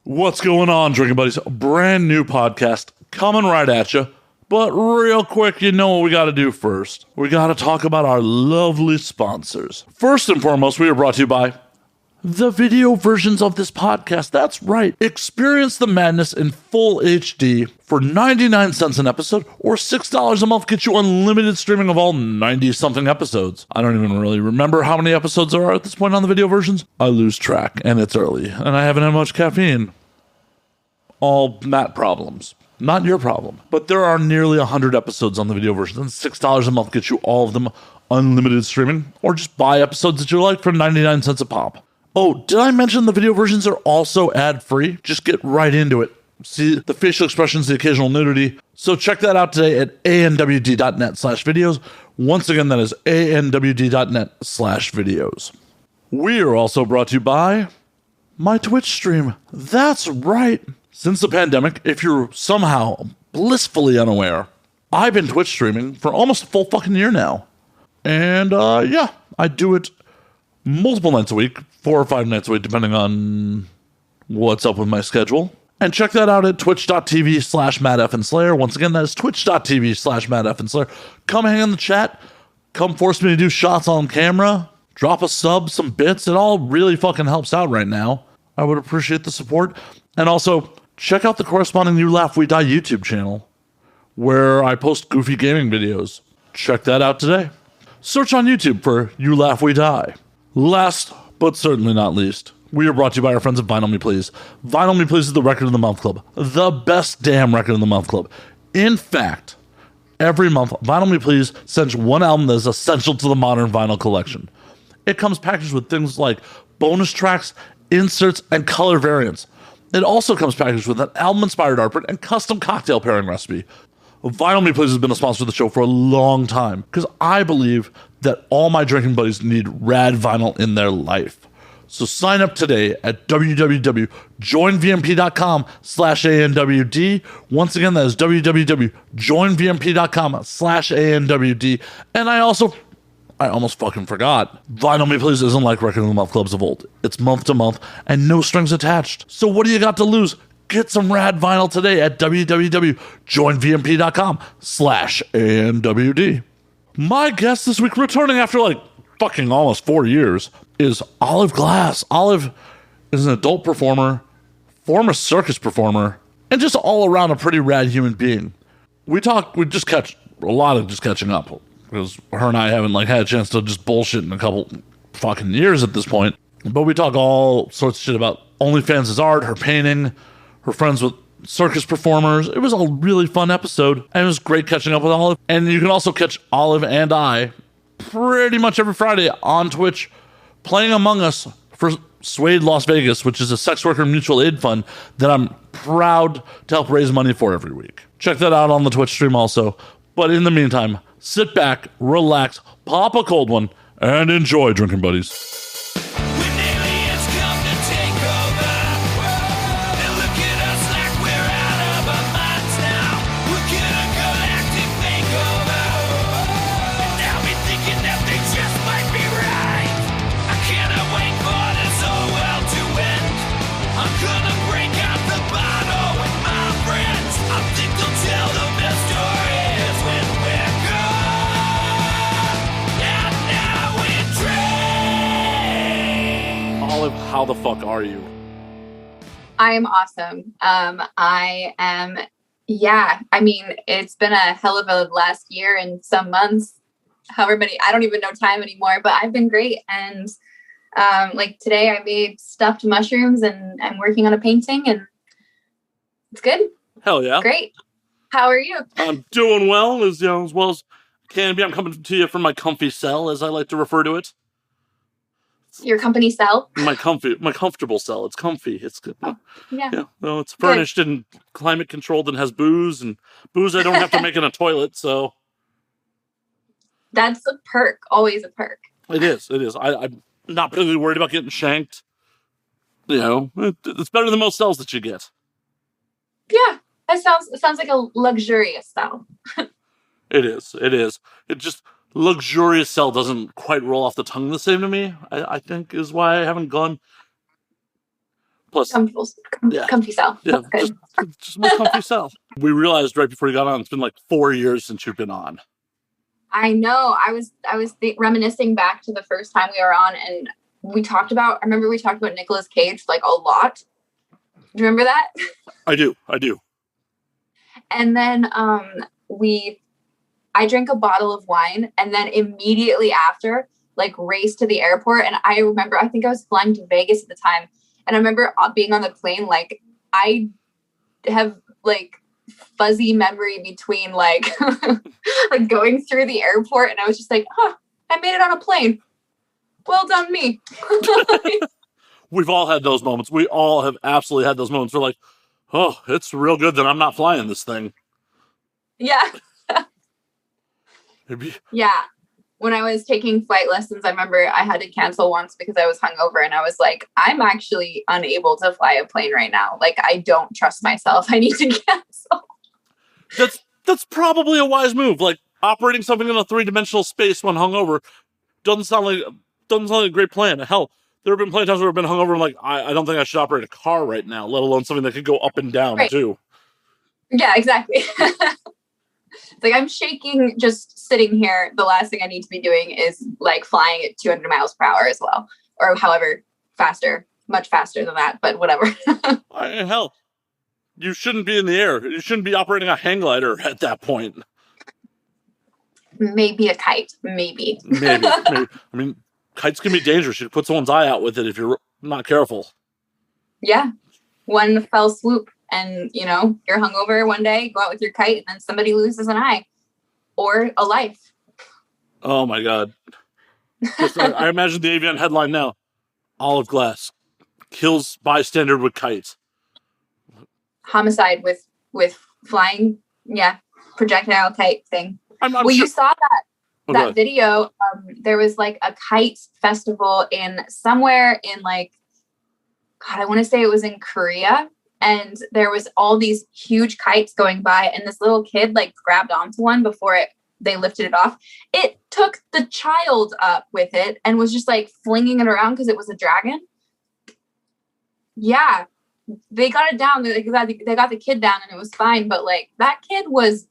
What's going on, Drinking Buddies? A brand new podcast coming right at you. But real quick, you know what we got to do first. We got to talk about our lovely sponsors. First and foremost, we are brought to you by the video versions of this podcast. That's right. Experience the madness in full HD for 99 cents an episode or $6 a month. Get you unlimited streaming of all 90-something episodes. I don't even really remember how many episodes there are at this point on the video versions. I lose track, and it's early, and I haven't had much caffeine. All Matt problems. Not your problem. But there are nearly 100 episodes on the video version, and $6 a month gets you all of them unlimited streaming, or just buy episodes that you like for 99 cents a pop. Oh, did I mention the video versions are also ad-free? Just get right into it. See the facial expressions, the occasional nudity. So check that out today at anwd.net/videos. Once again, that is anwd.net/videos. We are also brought to you by my Twitch stream. That's right. Since the pandemic, if you're somehow blissfully unaware, I've been Twitch streaming for almost a full fucking year now. And yeah, I do it multiple nights a week, 4 or 5 nights a week, depending on what's up with my schedule. And check that out at twitch.tv/MattFandSlayer. Once again, that is twitch.tv/MattFandSlayer. Come hang in the chat. Come force me to do shots on camera. Drop a sub, some bits. It all really fucking helps out right now. I would appreciate the support. And also, check out the corresponding You Laugh, We Die YouTube channel, where I post goofy gaming videos. Check that out today. Search on YouTube for You Laugh, We Die. Last, but certainly not least, we are brought to you by our friends at Vinyl Me Please. Vinyl Me Please is the Record of the Month Club. The best damn Record of the Month Club. In fact, every month, Vinyl Me Please sends one album that is essential to the modern vinyl collection. It comes packaged with things like bonus tracks, inserts, and color variants. It also comes packaged with an album-inspired art print and custom cocktail pairing recipe. Vinyl Me Please has been a sponsor of the show for a long time because I believe that all my drinking buddies need rad vinyl in their life. So sign up today at www.joinvmp.com/ANWD. Once again, that is www.joinvmp.com/ANWD. And I almost fucking forgot. Vinyl Me Please isn't like Record of the Month clubs of old. It's month to month and no strings attached. So what do you got to lose? Get some rad vinyl today at www.joinvmp.com/ANWD. My guest this week, returning after like fucking almost 4 years, is Olive Glass. Olive is an adult performer, former circus performer, and just all around a pretty rad human being. We just catch a lot of just catching up because her and I haven't like had a chance to just bullshit in a couple fucking years at this point. But we talk all sorts of shit about OnlyFans' art, her painting, her friends with circus performers. It was a really fun episode, and it was great catching up with Olive. And you can also catch Olive and I pretty much every Friday on Twitch playing Among Us for Suede Las Vegas, which is a sex worker mutual aid fund that I'm proud to help raise money for every week. Check that out on the Twitch stream also. But in the meantime, sit back, relax, pop a cold one, and enjoy, Drinking Buddies. How the fuck are you? I am awesome. I am, I mean, it's been a hell of a last year and some months, however many, I don't even know time anymore, but I've been great. And like today I made stuffed mushrooms and I'm working on a painting and it's good. Hell yeah. Great. How are you? I'm doing well, as well as can be. I'm coming to you from my comfy cell, as I like to refer to it. Your company cell? My comfortable cell. It's comfy. It's good. Oh, yeah. Well, it's furnished good. And climate controlled and has booze I don't have to make in a toilet, so. That's a perk. Always a perk. It is. I'm not really worried about getting shanked. It's better than most cells that you get. Yeah. It sounds like a luxurious cell. It is. It just luxurious cell doesn't quite roll off the tongue the same to me, I think is why I haven't gone Plus, comfy cell. Yeah, That's good. just my comfy self. We realized right before you got on, it's been like 4 years since you've been on. I know. I was reminiscing back to the first time we were on, and I remember we talked about Nicolas Cage like a lot. Do you remember that? I do. And then I drank a bottle of wine, and then immediately after, like, raced to the airport. And I remember, I think I was flying to Vegas at the time, and I remember being on the plane. Like, I have like fuzzy memory between like like going through the airport, and I was just like, I made it on a plane. Well done, me. We've all had those moments. We all have absolutely had those moments. We're like, oh, it's real good that I'm not flying this thing. Yeah. Yeah. When I was taking flight lessons, I remember I had to cancel once because I was hungover, and I was like, I'm actually unable to fly a plane right now. Like, I don't trust myself. I need to cancel. That's probably a wise move. Like, operating something in a 3-dimensional space when hungover doesn't sound like a great plan. Hell, there have been plenty of times where I've been hungover and like, I don't think I should operate a car right now, let alone something that could go up and down too. Yeah, exactly. It's like, I'm shaking just sitting here. The last thing I need to be doing is like flying at 200 miles per hour as well, or however much faster than that, but whatever. Hell, you shouldn't be in the air. You shouldn't be operating a hang glider at that point. Maybe a kite. Maybe. I mean, kites can be dangerous. You could put someone's eye out with it if you're not careful. Yeah. One fell swoop, and you're hungover one day, go out with your kite, and then somebody loses an eye or a life. Oh my God. I imagine the AVN headline now. Olive Glass kills bystander with kite. Homicide with flying, projectile kite thing. You saw that video. There was like a kite festival in somewhere in like, God, I want to say it was in Korea. And there was all these huge kites going by, and this little kid like grabbed onto one before they lifted it off. It took the child up with it and was just like flinging it around because it was a dragon. Yeah, they got it down. They got the kid down, and it was fine. But like, that kid was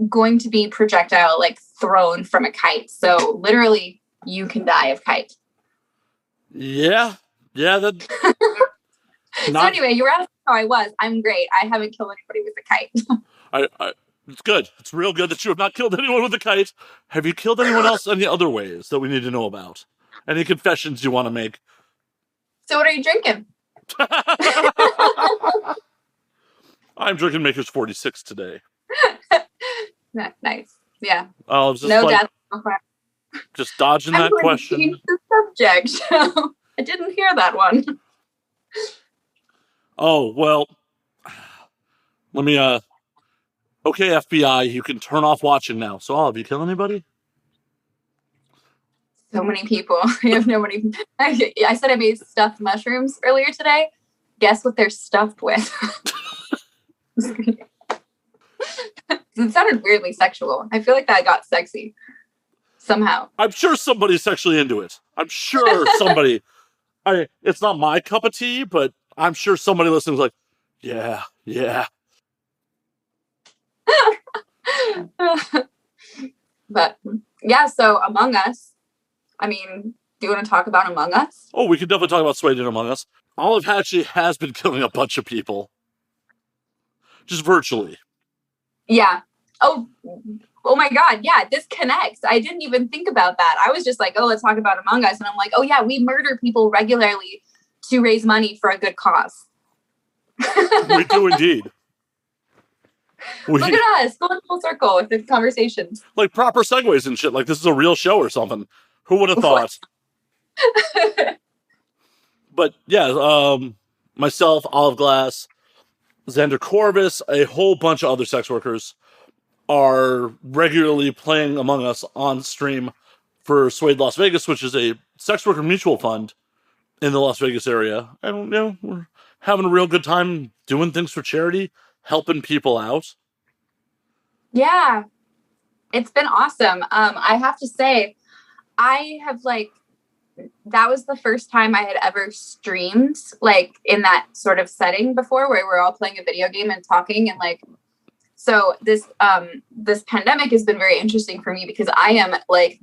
going to be projectile like thrown from a kite. So literally, you can die of kite. Yeah. So anyway, you were asking how I was. I'm great. I haven't killed anybody with a kite. It's good. It's real good that you have not killed anyone with a kite. Have you killed anyone else any other ways that we need to know about? Any confessions you want to make? So what are you drinking? I'm drinking Maker's 46 today. Nice. Yeah. Oh, just no doubt. Just dodging that question. Change the subject. I didn't hear that one. Oh, well, let me, okay, FBI, you can turn off watching now. So, have you killed anybody? So many people. I have nobody. I said I made stuffed mushrooms earlier today. Guess what they're stuffed with? It sounded weirdly sexual. I feel like that got sexy somehow. I'm sure somebody's sexually into it. I'm sure somebody. It's not my cup of tea, but I'm sure somebody listening is like, yeah. But yeah, so Among Us. I mean, do you want to talk about Among Us? Oh, we could definitely talk about Swayed in Among Us. Olive actually has been killing a bunch of people. Just virtually. Yeah. Oh my God. Yeah, this connects. I didn't even think about that. I was just like, let's talk about Among Us. And I'm like, yeah, we murder people regularly to raise money for a good cause. We do indeed. Look at us, going full circle with the conversations. Like proper segues and shit. Like this is a real show or something. Who would have thought? But yeah, myself, Olive Glass, Xander Corvus, a whole bunch of other sex workers are regularly playing Among Us on stream for Swayed Las Vegas, which is a sex worker mutual fund in the Las Vegas area. And, we're having a real good time doing things for charity, helping people out. Yeah, it's been awesome. I have to say, I have that was the first time I had ever streamed like in that sort of setting before, where we're all playing a video game and talking, and like, so this pandemic has been very interesting for me because I am like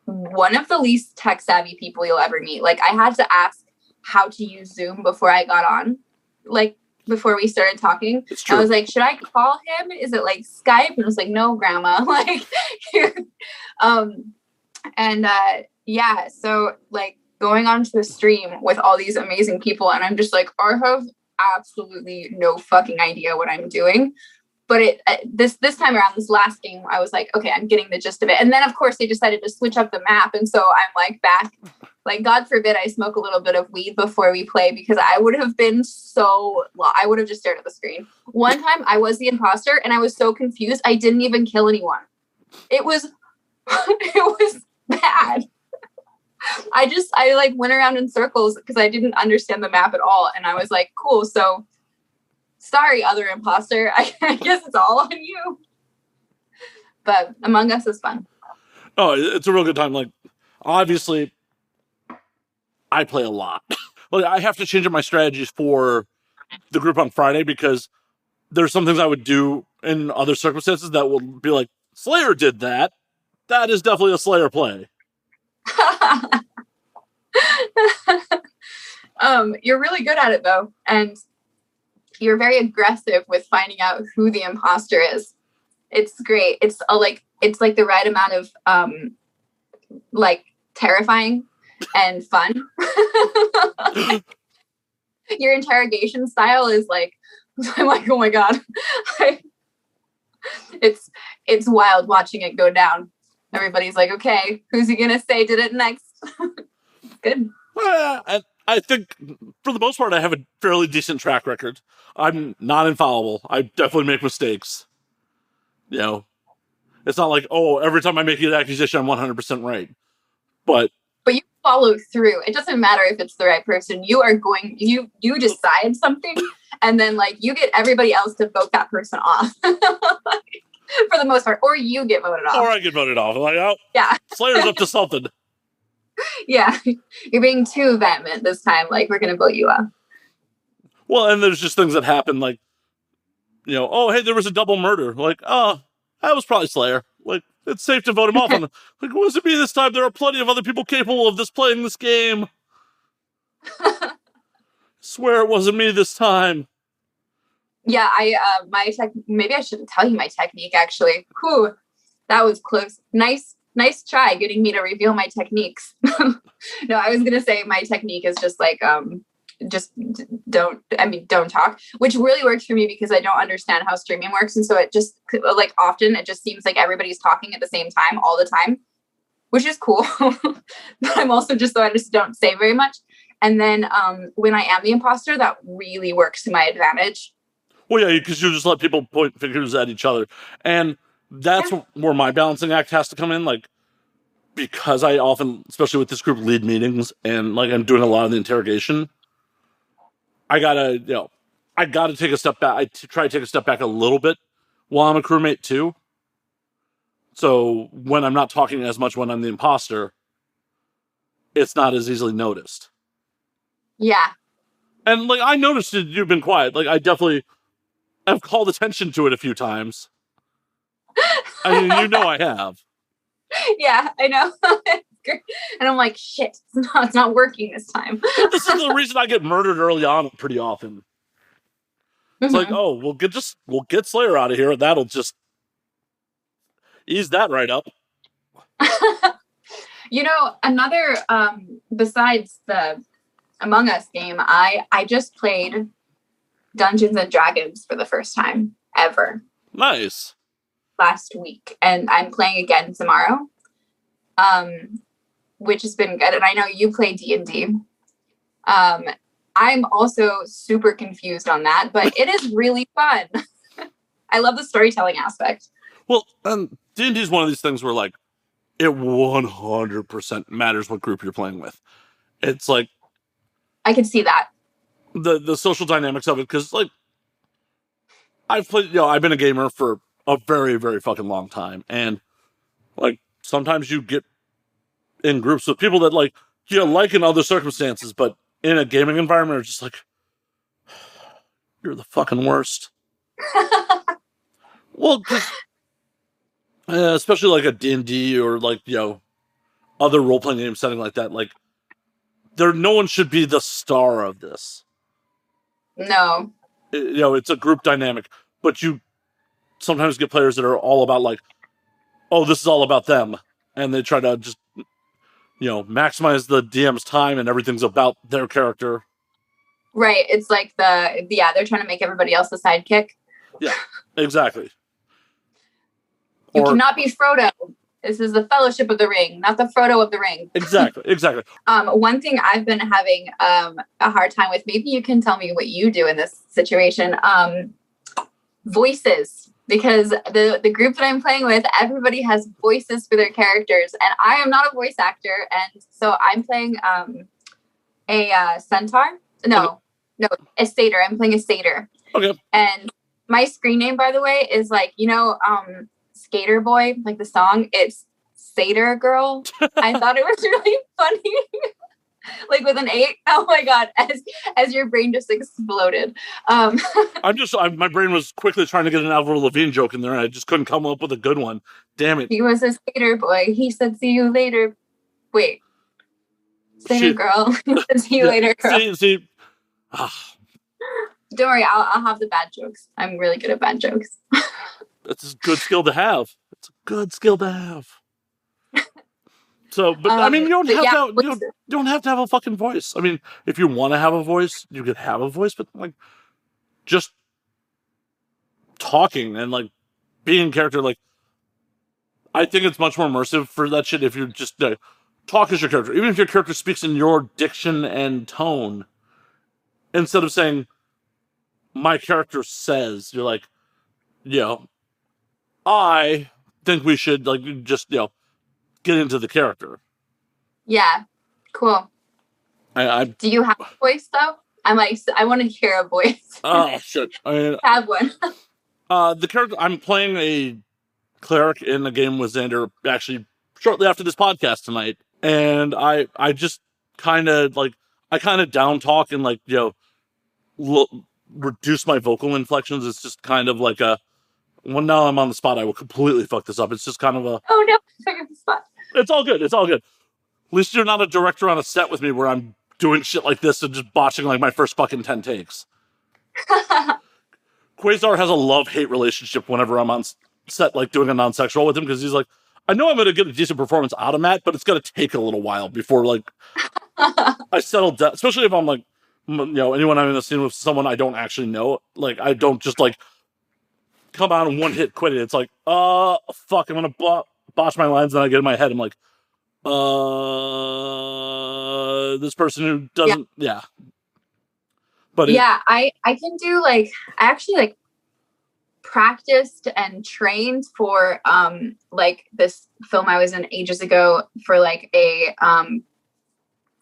one of the least tech savvy people you'll ever meet. Like, I had to ask how to use Zoom before I got on, like before we started talking. I was like, should I call him? Is it like Skype? And I was like, no, grandma. Like, yeah, so like going onto a stream with all these amazing people, and I'm just like, I have absolutely no fucking idea what I'm doing. But this time around, this last game, I was like, okay, I'm getting the gist of it. And then, of course, they decided to switch up the map. And so I'm like back, like, God forbid I smoke a little bit of weed before we play, because I would have been I would have just stared at the screen. One time I was the imposter and I was so confused. I didn't even kill anyone. It was, it was bad. I like went around in circles because I didn't understand the map at all. And I was like, cool. So sorry, other imposter. I guess it's all on you. But Among Us is fun. Oh, it's a real good time. Like, obviously, I play a lot. Like, I have to change up my strategies for the group on Friday because there's some things I would do in other circumstances that will be like, Slayer did that. That is definitely a Slayer play. You're really good at it though, and you're very aggressive with finding out who the imposter is. It's great. It's like the right amount of like terrifying and fun. Your interrogation style is like, I'm like, oh my god. It's wild watching it go down. Everybody's like, okay, who's he gonna say did it next? Good. I think for the most part, I have a fairly decent track record. I'm not infallible. I definitely make mistakes. You know, it's not like, oh, every time I make an accusation, I'm 100% right. But you follow through. It doesn't matter if it's the right person. You are going, you decide something, and then like you get everybody else to vote that person off. For the most part, or you get voted off. Or I get voted off. Like, oh, yeah. Slayer's up to something. Yeah, you're being too vehement this time. Like, we're going to vote you off. Well, and there's just things that happen, like, you know, oh, hey, there was a double murder. Like, oh, that was probably Slayer. Like, it's safe to vote him off. Like, was it me this time? There are plenty of other people capable of playing this game. Swear it wasn't me this time. Yeah, maybe I shouldn't tell you my technique, actually. Whew, that was close. Nice try getting me to reveal my techniques. No, I was gonna say my technique is just like don't talk, which really works for me because I don't understand how streaming works, and so it just like often it just seems like everybody's talking at the same time all the time, which is cool. But I'm also I just don't say very much, and then when I am the imposter, that really works to my advantage. Well, yeah, because you just let people point fingers at each other, and that's where my balancing act has to come in. Like, because I often, especially with this group, lead meetings, and like I'm doing a lot of the interrogation, I gotta take a step back. I try to take a step back a little bit while I'm a crewmate too. So when I'm not talking as much when I'm the imposter, it's not as easily noticed. Yeah. And like I noticed that you've been quiet. Like I definitely have called attention to it a few times. I mean, you know I have. Yeah, I know. And I'm like, shit, it's not working this time. This is the reason I get murdered early on pretty often. It's like, oh, we'll get Slayer out of here, and that'll just ease that right up. You know, another besides the Among Us game, I just played Dungeons and Dragons for the first time ever. Nice. Last week, and I'm playing again tomorrow, which has been good. And I know you play D&D. I'm also super confused on that, but it is really fun. I love the storytelling aspect. Well, D&D is one of these things where like it 100% matters what group you're playing with. It's like I can see that. The social dynamics of it, because like I've been a gamer for a very, very fucking long time, and like sometimes you get in groups with people that like like in other circumstances, but in a gaming environment, it's just like, you're the fucking worst. Well, because especially like a D&D or like, other role-playing game setting like that, like, no one should be the star of this. No. It's a group dynamic, but you sometimes get players that are all about like, oh, this is all about them. And they try to just, maximize the DM's time and everything's about their character. Right. It's like they're trying to make everybody else the sidekick. Yeah, exactly. You cannot be Frodo. This is the Fellowship of the Ring, not the Frodo of the Ring. Exactly. One thing I've been having a hard time with, maybe you can tell me what you do in this situation, voices. Because the group that I'm playing with, everybody has voices for their characters. And I am not a voice actor. And so I'm playing a centaur. No, a satyr. I'm playing a satyr. Okay. And my screen name, by the way, is like, Skater Boy, like the song. It's Satyr Girl. I thought it was really funny. Like with an 8. Oh my god! As your brain just exploded. My brain was quickly trying to get an Avril Lavigne joke in there, and I just couldn't come up with a good one. Damn it! He was a skater boy. He said, "See you later." Wait, skater girl. He said, "See you later, girl." See. Don't worry, I'll have the bad jokes. I'm really good at bad jokes. That's a good skill to have. So, but I mean, you don't have to have a fucking voice. I mean, if you want to have a voice, you could have a voice, but like, just talking and like being in character, like, I think it's much more immersive for that shit if you just talk as your character, even if your character speaks in your diction and tone, instead of saying, "My character says," you're like, I think we should like just get into the character. Yeah, cool. Do you have a voice though? I'm like, I want to hear a voice. Oh shit! I have one. The character I'm playing a cleric in a game with Xander actually shortly after this podcast tonight, and I just kind of down talk and like reduce my vocal inflections. It's just kind of like well, now I'm on the spot. I will completely fuck this up. It's just kind of oh no, I'm on the spot. It's all good. At least you're not a director on a set with me where I'm doing shit like this and just botching like my first fucking 10 takes. Quasar has a love-hate relationship whenever I'm on set, like doing a non-sex role with him, because he's like, I know I'm going to get a decent performance out of Matt, but it's going to take a little while before like I settle down, especially if I'm like, anyone I'm in the scene with someone I don't actually know. Like, I don't just like come out and one hit quit it. It's like, fuck, I'm going to botch my lines, and I get in my head, I'm like, this person who doesn't, yeah. But I can do like, I actually like practiced and trained for like this film I was in ages ago for like a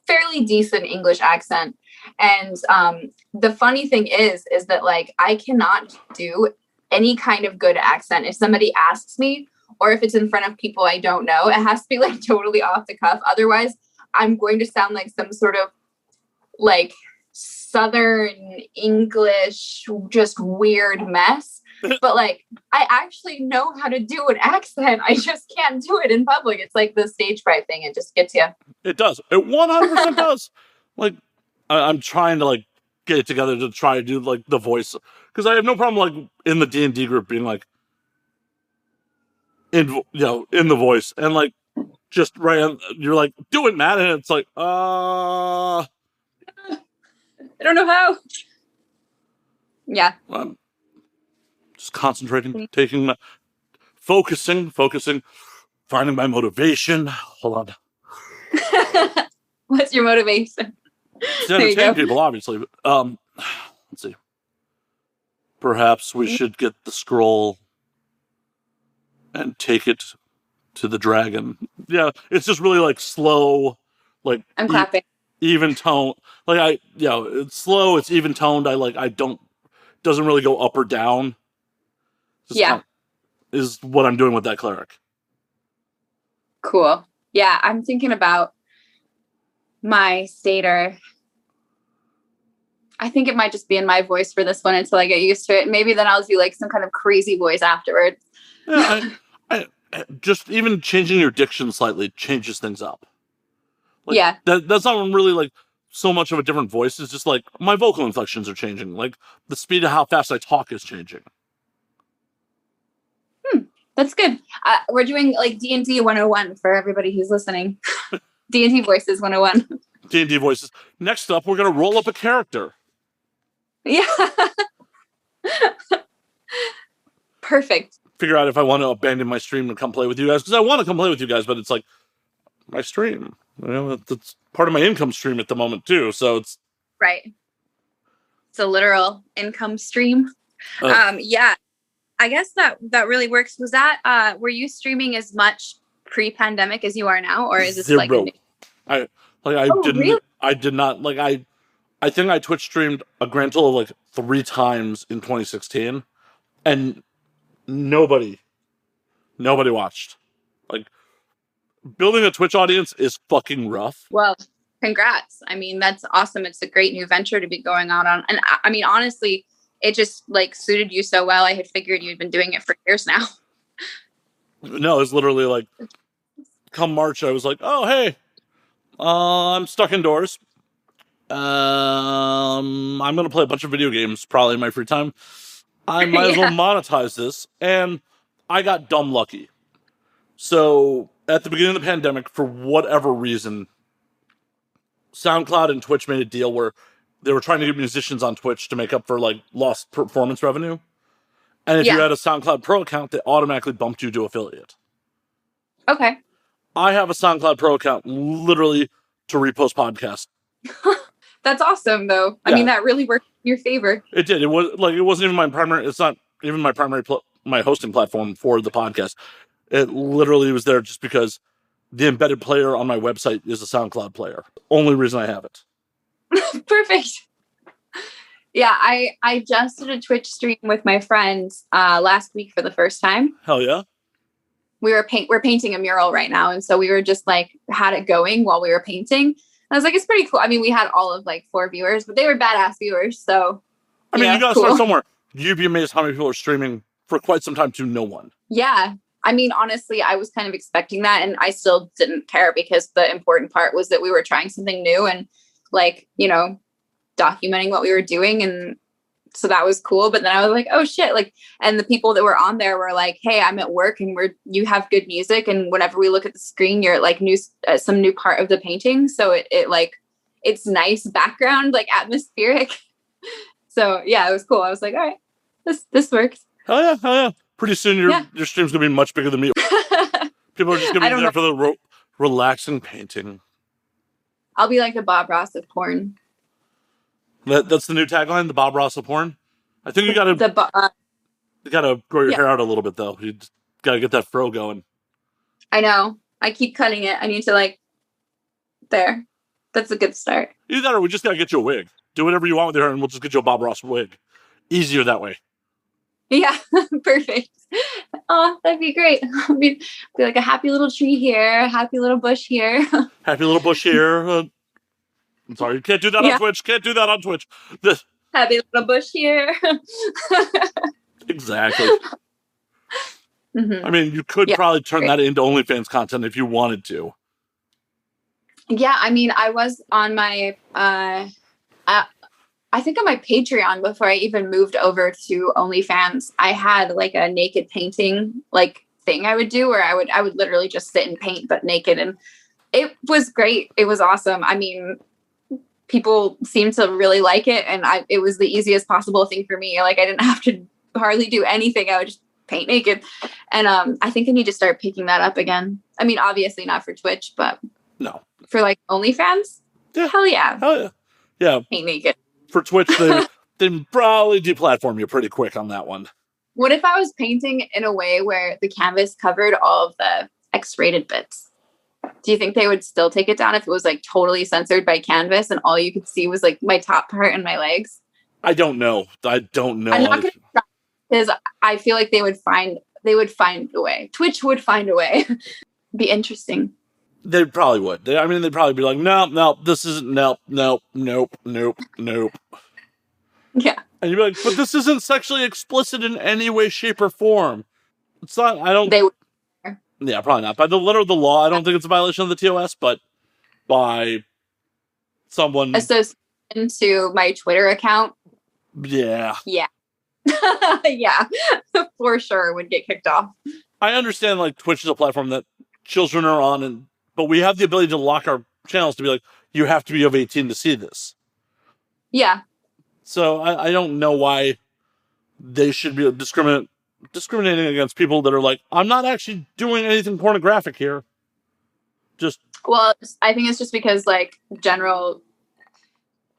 fairly decent English accent. And the funny thing is that like I cannot do any kind of good accent if somebody asks me, or if it's in front of people I don't know. It has to be like totally off the cuff. Otherwise, I'm going to sound like some sort of like Southern English, just weird mess. But like, I actually know how to do an accent. I just can't do it in public. It's like the stage fright thing. It just gets you. It does. It 100% does. Like, I'm trying to like get it together to try to do like the voice, because I have no problem like in the D&D group being like in the voice and like just right. You're like, do it, Matt, and it's like, I don't know how. Yeah. I'm just concentrating, focusing, finding my motivation. Hold on. What's your motivation? To entertain people, obviously. But, let's see. Perhaps we should get the scroll and take it to the dragon. Yeah, it's just really like slow, like I'm clapping. Even tone. Like it's slow, it's even toned. Doesn't really go up or down. Just is what I'm doing with that cleric. Cool. Yeah, I'm thinking about My stater. I think it might just be in my voice for this one until I get used to it. Maybe then I'll do like some kind of crazy voice afterwards. Yeah, I just even changing your diction slightly changes things up. Like, yeah. That's not really like so much of a different voice. It's just like my vocal inflections are changing. Like the speed of how fast I talk is changing. That's good. We're doing like D&D 101 for everybody who's listening. D&D voices 101. D&D voices. Next up, we're going to roll up a character. Yeah. Perfect. Figure out if I want to abandon my stream and come play with you guys, because I want to come play with you guys, but it's like my stream. You know, that's part of my income stream at the moment too. So it's right. It's a literal income stream. Yeah. I guess that really works. Was that were you streaming as much pre-pandemic as you are now, or is this zero. like really? I did not like I think I Twitch streamed a grand total of like 3 times in 2016, and nobody watched. Like, building a Twitch audience is fucking rough. Well, congrats. I mean, that's awesome. It's a great new venture to be going out on. And I mean, honestly, it just like suited you so well. I had figured you'd been doing it for years now. No, it's literally like, come March, I was like, oh, hey, I'm stuck indoors. I'm going to play a bunch of video games probably in my free time. I might as well monetize this. And I got dumb lucky. So at the beginning of the pandemic, for whatever reason, SoundCloud and Twitch made a deal where they were trying to get musicians on Twitch to make up for like lost performance revenue. And if you had a SoundCloud Pro account, they automatically bumped you to affiliate. Okay. I have a SoundCloud Pro account literally to repost podcasts. That's awesome, though. I mean, that really worked in your favor. It did. It wasn't even my primary. It's not even my primary my hosting platform for the podcast. It literally was there just because the embedded player on my website is a SoundCloud player. Only reason I have it. Perfect. Yeah, I just did a Twitch stream with my friends last week for the first time. Hell yeah. We're painting a mural right now, and so we were just like had it going while we were painting. I was like, it's pretty cool. I mean, we had all of like 4 viewers, but they were badass viewers. So I mean, you gotta start somewhere. You'd be amazed how many people are streaming for quite some time to no one. Yeah. I mean, honestly, I was kind of expecting that, and I still didn't care because the important part was that we were trying something new and like, you know, documenting what we were doing. And so that was cool. But then I was like, oh shit. Like, and the people that were on there were like, hey, I'm at work and you have good music. And whenever we look at the screen, you're like some new part of the painting. So it like, it's nice background, like atmospheric. So yeah, it was cool. I was like, all right, this works. Hell yeah. Pretty soon your stream's gonna be much bigger than me. People are just gonna be there for the relaxing painting. I'll be like the Bob Ross of porn. That's the new tagline, the Bob Ross of porn. I think you gotta grow your hair out a little bit though. You just gotta get that fro going. I know. I keep cutting it. I need to like there. That's a good start. Either that or we just gotta get you a wig. Do whatever you want with your hair and we'll just get you a Bob Ross wig. Easier that way. Yeah, perfect. Oh, that'd be great. Be like a happy little tree here, a happy little bush here. Happy little bush here. I'm sorry, you can't do that on Twitch. Can't do that on Twitch. Happy little bush here. Exactly. Mm-hmm. I mean, you could probably turn that into OnlyFans content if you wanted to. Yeah, I mean, I was on my, I think on my Patreon before I even moved over to OnlyFans, I had like a naked painting like thing I would do where I would literally just sit and paint but naked, and it was great. It was awesome. I mean, people seemed to really like it, and it was the easiest possible thing for me. Like I didn't have to hardly do anything. I would just paint naked, and I think I need to start picking that up again. I mean, obviously not for Twitch, but no, for like OnlyFans. Yeah, hell yeah, yeah. Paint naked. For Twitch, they probably deplatform you pretty quick on that one. What if I was painting in a way where the canvas covered all of the X-rated bits? Do you think they would still take it down if it was like totally censored by canvas and all you could see was like my top part and my legs? I don't know. I'm not going to try because I feel like they would find a way. Twitch would find a way. Be interesting. They probably would. They'd probably be like, no, this isn't, nope. Yeah. And you'd be like, but this isn't sexually explicit in any way, shape, or form. It's not, I don't, They would. yeah, probably not. By the letter of the law, I don't think it's a violation of the TOS, but by someone, Association to my Twitter account. yeah. Yeah. Yeah, for sure would get kicked off. I understand, like, Twitch is a platform that children are on, but we have the ability to lock our channels to be like, you have to be of 18 to see this. Yeah. So I don't know why they should be discriminating against people that are like, I'm not actually doing anything pornographic here. Well, I think it's just because like general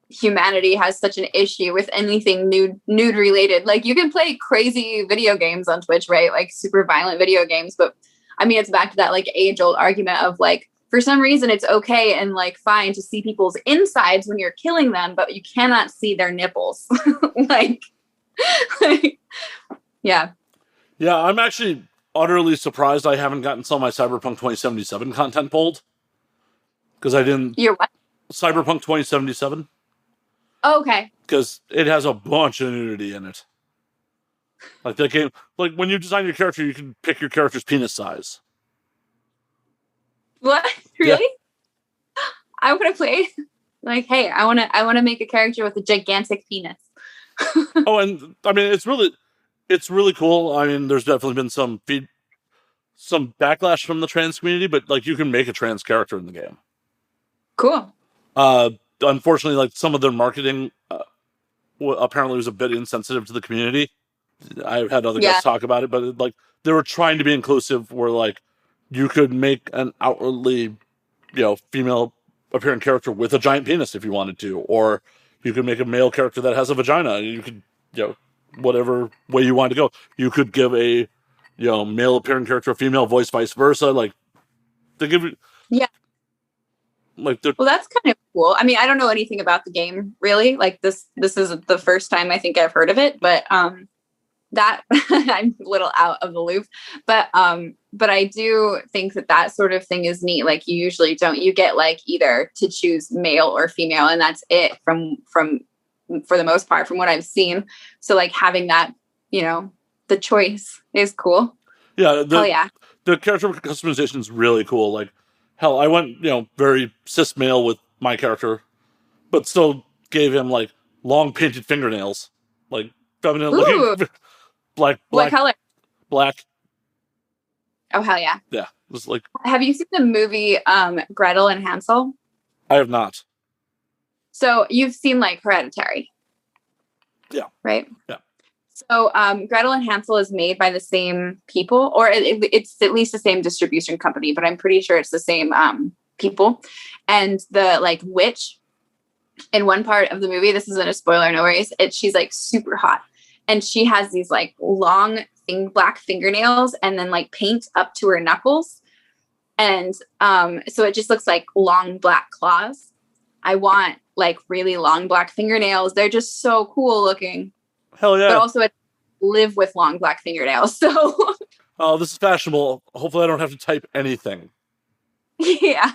humanity has such an issue with anything nude related. Like you can play crazy video games on Twitch, right? Like super violent video games, but I mean it's back to that like age old argument of like for some reason it's okay and like fine to see people's insides when you're killing them, but you cannot see their nipples. like yeah. Yeah, I'm actually utterly surprised I haven't gotten some of my Cyberpunk 2077 content pulled. Because I didn't... You're what? Cyberpunk 2077. Oh, okay. Because it has a bunch of nudity in it. Like that game... Like, when you design your character, you can pick your character's penis size. What? Really? Yeah. I want to play. Like, hey, I want to make a character with a gigantic penis. Oh, and I mean, it's really cool. I mean, there's definitely been some backlash from the trans community, but like, you can make a trans character in the game. Cool. Unfortunately, like some of their marketing apparently was a bit insensitive to the community. I've had other guests talk about it, but like they were trying to be inclusive, where like you could make an outwardly, female appearing character with a giant penis if you wanted to, or you could make a male character that has a vagina. You could, whatever way you wanted to go. You could give a, male appearing character a female voice, vice versa. Like they give you, like well, that's kind of cool. I mean, I don't know anything about the game really. Like this is the first time I think I've heard of it, but that I'm a little out of the loop. But I do think that sort of thing is neat. Like you usually you get like either to choose male or female, and that's it from for the most part from what I've seen. So like having that, the choice is cool. Yeah. Yeah. The character customization is really cool. Like, hell, I went, very cis male with my character, but still gave him like long painted fingernails, like feminine looking. Black. What color? Black. Oh hell yeah! Yeah, it was like. Have you seen the movie Gretel and Hansel? I have not. So you've seen like Hereditary. Yeah. Right. Yeah. So Gretel and Hansel is made by the same people, or it's at least the same distribution company, but I'm pretty sure it's the same people. And the like witch in one part of the movie, this isn't a spoiler, no worries. She's like super hot, and she has these like long black fingernails, and then like paint up to her knuckles, and so it just looks like long black claws. I want like really long black fingernails. They're just so cool looking. Hell yeah. But also I live with long black fingernails. So oh, this is fashionable. Hopefully I don't have to type anything. Yeah.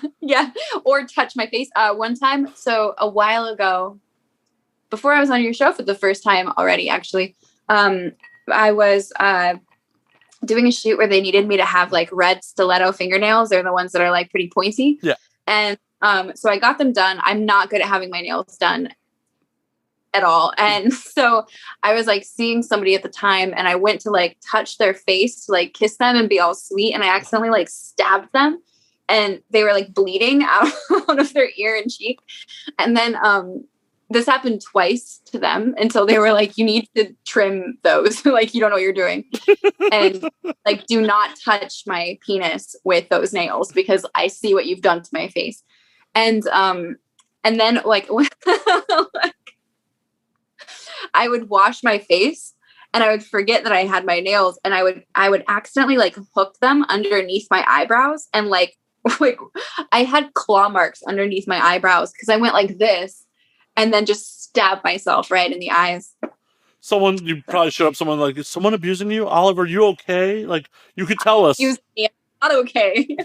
Or touch my face. One time, so a while ago, before I was on your show for the first time already, actually, I was doing a shoot where they needed me to have like red stiletto fingernails. They're the ones that are like pretty pointy. Yeah. And so I got them done. I'm not good at having my nails done at all. And so I was like seeing somebody at the time, and I went to like touch their face to like kiss them and be all sweet. And I accidentally like stabbed them, and they were like bleeding out of their ear and cheek. And then this happened twice to them until they were like, you need to trim those. Like, you don't know what you're doing. And like, do not touch my penis with those nails because I see what you've done to my face. And then like, I would wash my face and I would forget that I had my nails, and I would accidentally like hook them underneath my eyebrows, and like I had claw marks underneath my eyebrows because I went like this and then just stabbed myself right in the eyes. You probably showed up someone like, is someone abusing you? Oliver, are you okay? Like, you could tell us. Yeah, not okay.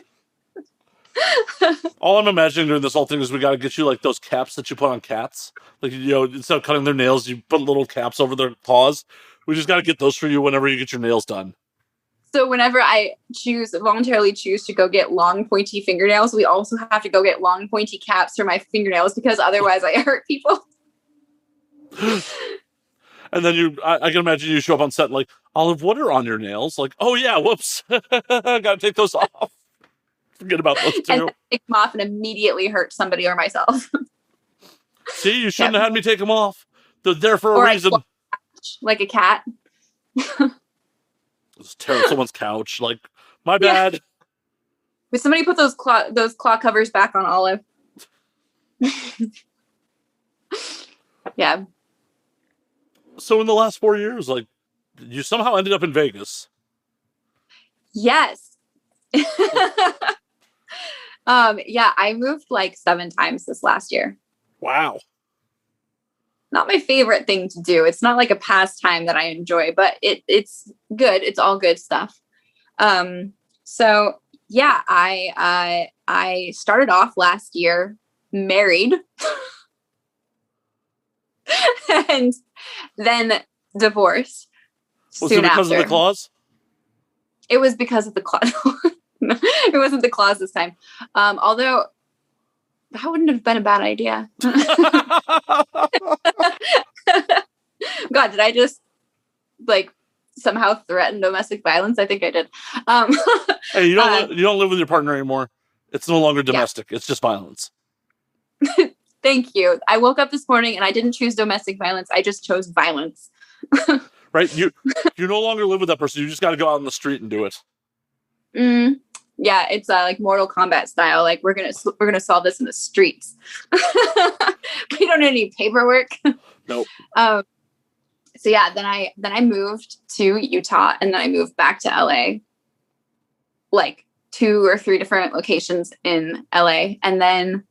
All I'm imagining during this whole thing is we got to get you like those caps that you put on cats. Like, instead of cutting their nails, you put little caps over their paws. We just got to get those for you whenever you get your nails done. So whenever I voluntarily choose to go get long, pointy fingernails, we also have to go get long, pointy caps for my fingernails because otherwise I hurt people. And then I can imagine you show up on set and like, Olive, what are on your nails? Like, oh yeah, whoops. Gotta take those off. Forget about those two. And then take them off and immediately hurt somebody or myself. See, you shouldn't have had me take them off. They're there for a reason. Like a cat. Just tear up someone's couch. Like, my bad. Would somebody put those claw covers back on Olive? Yeah. So in the last 4 years, like, you somehow ended up in Vegas. Yes. Yeah, I moved like 7 times this last year. Wow. Not my favorite thing to do. It's not like a pastime that I enjoy, but it's good. It's all good stuff. So yeah, I started off last year married and then divorced. Was it because of the clause? It was because of the clause. It wasn't the clause this time. Although that wouldn't have been a bad idea. God, did I just like somehow threaten domestic violence? I think I did. Hey, you don't live with your partner anymore. It's no longer domestic. Yeah. It's just violence. Thank you. I woke up this morning and I didn't choose domestic violence. I just chose violence. Right? You no longer live with that person. You just got to go out on the street and do it. Yeah, it's like Mortal Kombat style. Like we're gonna solve this in the streets. We don't need any paperwork. Nope. So yeah, then I moved to Utah and then I moved back to LA. Like 2 or 3 different locations in LA, and then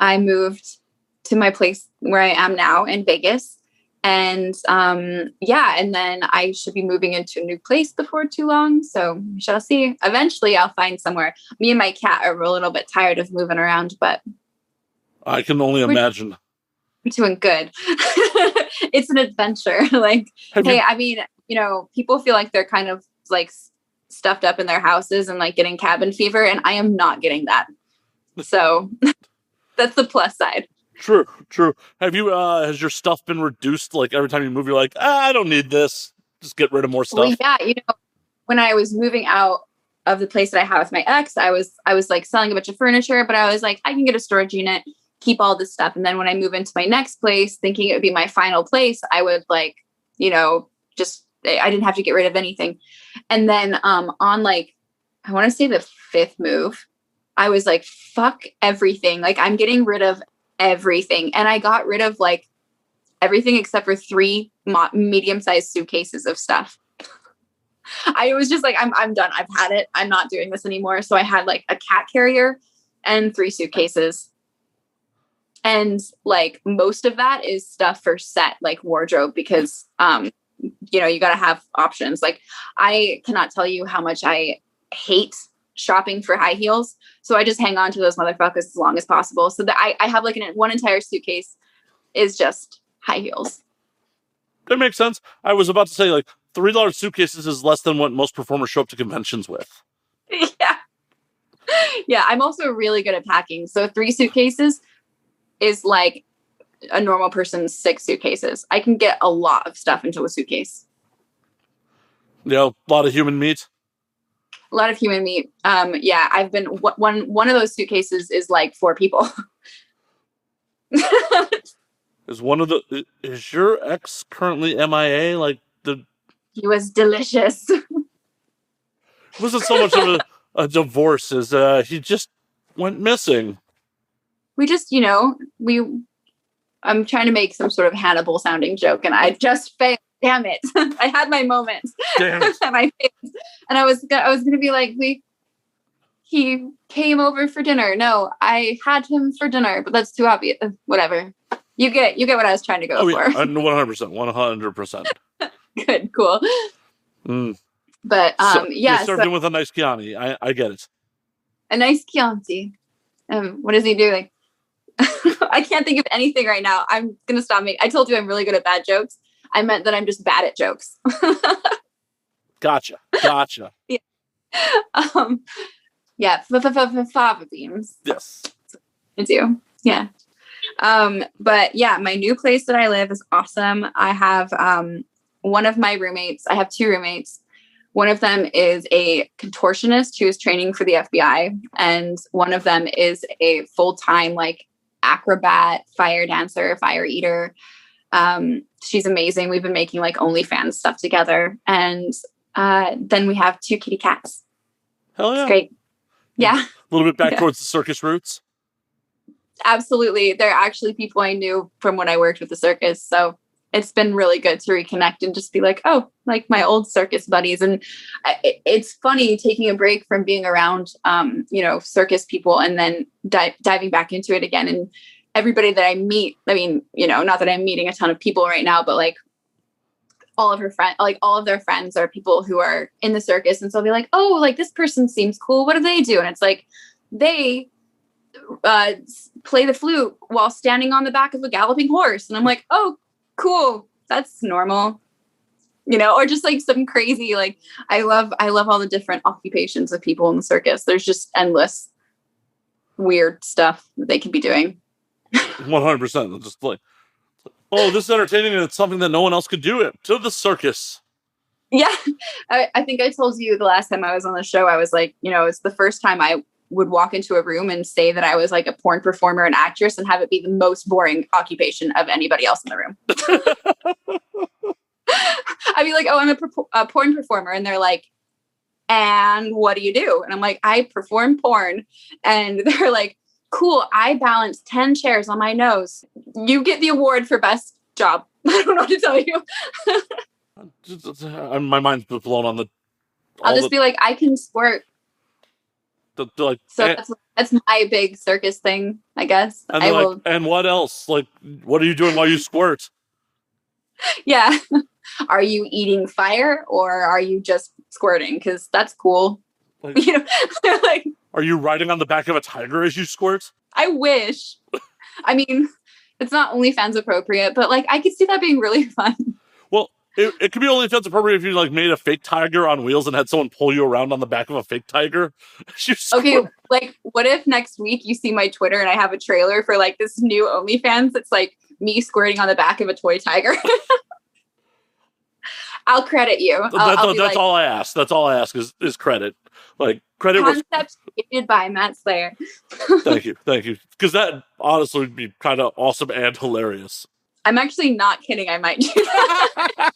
I moved to my place where I am now in Vegas. And yeah, and then I should be moving into a new place before too long. So we shall see. Eventually I'll find somewhere. Me and my cat are a little bit tired of moving around, but I can only imagine. We're doing good. It's an adventure. Like, I mean, people feel like they're kind of like stuffed up in their houses and like getting cabin fever, and I am not getting that. So that's the plus side. True. Have you, has your stuff been reduced? Like every time you move, you're like, I don't need this. Just get rid of more stuff. Well, yeah. When I was moving out of the place that I had with my ex, I was like selling a bunch of furniture, but I was like, I can get a storage unit, keep all this stuff. And then when I move into my next place, thinking it would be my final place, I would like, just, I didn't have to get rid of anything. And then, on like, I want to say the 5th move, I was like, fuck everything. Like I'm getting rid of everything. And I got rid of like everything except for 3 medium-sized suitcases of stuff. I was just like, I'm done. I've had it. I'm not doing this anymore. So I had like a cat carrier and 3 suitcases. And like most of that is stuff for set, like wardrobe, because, you got to have options. Like I cannot tell you how much I hate shopping for high heels. So I just hang on to those motherfuckers as long as possible. So that I have like one entire suitcase is just high heels. That makes sense. I was about to say like $3 suitcases is less than what most performers show up to conventions with. Yeah. Yeah. I'm also really good at packing. So 3 suitcases is like a normal person's 6 suitcases. I can get a lot of stuff into a suitcase. Yeah. A lot of human meat. A lot of human meat. Yeah, I've been one of those suitcases is like 4 people. Is your ex currently MIA? Like he was delicious. It wasn't so much of a divorce as he just went missing. We just, I'm trying to make some sort of Hannibal sounding joke and I just failed. Damn it. I had my moments. Damn it. And I failed. And I was going to be like, he came over for dinner. No, I had him for dinner, but that's too obvious. Whatever. You get what I was trying to go for. Yeah, 100%. Good, cool. But yeah. You served him with a nice Chianti. I get it. A nice Chianti. What is he doing? I can't think of anything right now. I'm gonna stop me. I told you I'm really good at bad jokes. I meant that I'm just bad at jokes. Gotcha. Yeah. Yeah. Fava beans. Yes. I do. Yeah. But yeah, my new place that I live is awesome. I have one of my roommates. I have 2 roommates. One of them is a contortionist who is training for the FBI, and one of them is a full-time like acrobat, fire dancer, fire eater. She's amazing. We've been making like OnlyFans stuff together, and then we have 2 kitty cats. Hell yeah. It's great. Yeah. A little bit back towards the circus roots. Absolutely. They're actually people I knew from when I worked with the circus. So it's been really good to reconnect and just be like, oh, like my old circus buddies. And it's funny taking a break from being around, circus people and then diving back into it again. And everybody that I meet, I mean, not that I'm meeting a ton of people right now, but like all of their friends are people who are in the circus. And so I'll be like, oh, like this person seems cool. What do they do? And it's like, they play the flute while standing on the back of a galloping horse. And I'm like, oh, cool. That's normal. Or just like some crazy, like, I love all the different occupations of people in the circus. There's just endless weird stuff that they can be doing. 100%. Just like, oh, this is entertaining and it's something that no one else could do it. To the circus. Yeah. I think I told you the last time I was on the show, I was like, it's the first time I would walk into a room and say that I was like a porn performer and actress and have it be the most boring occupation of anybody else in the room. I'd be like, oh, I'm a porn performer. And they're like, and what do you do? And I'm like, I perform porn. And they're like, cool. I balance 10 chairs on my nose. You get the award for best job. I don't know what to tell you. My mind's blown on the... I'll just be like, I can squirt. So that's my big circus thing, I guess. And and what else? Like, what are you doing while you squirt? Yeah. Are you eating fire or are you just squirting? Because that's cool. Like, they're like, are you riding on the back of a tiger as you squirt? I wish. I mean, it's not OnlyFans appropriate, but like I could see that being really fun. Well, it could be OnlyFans appropriate if you like made a fake tiger on wheels and had someone pull you around on the back of a fake tiger. Okay, like what if next week you see my Twitter and I have a trailer for like this new OnlyFans that's like me squirting on the back of a toy tiger? I'll credit you. That's all I ask. That's all I ask is credit. Like credit concept created by Matt Slayer. Thank you. Because that honestly would be kind of awesome and hilarious. I'm actually not kidding. I might do that.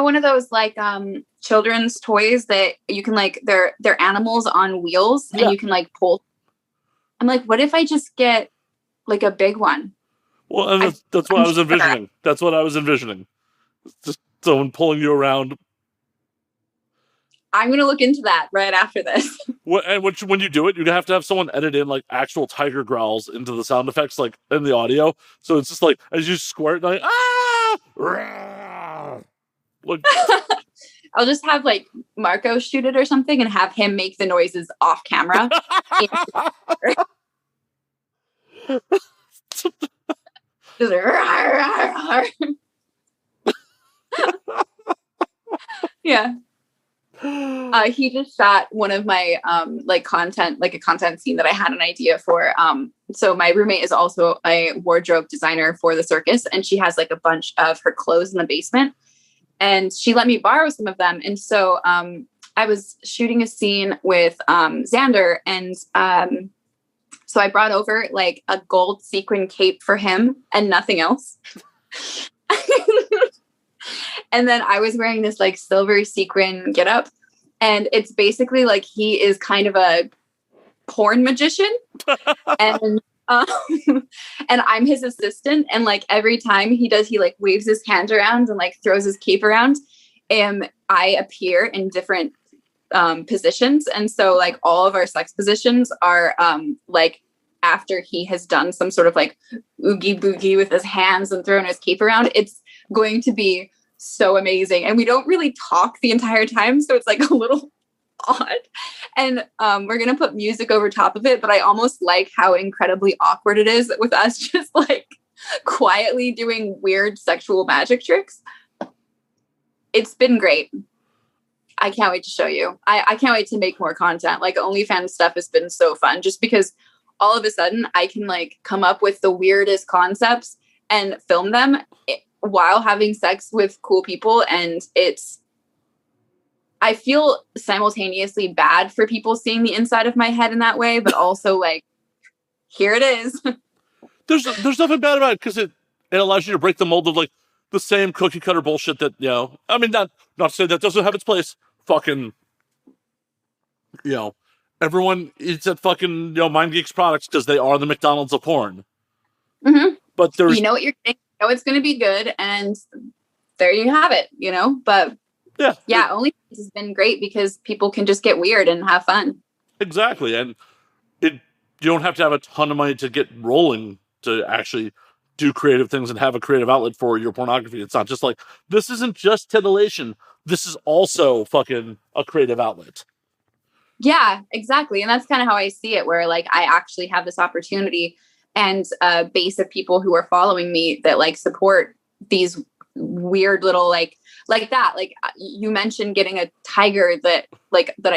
One of those like children's toys that you can like they're animals on wheels and you can like pull. I'm like, what if I just get like a big one? Well, and that's what I was envisioning. That's what I was envisioning. Just someone pulling you around. I'm going to look into that right after this. When you do it, you have to have someone edit in like actual tiger growls into the sound effects, like in the audio. So it's just like as you squirt, like like, I'll just have like Marco shoot it or something and have him make the noises off camera. Yeah. He just shot one of my content, like a content scene that I had an idea for. So my roommate is also a wardrobe designer for the circus, and she has like a bunch of her clothes in the basement, and she let me borrow some of them. And so I was shooting a scene with Xander, and so I brought over like a gold sequin cape for him and nothing else. And then I was wearing this like silver sequin getup, and it's basically like he is kind of a porn magician, and I'm his assistant. And like every time he like waves his hand around and like throws his cape around, and I appear in different positions. And so like all of our sex positions are like after he has done some sort of like oogie boogie with his hands and thrown his cape around. It's going to be so amazing. And we don't really talk the entire time. So it's like a little odd. And we're gonna put music over top of it, but I almost like how incredibly awkward it is with us just like quietly doing weird sexual magic tricks. It's been great. I can't wait to show you. I can't wait to make more content. Like OnlyFans stuff has been so fun just because all of a sudden I can like come up with the weirdest concepts and film them while having sex with cool people. And I feel simultaneously bad for people seeing the inside of my head in that way, but also like, here it is. There's nothing bad about it because it allows you to break the mold of like the same cookie cutter bullshit that, you know, I mean, not to say that doesn't have its place. Fucking, you know, everyone eats at fucking, you know, Mind Geeks products because they are the McDonald's of porn. Mm-hmm. But there's, you know what you're getting, you know it's going to be good, and there you have it, you know. But yeah, OnlyFans has been great because people can just get weird and have fun. Exactly, and you don't have to have a ton of money to get rolling to actually do creative things and have a creative outlet for your pornography. It's not just like, this isn't just titillation. This is also fucking a creative outlet. Yeah, exactly. And that's kind of how I see it, where like I actually have this opportunity and a base of people who are following me that like support these weird little like that. Like you mentioned getting a tiger that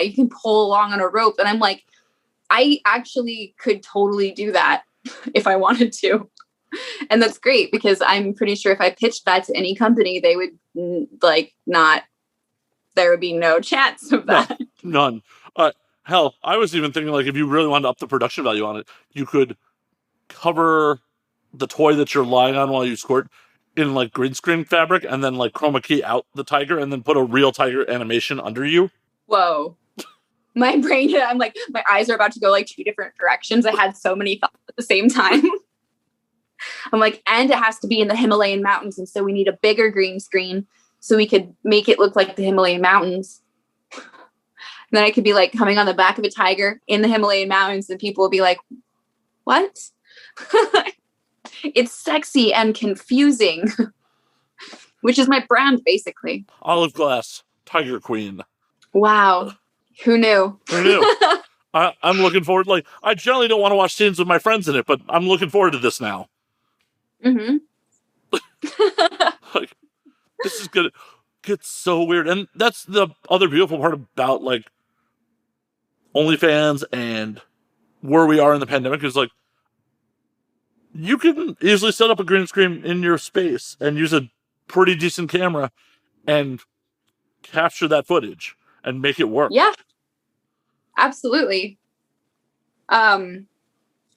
you can pull along on a rope. And I'm like, I actually could totally do that if I wanted to. And that's great because I'm pretty sure if I pitched that to any company, they would there would be no chance of that. No, none. Hell, I was even thinking like if you really wanted to up the production value on it, you could cover the toy that you're lying on while you squirt in like green screen fabric and then like chroma key out the tiger and then put a real tiger animation under you. Whoa. My brain, I'm like, my eyes are about to go like 2 different directions. I had so many thoughts at the same time. I'm like, and it has to be in the Himalayan mountains. And so we need a bigger green screen so we could make it look like the Himalayan mountains. And then I could be like coming on the back of a tiger in the Himalayan mountains and people will be like, what? It's sexy and confusing, which is my brand basically. Olive glass, tiger queen. Wow. Who knew? Who knew? I'm looking forward. Like, I generally don't want to watch scenes with my friends in it, but I'm looking forward to this now. Mm-hmm. Like, this is gonna get so weird, and that's the other beautiful part about like OnlyFans and where we are in the pandemic is like you can easily set up a green screen in your space and use a pretty decent camera and capture that footage and make it work. Yeah, absolutely.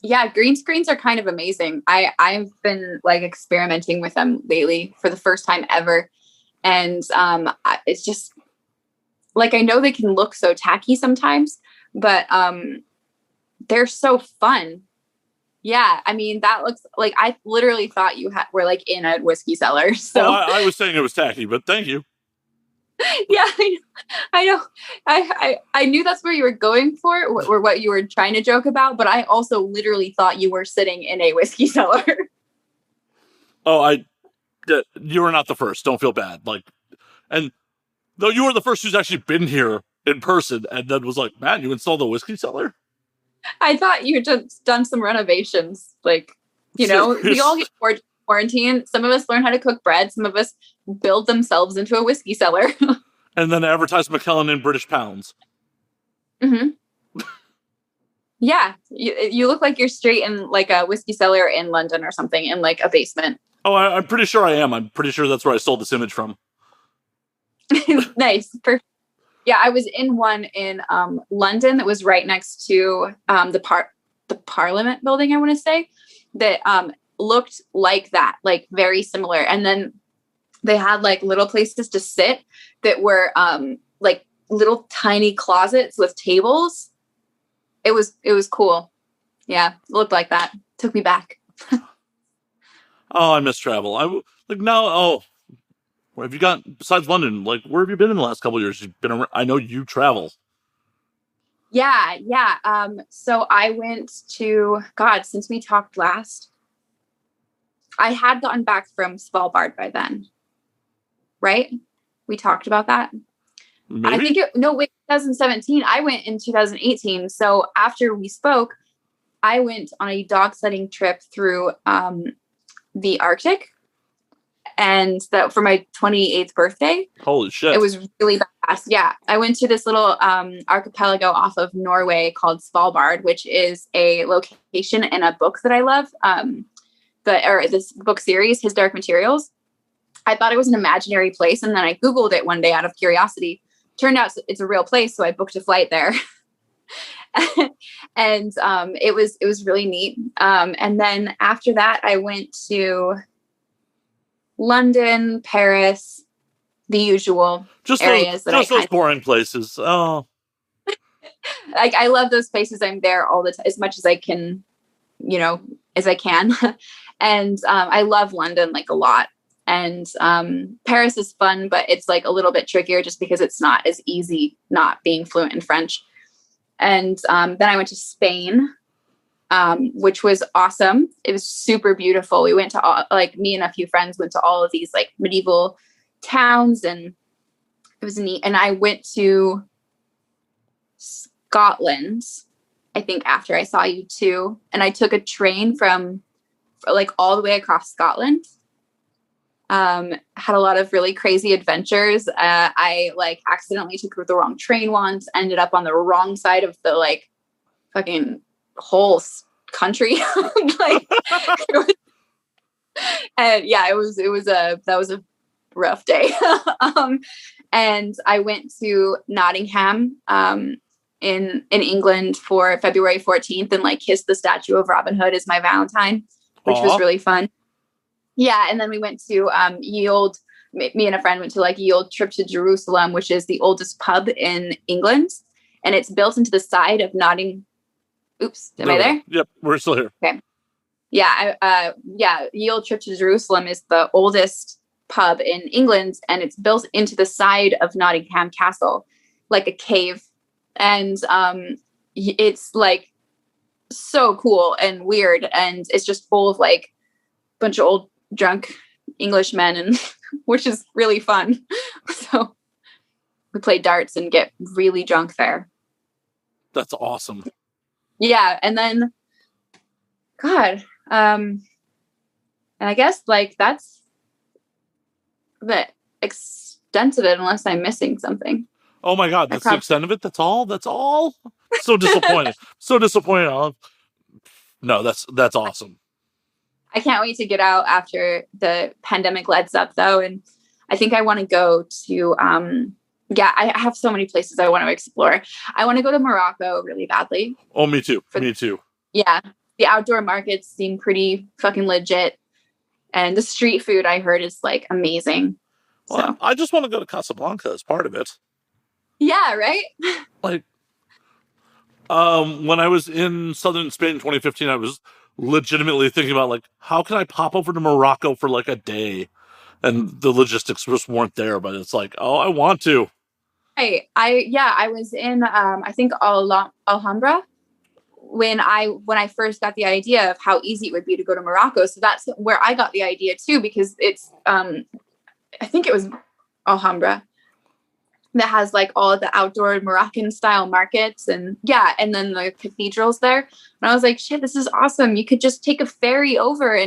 Yeah, green screens are kind of amazing. I've been like experimenting with them lately for the first time ever. And it's just like, I know they can look so tacky sometimes, but they're so fun. Yeah, I mean, that looks like, I literally thought you were like in a whiskey cellar. So I was saying it was tacky, but thank you. Yeah, I know. I knew that's where you were going for, or what you were trying to joke about, but I also literally thought you were sitting in a whiskey cellar. Oh, you were not the first. Don't feel bad. Like, and though you were the first who's actually been here in person, and then was like, "Man, you installed a whiskey cellar?" I thought you had just done some renovations, like, you know, we all get bored. Quarantine. Some of us learn how to cook bread. Some of us build themselves into a whiskey cellar. And then advertise McKellen in British pounds. Mm-hmm. Yeah. You look like you're straight in like a whiskey cellar in London or something in like a basement. Oh, I'm pretty sure I am. I'm pretty sure that's where I stole this image from. Nice. Perfect. Yeah. I was in one in London that was right next to the Parliament building, I want to say, that looked like that, like very similar. And then they had like little places to sit that were like little tiny closets with tables. It was cool. Yeah, it looked like that. Took me back. Oh, I miss travel. Where have you gone besides London? Like, where have you been in the last couple of years? You've been around, I know you travel. Yeah. So I went to, God, since we talked last, I had gotten back from Svalbard by then, right? We talked about that. Maybe? I think no, wait, 2017. I went in 2018. So after we spoke, I went on a dog sledding trip through the Arctic, and that for my 28th birthday. Holy shit. It was really badass. Yeah. I went to this little archipelago off of Norway called Svalbard, which is a location in a book that I love. This book series, His Dark Materials. I thought it was an imaginary place, and then I Googled it one day out of curiosity. Turned out it's a real place, so I booked a flight there. And it was really neat. And then after that, I went to London, Paris, the usual areas those boring places. Oh, like I love those places. I'm there all the time, as much as I can, as I can. And I love London like a lot. And Paris is fun, but it's like a little bit trickier just because it's not as easy not being fluent in French. And then I went to Spain, which was awesome. It was super beautiful. We went to me and a few friends went to all of these like medieval towns, and it was neat. And I went to Scotland, I think, after I saw you too. And I took a train from like all the way across Scotland. Had a lot of really crazy adventures. I like accidentally took the wrong train once, ended up on the wrong side of the like fucking whole country. And yeah, that was a rough day. And I went to Nottingham, in England for February 14th and like kissed the statue of Robin Hood as my Valentine, which was really fun. Yeah. And then we went to, me and a friend went to like Ye Olde Trip to Jerusalem, which is the oldest pub in England. And it's built into the side of Nottingham. Oops. Am I there? Yep. We're still here. Okay. Yeah. Ye Olde Trip to Jerusalem is the oldest pub in England, and it's built into the side of Nottingham Castle, like a cave. And it's like so cool and weird. And it's just full of like a bunch of old drunk Englishmen, and which is really fun. So we play darts and get really drunk there. That's awesome. Yeah. And then God, and I guess like that's the extent of it, unless I'm missing something. Oh my God, that's the extent of it? That's all? So disappointed. No, that's awesome. I can't wait to get out after the pandemic lets up though. And I think I want to go to, I have so many places I want to explore. I want to go to Morocco really badly. Oh, me too. Me too. Yeah. The outdoor markets seem pretty fucking legit. And the street food I heard is like amazing. Well, so I just want to go to Casablanca as part of it. Yeah, right? Like, when I was in southern Spain in 2015, I was legitimately thinking about like, how can I pop over to Morocco for like a day? And the logistics just weren't there, but it's like, oh, I want to. Hey, I was in, I think Alhambra when I first got the idea of how easy it would be to go to Morocco. So that's where I got the idea too, because it's, I think it was Alhambra that has like all the outdoor Moroccan style markets, and and then the cathedrals there. And I was like, shit, this is awesome. You could just take a ferry over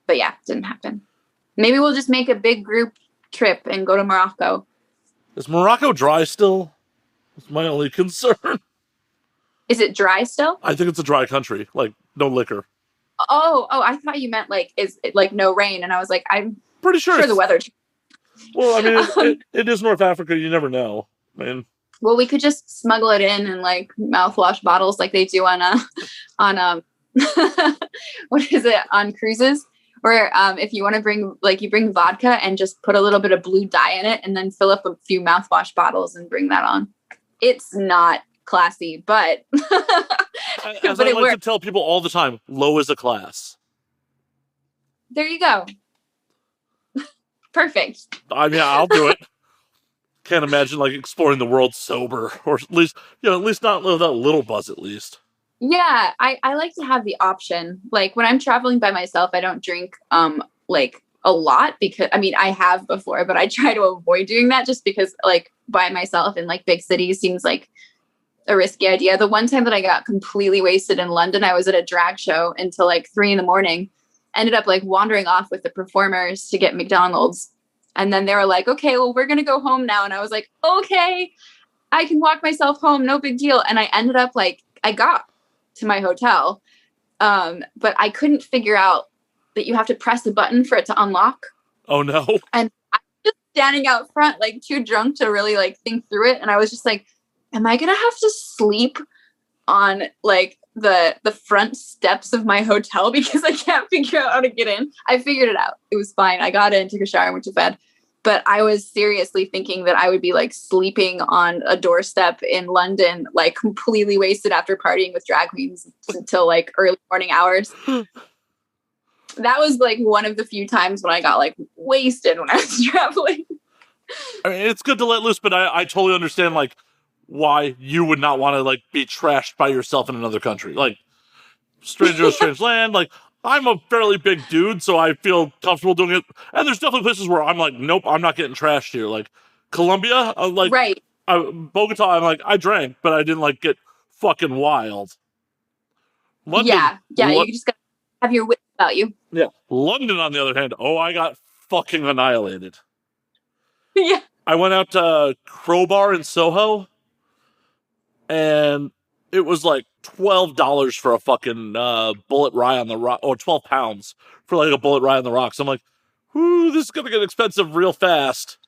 but yeah, it didn't happen. Maybe we'll just make a big group trip and go to Morocco. Is Morocco dry still? That's my only concern. Is it dry still? I think it's a dry country, like no liquor. Oh, I thought you meant like, is it like no rain? And I was like, I'm pretty sure the weather. Well, I mean, it is North Africa. You never know, man. Well, we could just smuggle it in like mouthwash bottles like they do on what is it, on cruises? Or if you want to bring, like, you bring vodka and just put a little bit of blue dye in it and then fill up a few mouthwash bottles and bring that on. It's not classy, but as I like to tell people all the time, low is a class. There you go. Perfect. I mean, I'll do it. Can't imagine like exploring the world sober, or at least not with that little buzz at least. Yeah, I like to have the option. Like when I'm traveling by myself, I don't drink like a lot because I mean, I have before, but I try to avoid doing that just because like by myself in like big cities seems like a risky idea. The one time that I got completely wasted in London, I was at a drag show until like 3 a.m. Ended up like wandering off with the performers to get McDonald's. And then they were like, okay, well, we're going to go home now. And I was like, okay, I can walk myself home. No big deal. And I ended up like, I got to my hotel, but I couldn't figure out that you have to press a button for it to unlock. Oh no. And I was just standing out front, like too drunk to really like think through it. And I was just like, am I going to have to sleep on like the front steps of my hotel because I can't figure out how to get in? I figured it out. It was fine. I got in, took a shower, and went to bed. But I was seriously thinking that I would be like sleeping on a doorstep in London, like completely wasted after partying with drag queens until like early morning hours. That was like one of the few times when I got like wasted when I was traveling. I mean, it's good to let loose, but I totally understand like why you would not want to like be trashed by yourself in another country. Like stranger to strange land. Like I'm a fairly big dude, so I feel comfortable doing it. And there's definitely places where I'm like, nope, I'm not getting trashed here. Like Colombia, like right. Bogota, I'm like, I drank, but I didn't like get fucking wild. London, you just gotta have your wits about you. Yeah. London, on the other hand, I got fucking annihilated. Yeah. I went out to Crowbar in Soho, and it was like $12 for a fucking bullet rye on the rock, or 12 pounds for like a bullet rye on the rocks. I'm like, whoo, this is gonna get expensive real fast.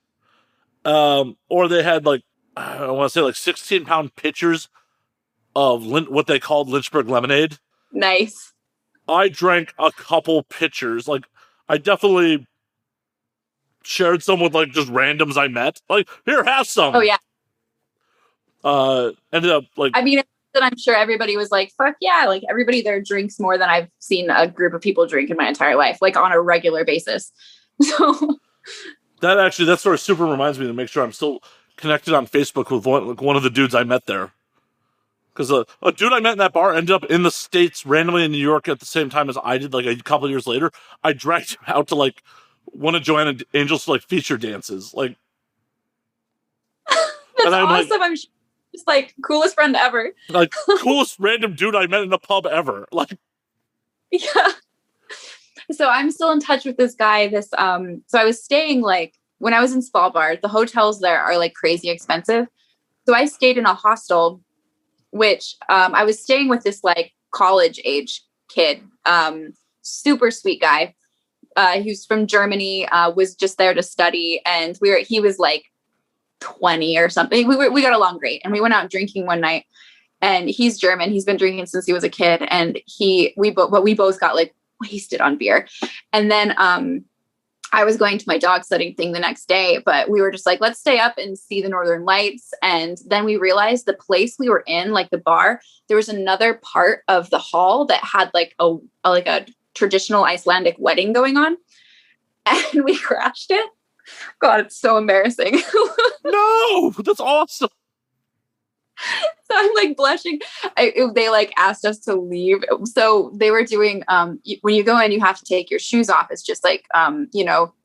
Or they had like, I want to say like 16-pound pitchers of what they called Lynchburg lemonade. Nice. I drank a couple pitchers. Like, I definitely shared some with like just randoms I met. Like, here, have some. Oh yeah. Ended up like, I mean, I'm sure everybody was like, fuck yeah. Like everybody there drinks more than I've seen a group of people drink in my entire life, like on a regular basis. So that story super reminds me to make sure I'm still connected on Facebook with one of the dudes I met there. Because a dude I met in that bar ended up in the States randomly in New York at the same time as I did, like a couple years later. I dragged him out to like one of Joanna Angel's like feature dances. Like, that's and I'm awesome. like, I'm just like coolest friend ever. Like coolest random dude I met in a pub ever. Like, yeah. So I'm still in touch with this guy. So I was staying like when I was in Svalbard, the hotels there are like crazy expensive. So I stayed in a hostel, which I was staying with this like college age kid, super sweet guy. He was from Germany, was just there to study. And he was like 20 or something. We got along great. And we went out drinking one night, and he's German. He's been drinking since he was a kid. And we both got like wasted on beer. And then, I was going to my dog sledding thing the next day, but we were just like, let's stay up and see the Northern Lights. And then we realized the place we were in, like the bar, there was another part of the hall that had like a traditional Icelandic wedding going on. And we crashed it. God, it's so embarrassing. no, that's awesome. So I'm like blushing. They like asked us to leave. So they were doing, when you go in, you have to take your shoes off. It's just like,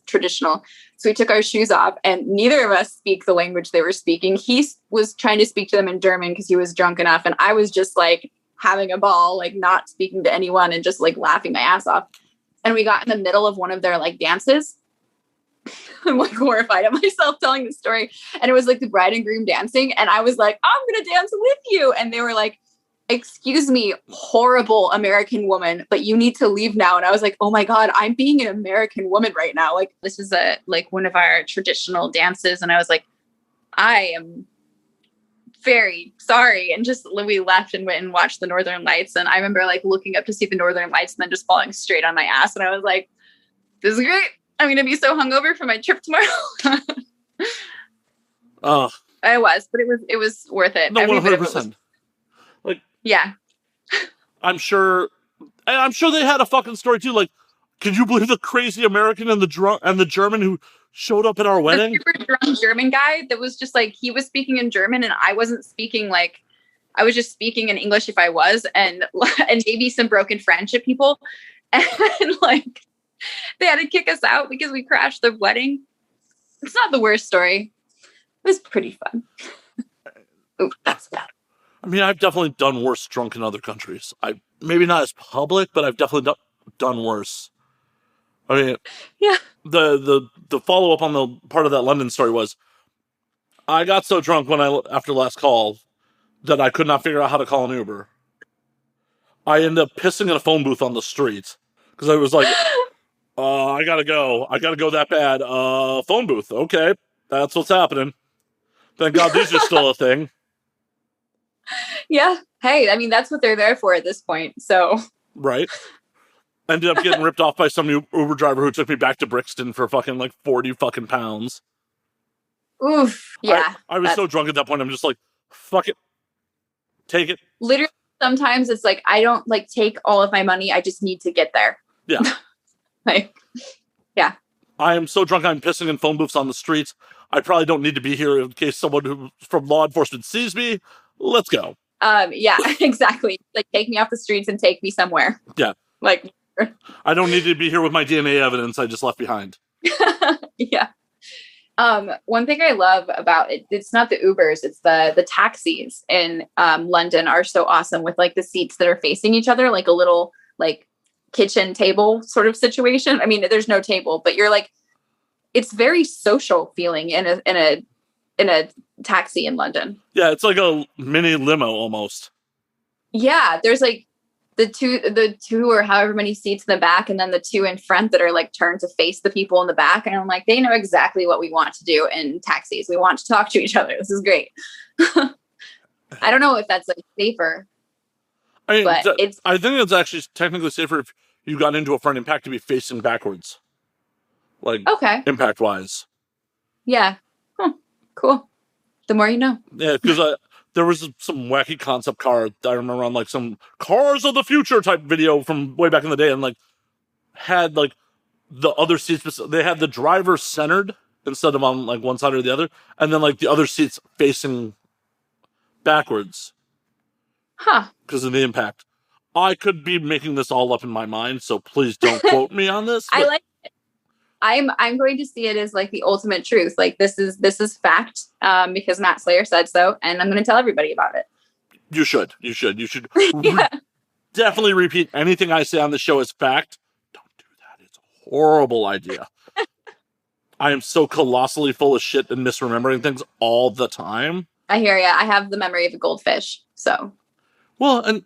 traditional. So we took our shoes off, and neither of us speak the language they were speaking. He was trying to speak to them in German because he was drunk enough. And I was just like having a ball, like not speaking to anyone and just like laughing my ass off. And we got in the middle of one of their like dances. I'm like horrified at myself telling the story. And it was like the bride and groom dancing. And I was like, I'm going to dance with you. And they were like, excuse me, horrible American woman, but you need to leave now. And I was like, oh my God, I'm being an American woman right now. Like, this is one of our traditional dances. And I was like, I am very sorry. And just we left and went and watched the Northern Lights. And I remember like looking up to see the Northern Lights and then just falling straight on my ass. And I was like, this is great. I'm going to be so hungover for my trip tomorrow. Oh, I was, but it was worth it. No, 100%. Like, yeah, I'm sure they had a fucking story too. Like, can you believe the crazy American and the German who showed up at our wedding? The super drunk German guy that was just like, he was speaking in German and I wasn't speaking, like, I was just speaking in English if I was, and maybe some broken friendship people. And like, They had to kick us out because we crashed their wedding. It's not the worst story. It was pretty fun. Ooh, that's bad. I mean, I've definitely done worse drunk in other countries. Maybe not as public, but I've definitely done worse. I mean, yeah. The follow up on the part of that London story was, I got so drunk after last call that I could not figure out how to call an Uber. I ended up pissing in a phone booth on the street because I was like, I gotta go that bad. Phone booth. Okay, that's what's happening. Thank God these are still a thing. Yeah. Hey, I mean, that's what they're there for at this point. So. Right. Ended up getting ripped off by some Uber driver who took me back to Brixton for fucking like 40 fucking pounds. Oof. Yeah. I was so drunk at that point. I'm just like, fuck it. Take it. Literally, sometimes it's like, I don't like take all of my money. I just need to get there. Yeah. Like, yeah. I am so drunk I'm pissing in phone booths on the streets. I probably don't need to be here in case someone who from law enforcement sees me. Let's go. Yeah, exactly. Like, take me off the streets and take me somewhere. Yeah. Like, I don't need to be here with my DNA evidence I just left behind. Yeah. One thing I love about it, it's not the Ubers, it's the taxis in London are so awesome with like the seats that are facing each other, like a little like kitchen table sort of situation. I mean, there's no table, but you're like, it's very social feeling in a taxi in London. Yeah, it's like a mini limo almost. Yeah, there's like the two or however many seats in the back, and then the two in front that are like turned to face the people in the back. And I'm like, they know exactly what we want to do in taxis. We want to talk to each other. This is great. I don't know if that's like safer. I mean, but I think it's actually technically safer if you got into a front impact to be facing backwards. Like, okay. Impact wise. Yeah. Huh. Cool. The more you know. Yeah, because there was some wacky concept car that I remember on like some Cars of the Future type video from way back in the day, and like had like the other seats, they had the driver centered instead of on like one side or the other, and then like the other seats facing backwards. Huh. Because of the impact. I could be making this all up in my mind, so please don't quote me on this. I like it. I'm going to see it as like the ultimate truth. Like this is fact, because Matt Slayer said so, and I'm going to tell everybody about it. You should. Yeah. Definitely repeat anything I say on the show as fact. Don't do that. It's a horrible idea. I am so colossally full of shit and misremembering things all the time. I hear ya. I have the memory of a goldfish, so. Well, and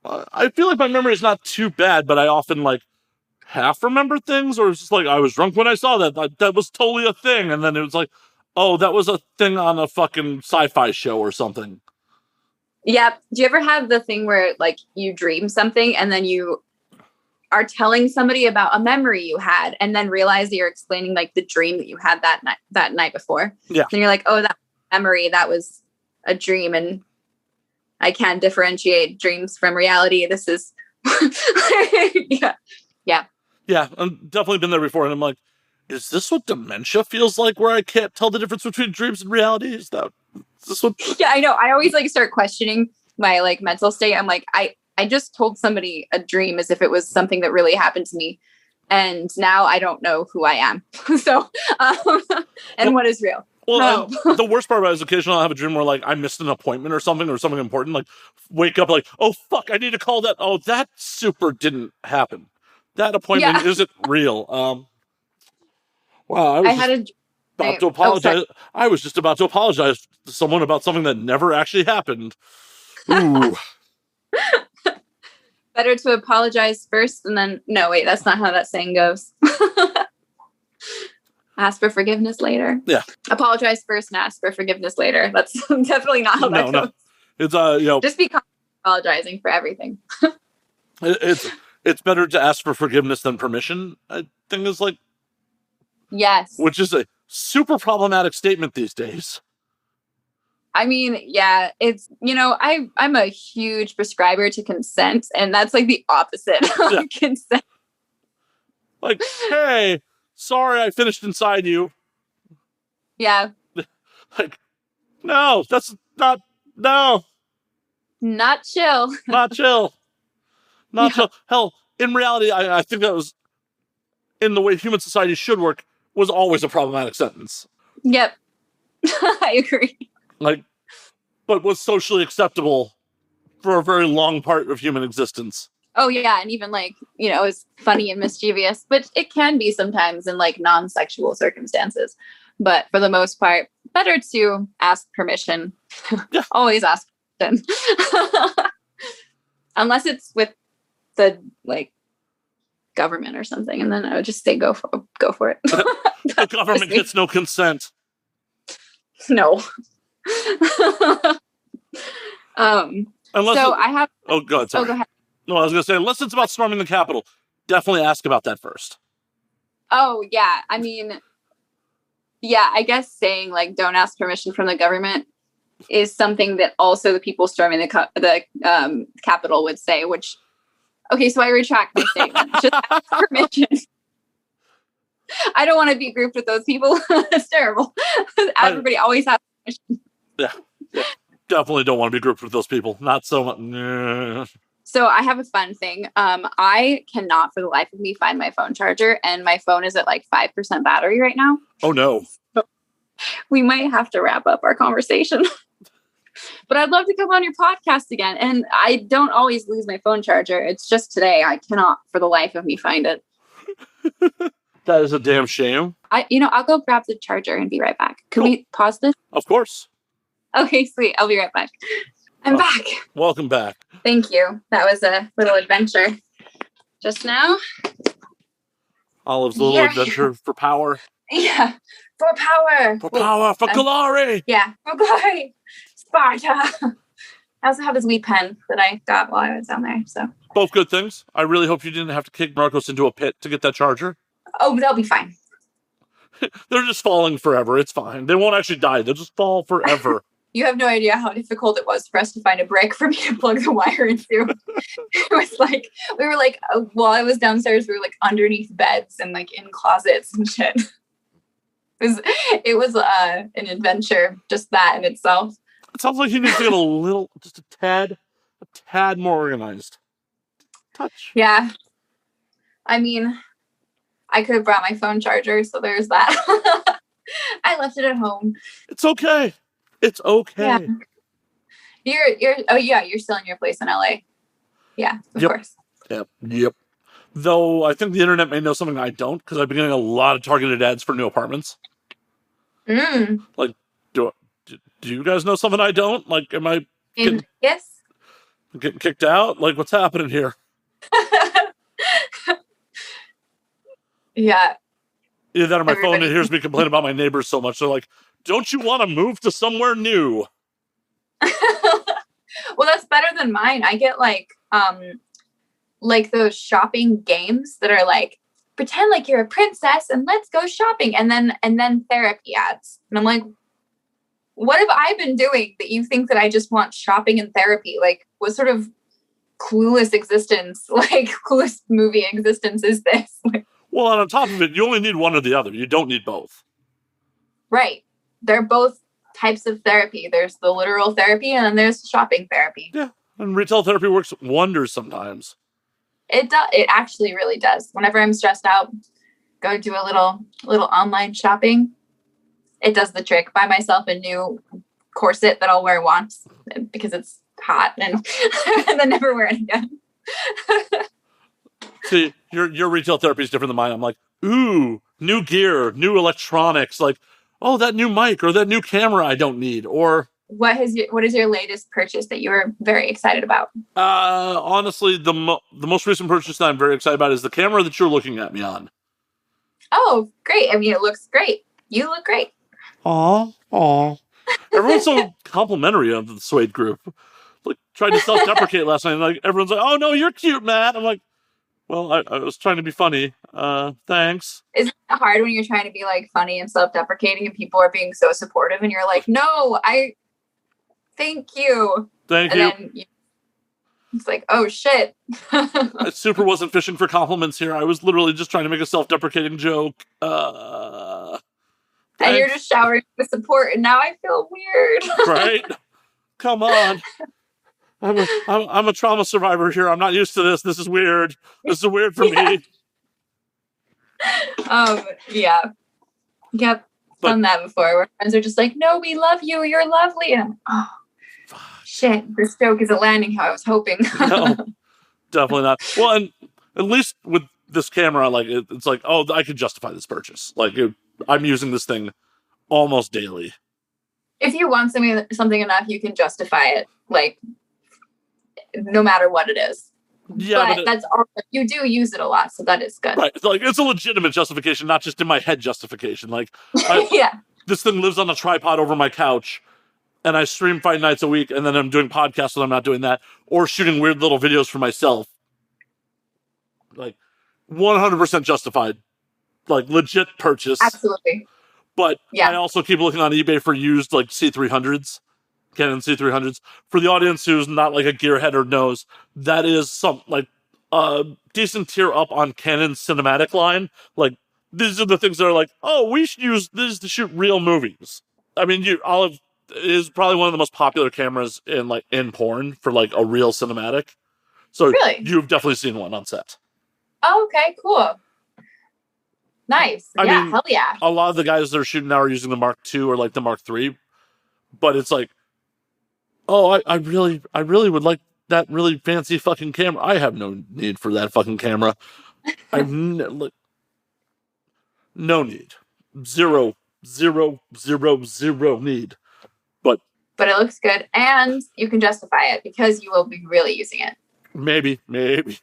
I feel like my memory is not too bad, but I often like half remember things, or it's just like I was drunk when I saw that. Like, that was totally a thing, and then it was like, oh, that was a thing on a fucking sci-fi show or something. Yeah. Do you ever have the thing where like you dream something and then you are telling somebody about a memory you had, and then realize that you're explaining like the dream that you had that night before? Yeah. And you're like, oh, that memory, that was a dream, and I can't differentiate dreams from reality. This is, yeah. Yeah, I've definitely been there before, and I'm like, is this what dementia feels like, where I can't tell the difference between dreams and reality? Is this what? Yeah, I know. I always like start questioning my like mental state. I'm like, I just told somebody a dream as if it was something that really happened to me, and now I don't know who I am. So, and what is real? Well, the worst part about it is occasionally I'll have a dream where like I missed an appointment or something important. Like, wake up like, oh fuck, I need to call that. Oh, that super didn't happen. That appointment isn't real. Wow, I was just about to apologize to someone about something that never actually happened. Ooh. Better to apologize first and then, no, wait, that's not how that saying goes. Ask for forgiveness later. Yeah. Apologize first and ask for forgiveness later. That's definitely not how that goes. It's just be apologizing for everything. It's better to ask for forgiveness than permission, I think, is like, yes, which is a super problematic statement these days. I mean, yeah, it's, I'm a huge prescriber to consent, and that's like the opposite of consent. Like, hey, sorry I finished inside you. Yeah. Like, no, that's not, no. Not chill. Not chill. Not chill. Hell, in reality, I think that was, in the way human society should work was always a problematic sentence. Yep. I agree. Like, but was socially acceptable for a very long part of human existence. Oh yeah, and even like, it's funny and mischievous, but it can be sometimes in like non-sexual circumstances. But for the most part, better to ask permission. Yeah. Always ask permission. Unless it's with the like government or something, and then I would just say go for it. The government gets no consent. No. Unless so I have. Oh, go ahead. Sorry. Go ahead. No, I was going to say, unless it's about storming the Capitol, definitely ask about that first. Oh yeah, I mean, yeah, I guess saying like don't ask permission from the government is something that also the people storming the Capitol would say. Which, okay, so I retract my statement. Just ask permission. I don't want to be grouped with those people. It's terrible. Everybody always has permission. Yeah, definitely don't want to be grouped with those people. Not so much. So I have a fun thing. I cannot for the life of me find my phone charger, and my phone is at like 5% battery right now. Oh no. So we might have to wrap up our conversation. But I'd love to come on your podcast again. And I don't always lose my phone charger. It's just today I cannot for the life of me find it. That is a damn shame. I'll go grab the charger and be right back. Can we pause this? Of course. Okay, sweet. I'll be right back. I'm back. Welcome back. Thank you. That was a little adventure just now. Olive's little adventure for power. Yeah, for power. For power, for glory. Yeah, for glory. Sparta. I also have this wee pen that I got while I was down there. So both good things. I really hope you didn't have to kick Marcos into a pit to get that charger. Oh, they'll be fine. They're just falling forever. It's fine. They won't actually die. They'll just fall forever. You have no idea how difficult it was for us to find a brick for me to plug the wire into. It was like, we were like, while I was downstairs, we were like underneath beds and like in closets and shit. It was an adventure, just that in itself. It sounds like you need to get just a tad more organized. Touch. Yeah. I mean, I could have brought my phone charger, so there's that. I left it at home. It's okay. It's okay. Yeah. You're still in your place in LA. Yeah, of course. Yep. Though I think the internet may know something I don't, because I've been getting a lot of targeted ads for new apartments. Like, do you guys know something I don't? Like, am I getting kicked out? Like, what's happening here? Yeah. Either that or my phone hears me complain about my neighbors so much. They're like, don't you want to move to somewhere new? Well, that's better than mine. I get like those shopping games that are like, pretend like you're a princess and let's go shopping. And then therapy ads. And I'm like, what have I been doing that you think that I just want shopping and therapy? Like, what sort of clueless movie existence is this? Well, and on top of it, you only need one or the other. You don't need both. Right. They're both types of therapy. There's the literal therapy and then there's shopping therapy. Yeah. And retail therapy works wonders sometimes. It does. It actually really does. Whenever I'm stressed out, go do a little online shopping. It does the trick. Buy myself a new corset that I'll wear once because it's hot and then never wear it again. See, your retail therapy is different than mine. I'm like, ooh, new gear, new electronics. Like, oh, that new mic or that new camera I don't need. Or what is your latest purchase that you were very excited about? Honestly, the most recent purchase that I'm very excited about is the camera that you're looking at me on. Oh, great. I mean, it looks great. You look great. Aw. Everyone's so complimentary of the Suede group. Like, tried to self-deprecate last night. And like, everyone's like, oh, no, you're cute, Matt. I'm like, well, I was trying to be funny. Thanks. Isn't it hard when you're trying to be like funny and self-deprecating and people are being so supportive and you're like, no, thank you. Thank and you. Then it's like, oh shit. I super wasn't fishing for compliments here. I was literally just trying to make a self-deprecating joke. And you're just showering with support and now I feel weird. Right? Come on. I'm a trauma survivor here. I'm not used to this. This is weird. This is weird for me. Yeah. Yep. But- Done that before where friends are just like, no, we love you. You're lovely. And I'm like, oh, shit. This joke isn't landing how I was hoping. No, definitely not. Well, and at least with this camera, like it's like, oh, I can justify this purchase. Like I'm using this thing almost daily. If you want something enough, you can justify it, like, no matter what it is. Yeah, but that's all. You do use it a lot, so that is good. Right. It's like, it's a legitimate justification, not just in my head justification. Like, yeah. This thing lives on a tripod over my couch, and I stream 5 nights a week, and then I'm doing podcasts when I'm not doing that, or shooting weird little videos for myself. Like, 100% justified. Like, legit purchase. Absolutely. But I also keep looking on eBay for used, like, C300s. Canon C300s. For the audience who's not like a gearhead or knows, that is some like a decent tier up on Canon's cinematic line. Like, these are the things that are like, oh, we should use this to shoot real movies. I mean, Olive is probably one of the most popular cameras in porn for like a real cinematic. So really? You've definitely seen one on set. Oh, okay, cool. Nice. I mean, hell yeah. A lot of the guys that are shooting now are using the Mark II or like the Mark III, but it's like, oh, I really would like that really fancy fucking camera. I have no need for that fucking camera. I've no need. Zero need. But it looks good, and you can justify it because you will be really using it. Maybe. Maybe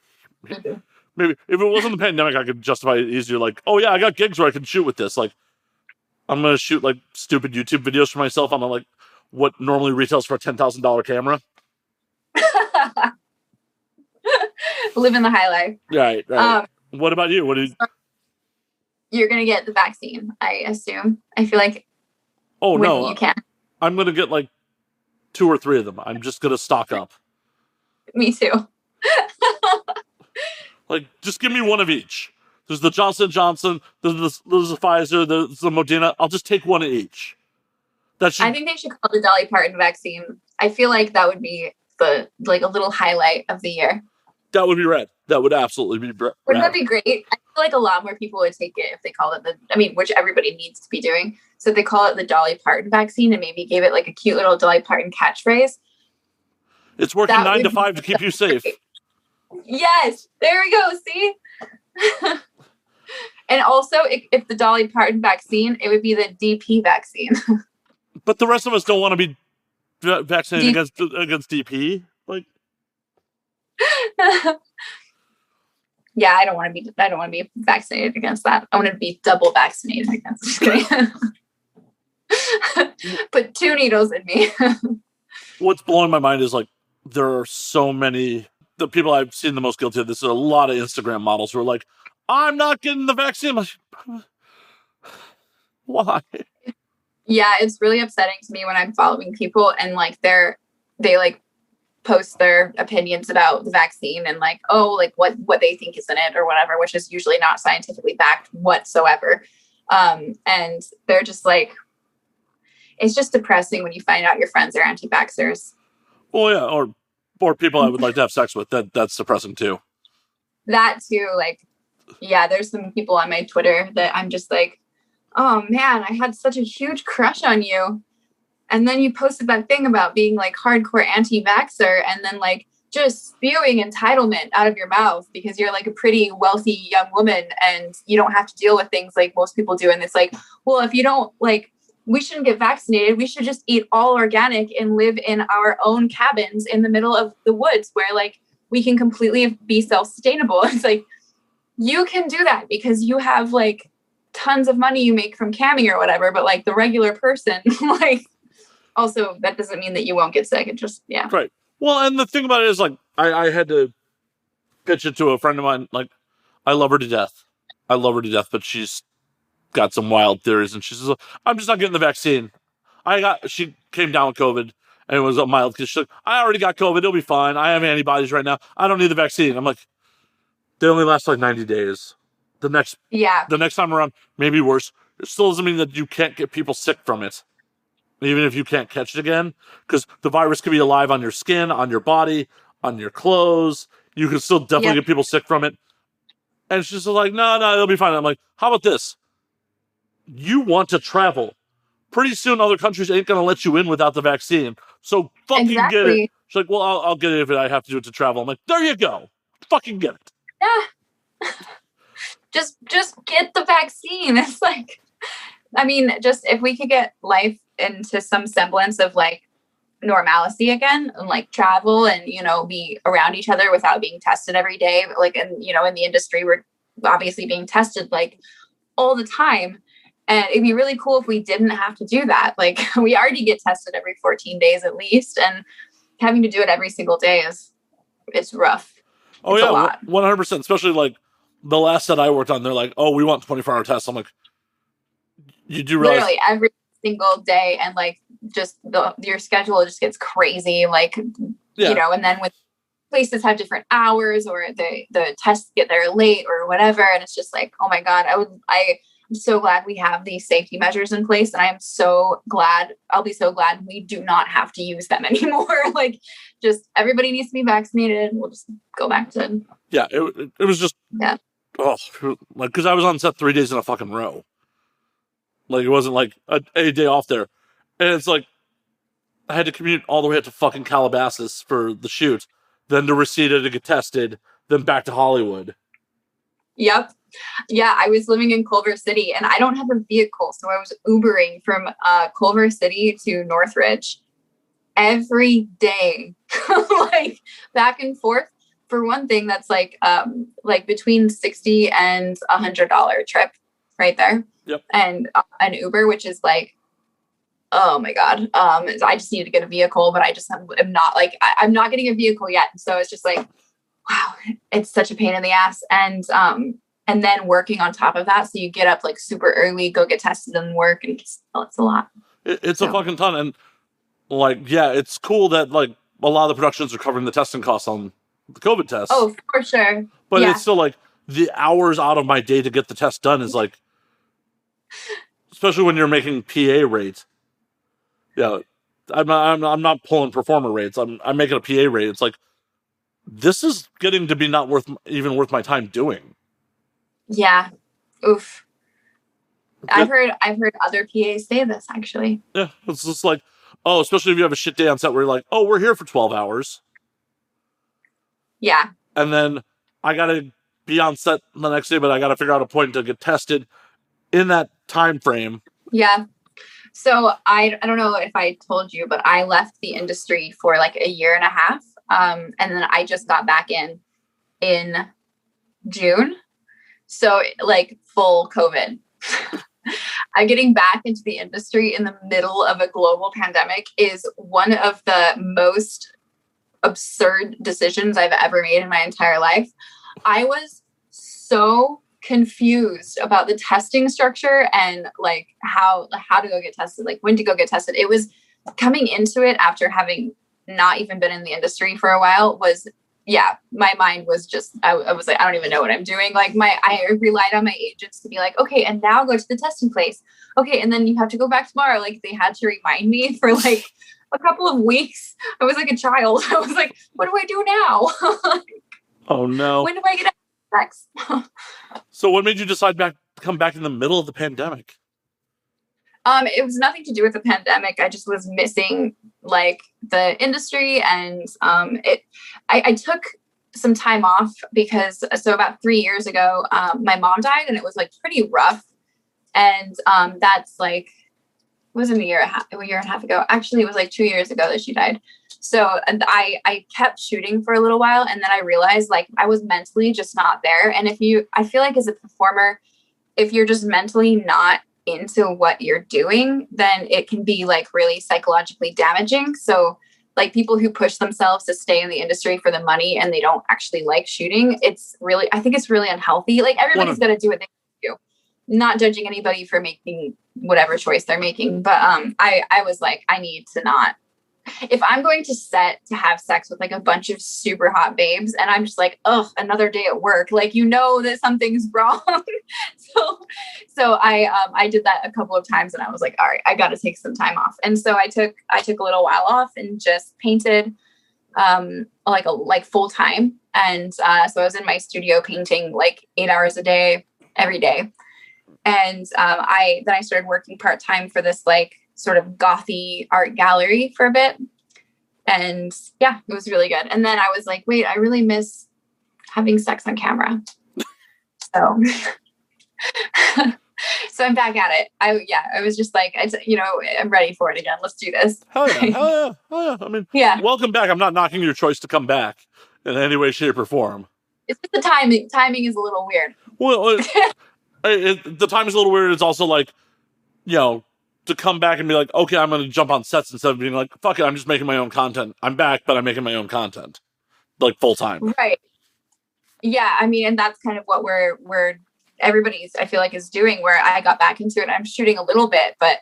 if it wasn't the pandemic, I could justify it easier. Like, oh yeah, I got gigs where I can shoot with this. Like, I'm gonna shoot like stupid YouTube videos for myself on like what normally retails for a $10,000 camera. Living the high life. Right. What about you? You're gonna get the vaccine, I assume. I feel like. Oh no, you can. I'm gonna get like 2 or 3 of them. I'm just gonna stock up. Me too. Like, just give me one of each. There's the Johnson & Johnson, there's the Pfizer, there's the Moderna. I'll just take one of each. I think they should call it the Dolly Parton vaccine. I feel like that would be a little highlight of the year. That would be rad. That would absolutely be rad. Wouldn't that be great? I feel like a lot more people would take it if they called it which everybody needs to be doing. So if they call it the Dolly Parton vaccine and maybe gave it like a cute little Dolly Parton catchphase. It's working 9 to 5 to keep you safe. Yes, there we go. See? And also, if the Dolly Parton vaccine, it would be the DP vaccine. But the rest of us don't want to be vaccinated against DP. Like, yeah, I don't want to be vaccinated against that. I want to be double vaccinated against. Just kidding. Put 2 needles in me. What's blowing my mind is like there are so many. The people I've seen the most guilty of this are a lot of Instagram models who are like, I'm not getting the vaccine. Like, why? Yeah, it's really upsetting to me when I'm following people and like they like post their opinions about the vaccine and like, oh, like what they think is in it or whatever, which is usually not scientifically backed whatsoever. And they're just like, it's just depressing when you find out your friends are anti-vaxxers. Oh yeah, or people I would like to have sex with. That's depressing too. That too, like, yeah, there's some people on my Twitter that I'm just like, oh man, I had such a huge crush on you. And then you posted that thing about being like hardcore anti-vaxxer and then like just spewing entitlement out of your mouth because you're like a pretty wealthy young woman and you don't have to deal with things like most people do. And it's like, well, if you don't like, we shouldn't get vaccinated. We should just eat all organic and live in our own cabins in the middle of the woods where like we can completely be self-sustainable. It's like, you can do that because you have like tons of money you make from camming or whatever, but like the regular person, like also that doesn't mean that you won't get sick. It just, yeah. Right. Well, and the thing about it is like, I had to pitch it to a friend of mine. Like, I love her to death, but she's got some wild theories and she says, I'm just not getting the vaccine. She came down with COVID and it was a mild because she's like, I already got COVID. It'll be fine. I have antibodies right now. I don't need the vaccine. I'm like, they only last like 90 days. The next time around, maybe worse. It still doesn't mean that you can't get people sick from it. Even if you can't catch it again, because the virus could be alive on your skin, on your body, on your clothes. You can still definitely get people sick from it. And she's just like, no, it'll be fine. I'm like, how about this? You want to travel. Pretty soon other countries ain't going to let you in without the vaccine. So fucking get it. Exactly. She's like, well, I'll get it if I have to do it to travel. I'm like, there you go. Fucking get it. Yeah. just get the vaccine. It's like, I mean, just if we could get life into some semblance of like normalcy again and like travel and, you know, be around each other without being tested every day. Like, and, you know, in the industry, we're obviously being tested like all the time. And it'd be really cool if we didn't have to do that. Like we already get tested every 14 days at least. And having to do it every single day it's rough. Oh, it's yeah, a lot. 100%. Especially like the last set I worked on, they're like, oh, we want 24-hour tests. I'm like, you do realize. Literally every single day. And like just your schedule just gets crazy. Like, Yeah. you know, and then with places have different hours or the tests get there late or whatever. And it's just like, oh my God, I'm so glad we have these safety measures in place. And I'm so glad, I'll be so glad we do not have to use them anymore. Like just everybody needs to be vaccinated. We'll just go back to. Yeah. It was just, yeah. Oh, like, cause I was on set 3 days in a fucking row. Like it wasn't like a day off there. And it's like, I had to commute all the way up to fucking Calabasas for the shoot, then to Reseda to get tested, then back to Hollywood. Yep. Yeah, I was living in Culver City and I don't have a vehicle. So I was Ubering from Culver City to Northridge every day, like back and forth. For one thing, that's like between $60 and $100 trip right there. Yep. And an Uber, which is like, oh my God. I just need to get a vehicle, but I just am not like, I'm not getting a vehicle yet. So it's just like, wow, it's such a pain in the ass. And then working on top of that. So you get up like super early, go get tested and work, and it's a lot. It's a fucking ton. And like, yeah, it's cool that like a lot of the productions are covering the testing costs on the COVID tests. Oh, for sure. But yeah. It's still like the hours out of my day to get the test done is like, especially when you're making PA rates. Yeah. I'm not pulling performer rates. I'm making a PA rate. It's like, this is getting to be not worth my time doing. Yeah. Oof. I've heard other PAs say this actually. Yeah. It's just like, oh, especially if you have a shit day on set where you're like, oh, we're here for 12 hours. Yeah. And then I got to be on set the next day, but I got to figure out a point to get tested in that time frame. Yeah. So I don't know if I told you, but I left the industry for like a year and a half. And then I just got back in June. So like full COVID. I'm getting back into the industry in the middle of a global pandemic is one of the most absurd decisions I've ever made in my entire life. I was so confused about the testing structure and like how to go get tested, like when to go get tested. It was coming into it after having not even been in the industry for a while was, yeah, my mind was just, I was like, I don't even know what I'm doing. Like I relied on my agents to be like, okay, and now go to the testing place. Okay. And then you have to go back tomorrow. Like they had to remind me for like a couple of weeks. I was like a child. I was like, what do I do now? Oh no. When do I get sex? So what made you decide to come back in the middle of the pandemic? It was nothing to do with the pandemic. I just was missing like the industry and I took some time off because so about 3 years ago, my mom died and it was like pretty rough. And that's like, it wasn't a year and a half ago. Actually, it was like 2 years ago that she died. So and I kept shooting for a little while and then I realized like I was mentally just not there. And I feel like as a performer, if you're just mentally not into what you're doing, then it can be like really psychologically damaging. So like people who push themselves to stay in the industry for the money and they don't actually like shooting, I think it's really unhealthy. Like everybody's got to do what they do. Not judging anybody for making whatever choice they're making. But I was like, I need to not. If I'm going to set to have sex with like a bunch of super hot babes and I'm just like, oh, another day at work, like, you know, that something's wrong. so I did that a couple of times and I was like, all right, I got to take some time off. And so I took a little while off and just painted. like full time. And so I was in my studio painting like 8 hours a day, every day. And I started working part time for this like sort of gothy art gallery for a bit. And yeah, it was really good. And then I was like, wait, I really miss having sex on camera. So, so I'm back at it. I was just like, I'm ready for it again. Let's do this. Hell yeah. Hell yeah. Hell yeah. I mean, yeah. Welcome back. I'm not knocking your choice to come back in any way, shape, or form. It's just the timing. Timing is a little weird. Well, the time is a little weird. It's also like, to come back and be like, okay, I'm going to jump on sets instead of being like, fuck it, I'm just making my own content. I'm back, but I'm making my own content, like full time. Right. Yeah. I mean, and that's kind of what we're everybody's, I feel like, is doing, where I got back into it. I'm shooting a little bit, but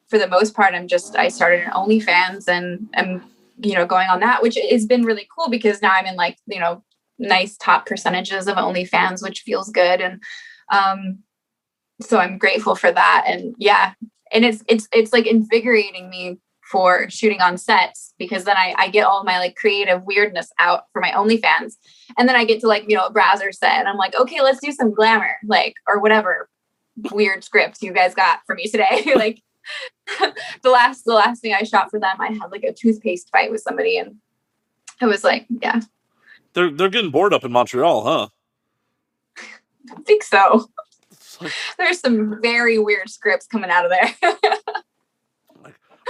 for the most part, I started an OnlyFans and I'm, going on that, which has been really cool because now I'm in like, nice top percentages of OnlyFans, which feels good. And, so I'm grateful for that. And yeah, and it's like invigorating me for shooting on sets, because then I get all my like creative weirdness out for my OnlyFans. And then I get to like, a browser set and I'm like, okay, let's do some glamour, like, or whatever weird script you guys got for me today. Like the last thing I shot for them, I had like a toothpaste fight with somebody, and it was like, yeah. They're getting bored up in Montreal, huh? I think so. There's some very weird scripts coming out of there.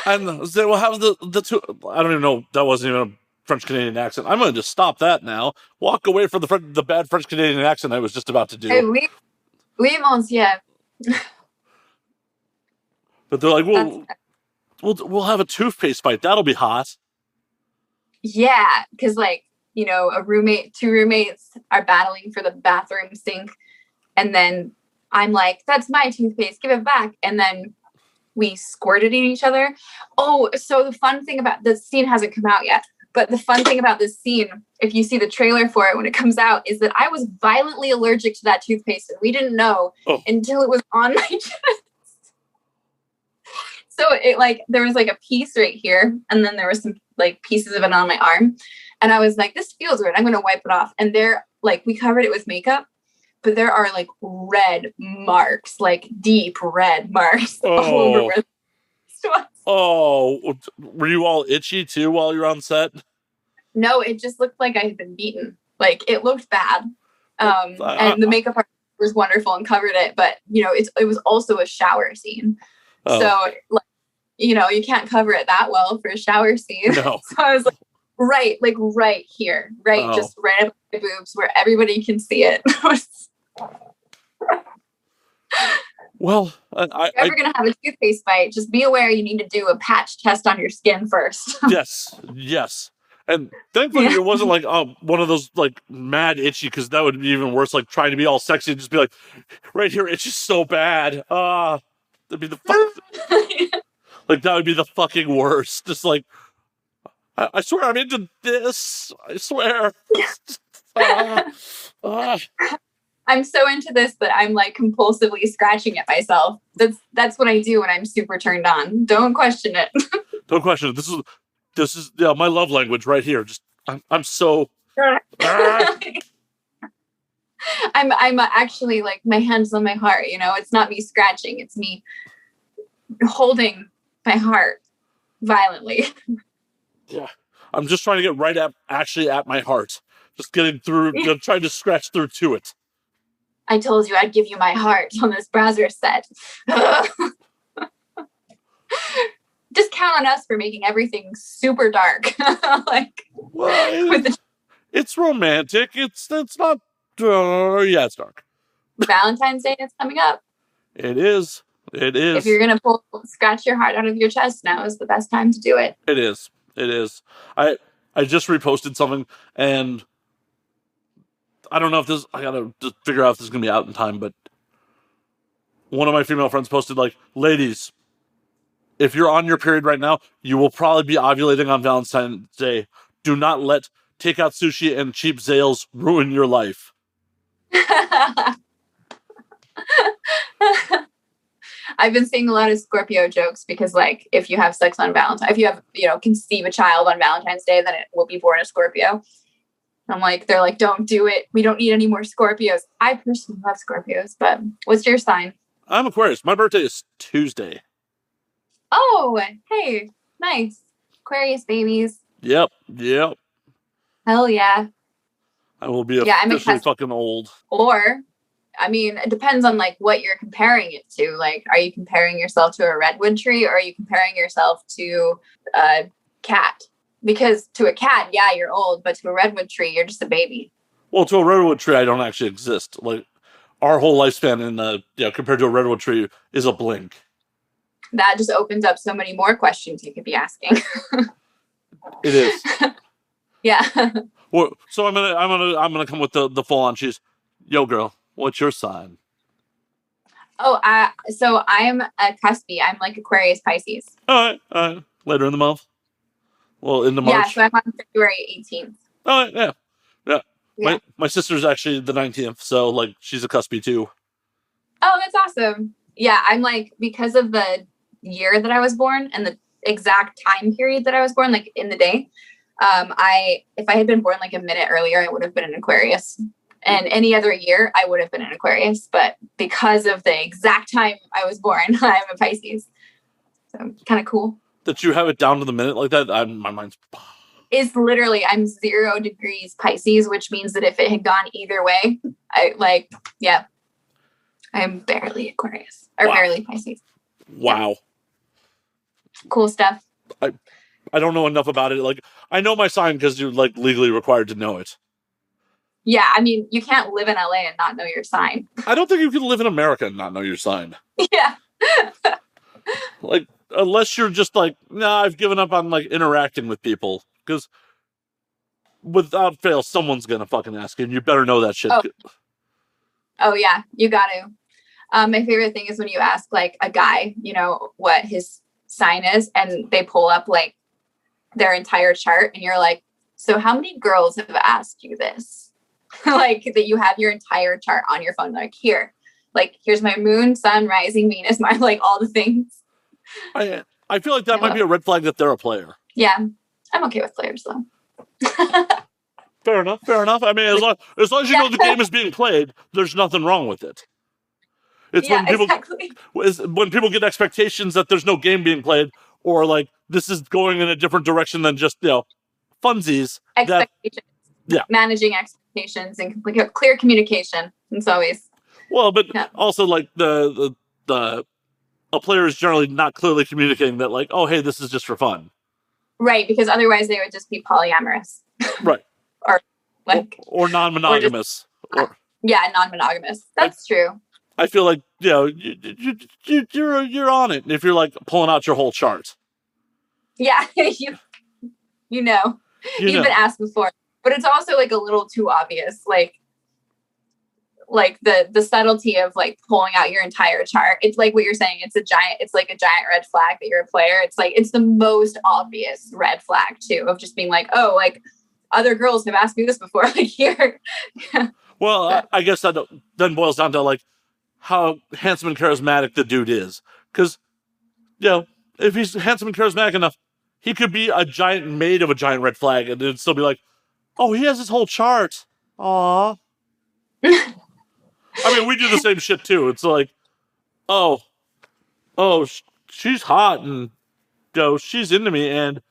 And they will have the two. I don't even know. That wasn't even a French Canadian accent. I'm going to just stop that now. Walk away from the bad French Canadian accent I was just about to do. Hey, oui, monsieur. But they're like, we'll have a toothpaste fight. That'll be hot. Yeah, because like, two roommates are battling for the bathroom sink, and then I'm like, that's my toothpaste, give it back. And then we squirted at each other. Oh, so the fun thing about this scene hasn't come out yet, but the fun thing about this scene, if you see the trailer for it when it comes out, is that I was violently allergic to that toothpaste, and we didn't know until it was on my chest. So it like, there was like a piece right here, and then there was some like pieces of it on my arm. And I was like, this feels weird, I'm going to wipe it off. And there, like, we covered it with makeup, but there are like red marks, like deep red marks all over where this was. Oh, were you all itchy too while you were on set? No, it just looked like I had been beaten. Like, it looked bad. And the makeup artist was wonderful and covered it, but it was also a shower scene. So like, you can't cover it that well for a shower scene. No. So I was like, right here, just right up my boobs where everybody can see it. Well, if you're ever going to have a toothpaste fight, just be aware you need to do a patch test on your skin first. Yes. And thankfully it wasn't like one of those like mad itchy, because that would be even worse, like trying to be all sexy and just be like, right here, it's just so bad. That'd be like, that would be the fucking worst. Just like, I swear I'm into this. I swear. I'm so into this that I'm like compulsively scratching at myself. That's what I do when I'm super turned on. Don't question it. Don't question it. This is my love language right here. Just I'm so. I'm actually like, my hands on my heart. It's not me scratching. It's me holding my heart violently. Yeah, I'm just trying to get right at my heart. Just getting through, trying to scratch through to it. I told you I'd give you my heart on this browser set. Just count on us for making everything super dark. It's romantic. It's not. It's dark. Valentine's Day is coming up. It is. If you're gonna scratch your heart out of your chest, now is the best time to do it. It is. I just reposted something, and I don't know if this. I gotta just figure out if this is gonna be out in time. But one of my female friends posted, like, ladies, if you're on your period right now, you will probably be ovulating on Valentine's Day. Do not let takeout sushi and cheap Zales ruin your life. I've been seeing a lot of Scorpio jokes because, like, if you have sex on Valentine's, if you have, conceive a child on Valentine's Day, then it will be born a Scorpio. I'm like, they're like, don't do it. We don't need any more Scorpios. I personally love Scorpios, but what's your sign? I'm Aquarius. My birthday is Tuesday. Oh, hey, nice. Aquarius babies. Yep. Hell yeah. I will be officially fucking old. Or, I mean, it depends on like what you're comparing it to. Like, are you comparing yourself to a redwood tree, or are you comparing yourself to a cat? Because to a cat, yeah, you're old, but to a redwood tree, you're just a baby. Well, to a redwood tree, I don't actually exist. Like, our whole lifespan compared to a redwood tree is a blink. That just opens up so many more questions you could be asking. It is. Yeah. Well, so I'm gonna come with the full on. She's, yo, girl, what's your sign? Oh, so I'm a cuspy. I'm like Aquarius Pisces. All right. Later in the month. Well, in the March. Yeah, so I'm on February 18th. All right, yeah. My sister's actually the 19th, so like she's a cuspy too. Oh, that's awesome. Yeah, I'm like, because of the year that I was born and the exact time period that I was born, like in the day, if I had been born like a minute earlier, I would have been an Aquarius. And any other year, I would have been an Aquarius. But because of the exact time I was born, I'm a Pisces. So kind of cool. That you have it down to the minute like that, my mind's... Is literally, I'm 0 degrees Pisces, which means that if it had gone either way, I'm barely Aquarius. Or barely Pisces. Wow. Yeah. Cool stuff. I don't know enough about it. Like, I know my sign because you're like legally required to know it. Yeah, I mean, you can't live in LA and not know your sign. I don't think you can live in America and not know your sign. Yeah. Like, unless you're just like, nah, I've given up on like interacting with people. Because without fail, someone's gonna fucking ask you, and you better know that shit. Oh yeah, you got to. My favorite thing is when you ask like a guy, what his sign is, and they pull up like their entire chart, and you're like, so how many girls have asked you this? Like that you have your entire chart on your phone, like here's my moon, sun, rising, Venus, my like all the things. I feel like that might be a red flag that they're a player. Yeah, I'm okay with players though. Fair enough. I mean, as long as you know the game is being played, there's nothing wrong with it. It's when people get expectations that there's no game being played, or like this is going in a different direction than just funsies. Expectations. Managing expectations and clear communication. It's always but also like a player is generally not clearly communicating that like, oh hey, this is just for fun. Right, because otherwise they would just be polyamorous. Right. Or like or non-monogamous. Non-monogamous. That's true. I feel like you're on it if you're like pulling out your whole chart. Yeah, you've been asked before, but it's also like a little too obvious. Like the subtlety of like pulling out your entire chart. It's like what you're saying. It's like a giant red flag that you're a player. It's like it's the most obvious red flag too of just being like, oh, like other girls have asked me this before. Like here. Well, I guess that then boils down to like how handsome and charismatic the dude is. Because, if he's handsome and charismatic enough, he could be a giant made of a giant red flag and it'd still be like, oh, he has his whole chart. Aw. I mean, we do the same shit too. It's like, oh, she's hot and she's into me and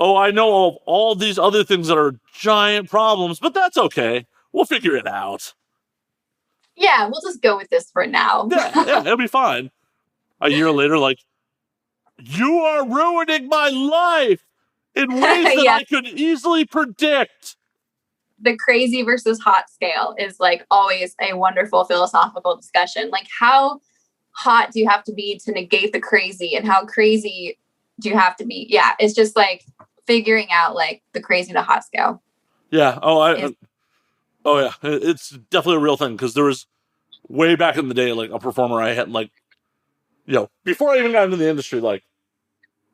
I know of all these other things that are giant problems, but that's okay. We'll figure it out. Yeah, we'll just go with this for now. yeah, it'll be fine. A year later, like, you are ruining my life in ways that I could easily predict. The crazy versus hot scale is like always a wonderful philosophical discussion. Like, how hot do you have to be to negate the crazy, and how crazy do you have to be? Yeah, it's just like figuring out like the crazy to hot scale. Yeah. Yeah. It's definitely a real thing because there was way back in the day, like a performer I had, like, before I even got into the industry, like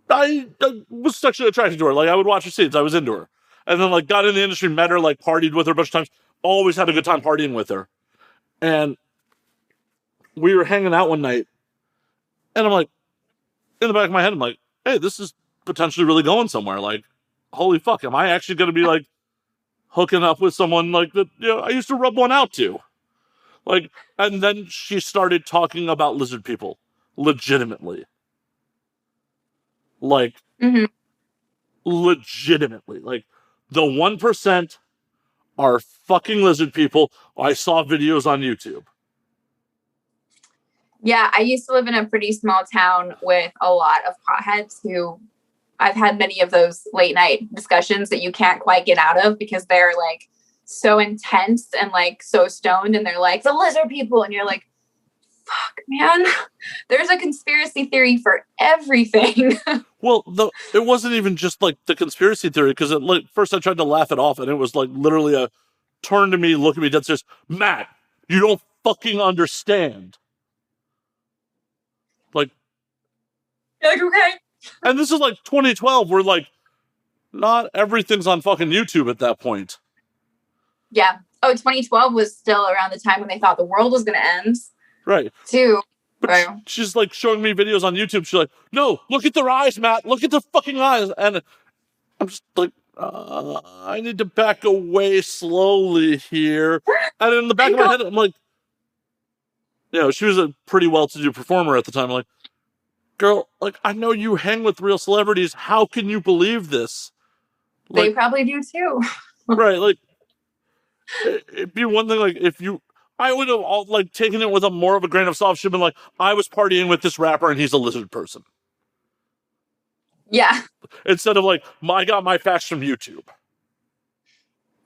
I was sexually attracted to her. Like I would watch her scenes, I was into her. And then like got in the industry, met her, like partied with her a bunch of times, always had a good time partying with her. And we were hanging out one night And I'm like, in the back of my head, I'm like, hey, this is potentially really going somewhere. Like, holy fuck, am I actually going to be like hooking up with someone like that? You know, I used to rub one out to. Like, and then she started talking about lizard people legitimately. Like, Mm-hmm. legitimately. Like, the 1% are fucking lizard people. I saw videos on YouTube. Yeah, I used to live in a pretty small town with a lot of potheads who I've had many of those late night discussions that you can't quite get out of because they're like so intense and like so stoned, and they're like the lizard people, and you're like, fuck, man, there's a conspiracy theory for everything. Well, it wasn't even just like the conspiracy theory, because like first I tried to laugh it off, and it was like literally a turn to me, look at me dead serious, Matt, you don't fucking understand. Like, You're like, okay. and this is like 2012, where like not everything's on fucking YouTube at that point. Yeah. Oh, 2012 was still around the time when they thought the world was going to end. Right. Too. But right. She's like showing me videos on YouTube. She's like, no, look at their eyes, Matt. Look at their fucking eyes. And I'm just like, I need to back away slowly here. And in the back of my head, I'm like, you know, she was a pretty well-to-do performer at the time. I'm like, girl, like, I know you hang with real celebrities. How can you believe this? Like, they probably do too. Right. Like, it'd be one thing, like, if you, I would have all, like, taken it with a more of a grain of salt. She'd been like, I was partying with this rapper and he's a lizard person. Yeah. Instead of like, I got my facts from YouTube.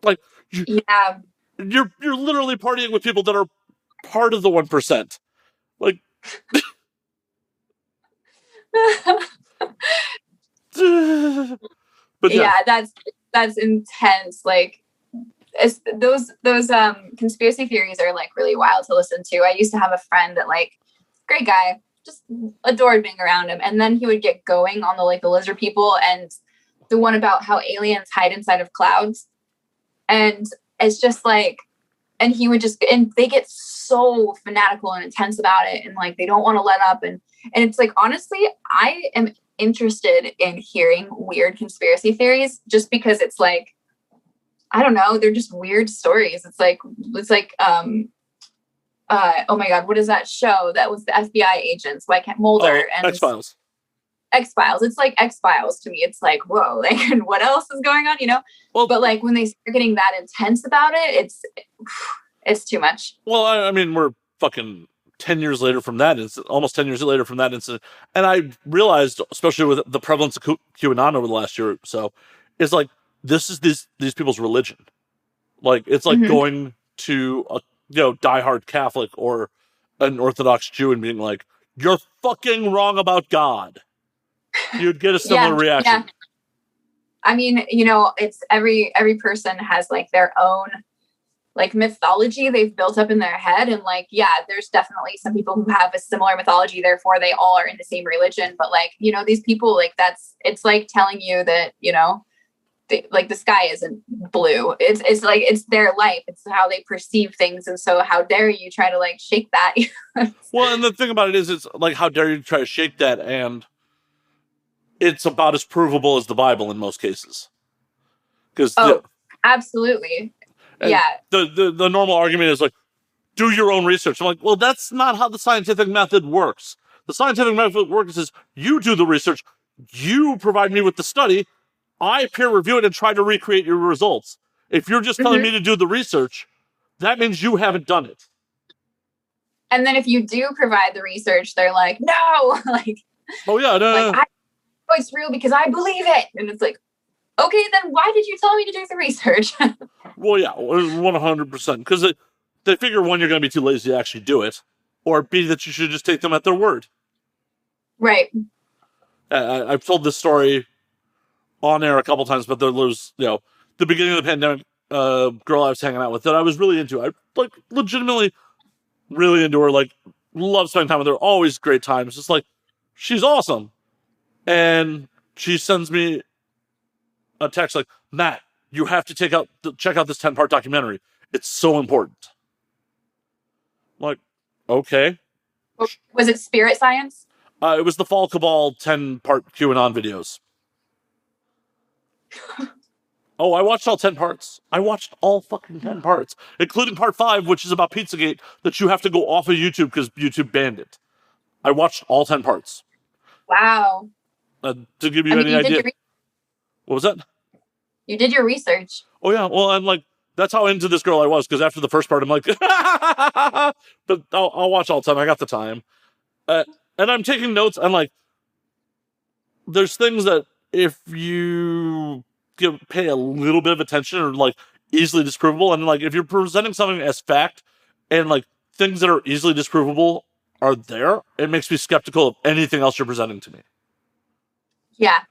Like, yeah, you're literally partying with people that are part of the 1%. Like, but yeah, that's intense. Like, those conspiracy theories are like really wild to listen to. I used to have a friend that, like, great guy, just adored being around him, and then he would get going on the lizard people and the one about how aliens hide inside of clouds, and it's just like, and he would just, and they get so fanatical and intense about it, and like they don't want to let up, and it's like, honestly, I am interested in hearing weird conspiracy theories just because it's like, I don't know, they're just weird stories. It's like oh my god, what is that show that was the FBI agents, like Mulder and X-Files. X-Files. It's like X-Files to me. It's like, whoa, like, and what else is going on, you know? Well, but like when they start getting that intense about it, it's too much. Well, I mean, we're fucking 10 years later from that incident, almost 10 years later from that incident. And I realized, especially with the prevalence of QAnon over the last year or so, is like, this is these people's religion. Like, it's like going to a, you know, diehard Catholic or an Orthodox Jew and being like, you're fucking wrong about God. You'd get a similar reaction. Yeah. I mean, you know, it's every person has like their own like mythology they've built up in their head. And like, yeah, there's definitely some people who have a similar mythology, therefore they all are in the same religion. But like, you know, these people, like, it's like telling you that, you know, like the sky isn't blue. It's like, it's their life. It's how they perceive things. And so how dare you try to like shake that? Well, and the thing about it is, it's like, how dare you try to shake that? And it's about as provable as the Bible in most cases. Because absolutely. Yeah. The normal argument is like, do your own research. I'm like, well, that's not how the scientific method works. The scientific method works is you do the research, you provide me with the study, I peer review it and try to recreate your results. If you're just telling me to do the research, that means you haven't done it. And then if you do provide the research, they're like, no, like, oh yeah, no, like, I know it's real because I believe it. And it's like, okay, then why did you tell me to do the research? Well, yeah, 100%. Because they figure, one, you're going to be too lazy to actually do it, or B, that you should just take them at their word. Right. I've told this story on air a couple times, but there was, you know, the beginning of the pandemic, girl I was hanging out with that I was really into. I like legitimately really into her, like, love spending time with her, always great times. Just like, she's awesome. And she sends me a text like, Matt, you have to check out this 10-part documentary. It's so important. I'm like, okay. Was it spirit science? It was the Fall Cabal 10-part QAnon videos. Oh, I watched all 10 parts. I watched all fucking 10 parts, including part 5, which is about Pizzagate, that you have to go off of YouTube because YouTube banned it. I watched all 10 parts. Wow. To give you any idea. What was that? You did your research. Oh, yeah. Well, I'm like, that's how into this girl I was, because after the first part, I'm like, but I'll watch all 10. I got the time. And I'm taking notes, and like, there's things that if you pay a little bit of attention are like easily disprovable, and like if you're presenting something as fact and like things that are easily disprovable are there, it makes me skeptical of anything else you're presenting to me. Yeah,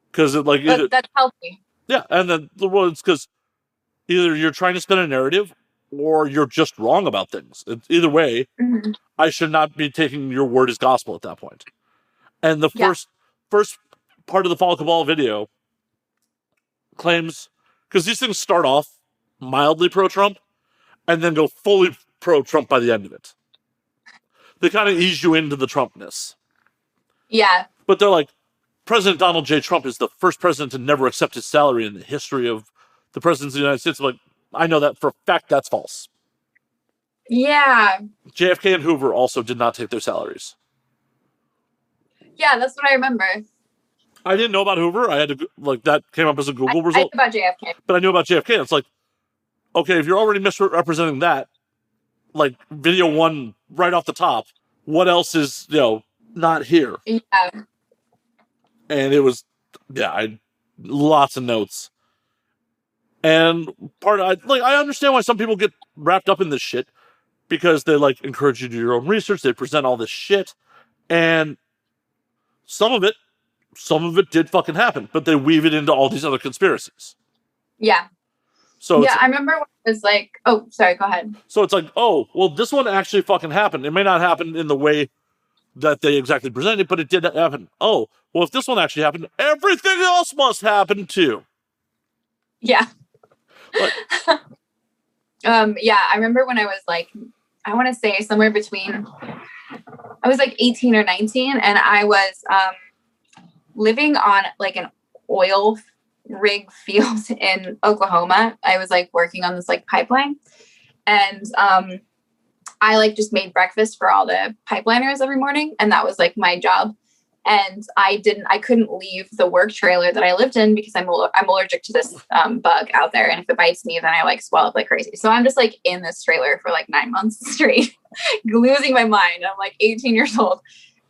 because it like that's healthy. Yeah, and then it's because either you're trying to spin a narrative or you're just wrong about things. Either way, I should not be taking your word as gospel at that point. And the first part of the Fall Cabal video claims, because these things start off mildly pro-Trump and then go fully pro-Trump by the end of it. They kind of ease you into the Trumpness. Yeah. But they're like, President Donald J. Trump is the first president to never accept his salary in the history of the presidents of the United States. I'm like, I know that for a fact that's false. Yeah. JFK and Hoover also did not take their salaries. Yeah, that's what I remember. I didn't know about Hoover. I had to, like, that came up as a Google result. I knew about JFK. But I knew about JFK. It's like, okay, if you're already misrepresenting that, like, video one right off the top, what else is, not here? Yeah. And it was, I lots of notes. And I understand why some people get wrapped up in this shit, because they, like, encourage you to do your own research. They present all this shit. And some of it did fucking happen, but they weave it into all these other conspiracies. Yeah. So I remember when it was like, oh, sorry, go ahead. So it's like, oh, well, this one actually fucking happened. It may not happen in the way that they exactly presented it, but it did happen. Oh, well, if this one actually happened, everything else must happen too. Yeah. But, I remember when I was like, I want to say somewhere between, I was like 18 or 19, and I was living on like an oil rig field in Oklahoma. I was like working on this like pipeline, and I like just made breakfast for all the pipeliners every morning, and that was like my job. And I couldn't leave the work trailer that I lived in because I'm allergic to this bug out there. And if it bites me, then I like swell up like crazy. So I'm just like in this trailer for like 9 months straight, losing my mind. I'm like 18 years old.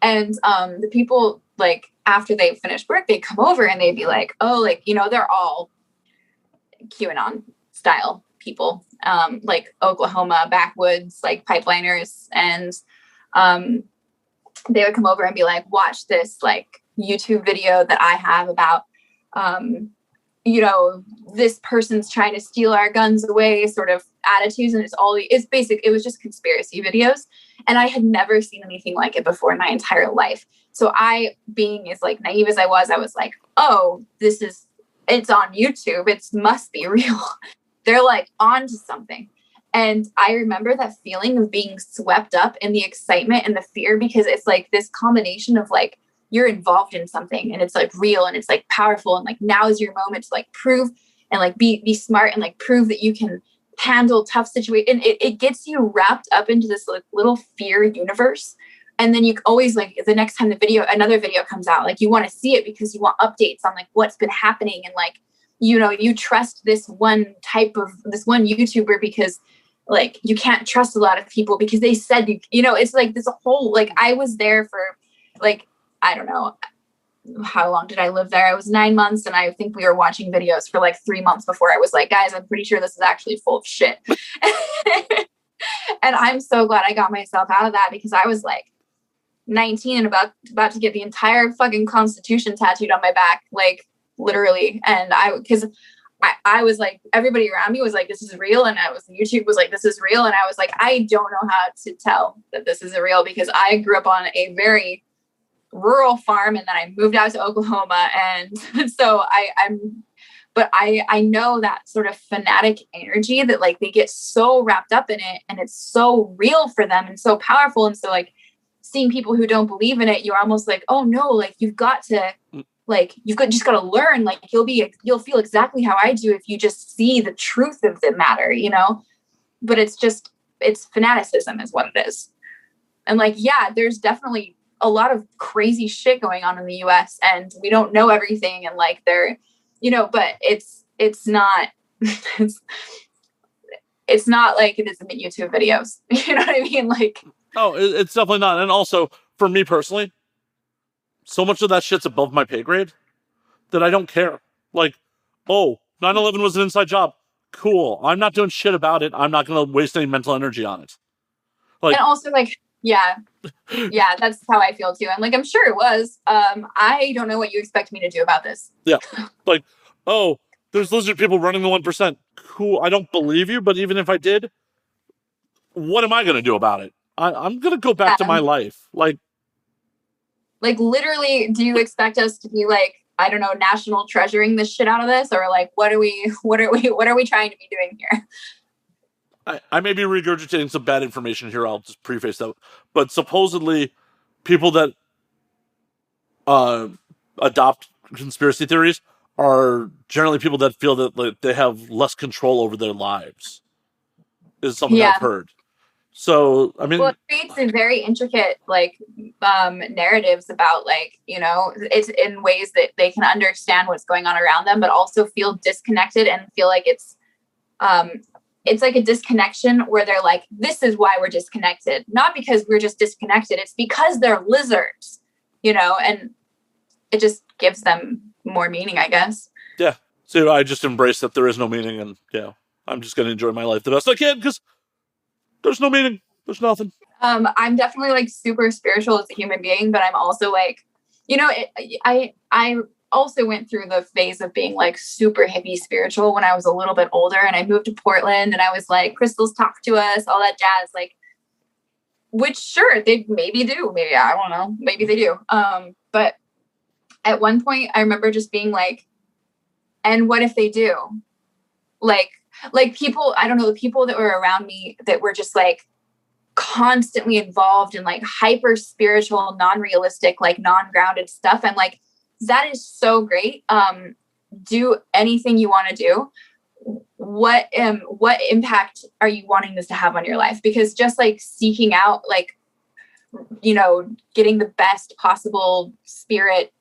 And the people, like, after they finished work, they'd come over and they'd be like, oh, like, they're all QAnon style people, like Oklahoma backwoods, like pipeliners. And they would come over and be like, watch this like YouTube video that I have about, this person's trying to steal our guns away sort of attitudes. And it was just conspiracy videos. And I had never seen anything like it before in my entire life. So I, being as like naive as I was like, oh, it's on YouTube. It must be real. They're like onto something. And I remember that feeling of being swept up in the excitement and the fear, because it's like this combination of like, you're involved in something and it's like real and it's like powerful. And like, now is your moment to like prove and like be smart and like prove that you can handle tough situations. And it gets you wrapped up into this like little fear universe. And then you always like the next time another video comes out, like you want to see it because you want updates on like what's been happening. And like, you trust this one YouTuber because like you can't trust a lot of people because they said, it's like this whole, like I was there for like, I don't know, how long did I live there? I was 9 months, and I think we were watching videos for like 3 months before I was like, guys, I'm pretty sure this is actually full of shit. And I'm so glad I got myself out of that, because I was like 19 and about to get the entire fucking Constitution tattooed on my back, like literally. And I was like, everybody around me was like, this is real. And YouTube was like, this is real. And I was like, I don't know how to tell that this is real, because I grew up on a very rural farm, and then I moved out to Oklahoma. And so I know that sort of fanatic energy that like they get so wrapped up in it, and it's so real for them and so powerful. And so like seeing people who don't believe in it, you're almost like, oh no, like you've got to, like, just got to learn, like you'll feel exactly how I do if you just see the truth of the matter, you know? But it's fanaticism is what it is. And like, yeah, there's definitely a lot of crazy shit going on in the US and we don't know everything. And like they're, you know, but it's not, it's not like it is in the YouTube videos. You know what I mean? Like, oh, it's definitely not. And also for me personally, so much of that shit's above my pay grade that I don't care. Like, oh, 9/11 was an inside job. Cool. I'm not doing shit about it. I'm not going to waste any mental energy on it. Like, and also like, yeah, that's how I feel too. And like, I'm sure it was. I don't know what you expect me to do about this. Yeah. Like, oh, there's lizard people running the 1%. Cool. I don't believe you, but even if I did, what am I going to do about it? I'm going to go back to my life. Like literally, do you expect us to be like, I don't know, national treasuring the shit out of this? Or like, what are we trying to be doing here? I may be regurgitating some bad information here. I'll just preface that. But supposedly, people that adopt conspiracy theories are generally people that feel that like, they have less control over their lives. Is something I've heard. So, I mean... Well, it creates a very intricate, like, narratives about, like, you know, it's in ways that they can understand what's going on around them, but also feel disconnected and feel like it's like a disconnection where they're like, this is why we're disconnected. Not because we're just disconnected. It's because they're lizards, you know, and it just gives them more meaning, I guess. Yeah. So I just embrace that there is no meaning and, yeah, I'm just going to enjoy my life the best I can because there's no meaning. There's nothing. I'm definitely like super spiritual as a human being, but I'm also like, you know, I also went through the phase of being like super hippie spiritual when I was a little bit older, and I moved to Portland and I was like, crystals talk to us, all that jazz, like, which sure, they maybe do. Maybe, I don't know. Maybe they do. But at one point I remember just being like, and what if they do? Like people, I don't know, the people that were around me that were just like constantly involved in like hyper spiritual, non-realistic, like non-grounded stuff. I'm like, that is so great. Do anything you want to do. What impact are you wanting this to have on your life? Because just like seeking out, like, you know, getting the best possible spirit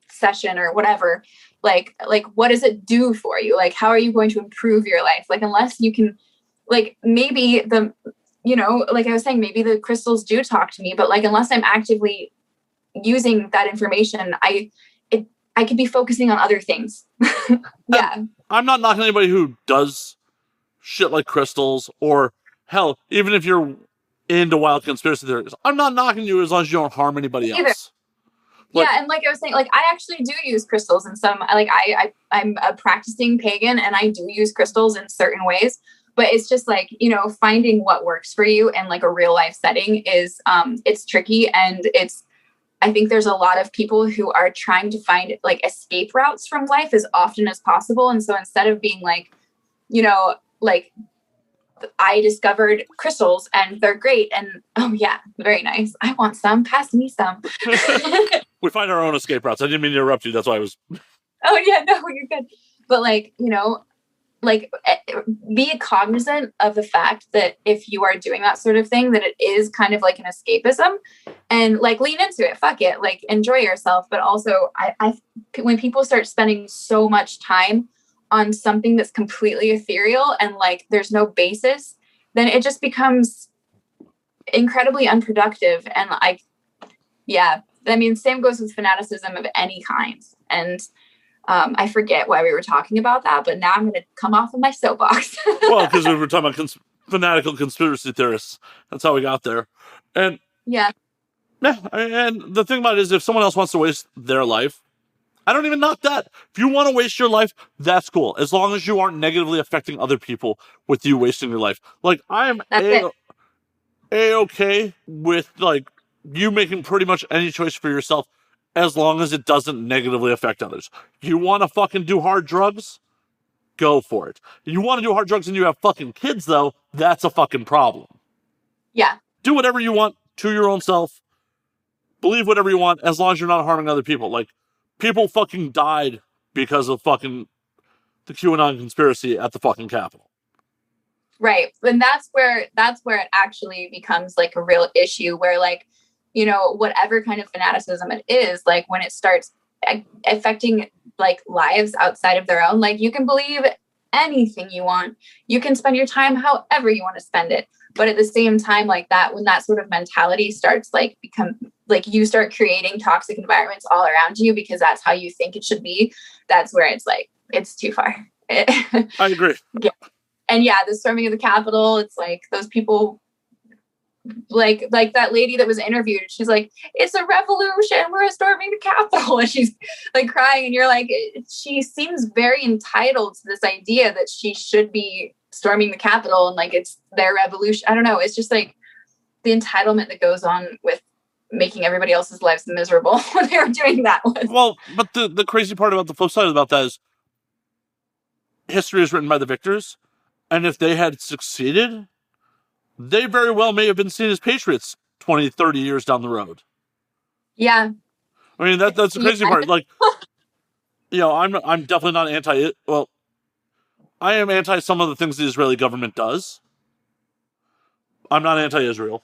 session or whatever, like what does it do for you? Like, how are you going to improve your life? Like, unless you can, like, maybe the, you know, like I was saying, maybe the crystals do talk to me, but like, unless I'm actively using that information, I could be focusing on other things. Yeah. I'm not knocking anybody who does shit like crystals, or hell, even if you're into wild conspiracy theories, I'm not knocking you as long as you don't harm anybody else. Like, yeah, and like I was saying, like I actually do use crystals in some, like I'm a practicing pagan and I do use crystals in certain ways, but it's just like, you know, finding what works for you in like a real life setting is it's tricky, and I think there's a lot of people who are trying to find like escape routes from life as often as possible. And so instead of being like, you know, like I discovered crystals and they're great, and oh yeah, very nice, I want some, pass me some. We find our own escape routes. I didn't mean to interrupt you. That's why I was... Oh yeah, no, you're good. But like, you know, like be cognizant of the fact that if you are doing that sort of thing, that it is kind of like an escapism, and like lean into it, fuck it, like enjoy yourself. But also I when people start spending so much time on something that's completely ethereal and like there's no basis, then it just becomes incredibly unproductive. And like, yeah, I mean, same goes with fanaticism of any kind. And I forget why we were talking about that, but now I'm going to come off of my soapbox. Well, because we were talking about fanatical conspiracy theorists. That's how we got there. And yeah, and the thing about it is, if someone else wants to waste their life, I don't even knock that. If you want to waste your life, that's cool, as long as you aren't negatively affecting other people with you wasting your life. Like, I am A-okay with like you making pretty much any choice for yourself, as long as it doesn't negatively affect others. You want to fucking do hard drugs? Go for it. You want to do hard drugs and you have fucking kids, though, that's a fucking problem. Yeah. Do whatever you want to your own self. believe whatever you want as long as you're not harming other people. Like, people fucking died because of fucking the QAnon conspiracy at the fucking Capitol. Right. And that's where it actually becomes like a real issue where, like, you know, whatever kind of fanaticism it is, like when it starts affecting like lives outside of their own, like you can believe anything you want. You can spend your time however you want to spend it. But at the same time, like that, when that sort of mentality starts like become like you start creating toxic environments all around you because that's how you think it should be, that's where it's like, it's too far. I agree. Yeah. And yeah, the storming of the Capitol, it's like those people like that lady that was interviewed, she's like, it's a revolution, we're storming the Capitol, and she's like crying, and you're like, she seems very entitled to this idea that she should be storming the Capitol and like it's their revolution. I don't know, it's just like the entitlement that goes on with making everybody else's lives miserable when they're doing that one. Well, but the crazy part about the flip side about that is history is written by the victors, and if they had succeeded, they very well may have been seen as patriots 20, 30 years down the road. Yeah. I mean, that's the crazy part. Like, you know, I'm definitely not anti it. Well, I am anti some of the things the Israeli government does. I'm not anti-Israel.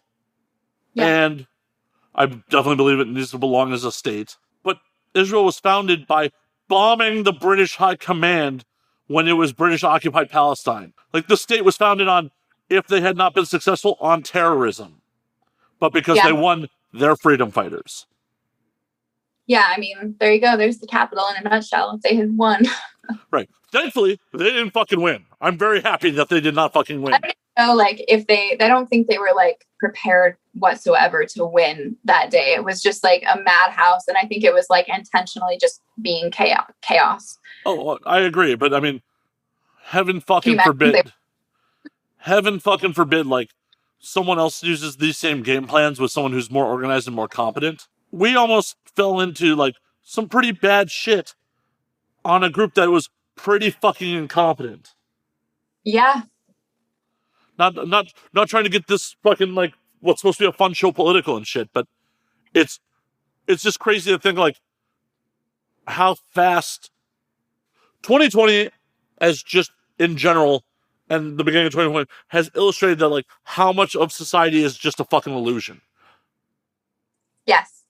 Yeah. And I definitely believe it needs to belong as a state. But Israel was founded by bombing the British High Command when it was British-occupied Palestine. Like, the state was founded on, if they had not been successful, on terrorism. But because they won, they're freedom fighters. Yeah, I mean, there you go. There's the Capitol in a nutshell. If they had won. Right. Thankfully, they didn't fucking win. I'm very happy that they did not fucking win. I don't know, like, if I don't think they were, like, prepared whatsoever to win that day. It was just, like, a madhouse, and I think it was, like, intentionally just being chaos. Oh, I agree, but, I mean, heaven fucking forbid, like, someone else uses these same game plans with someone who's more organized and more competent. We almost fell into, like, some pretty bad shit on a group that was pretty fucking incompetent. Yeah. Not trying to get this fucking, like, what's supposed to be a fun show political and shit, but it's just crazy to think, like, how fast 2020 as just in general and the beginning of 2020 has illustrated that, like, how much of society is just a fucking illusion. Yes.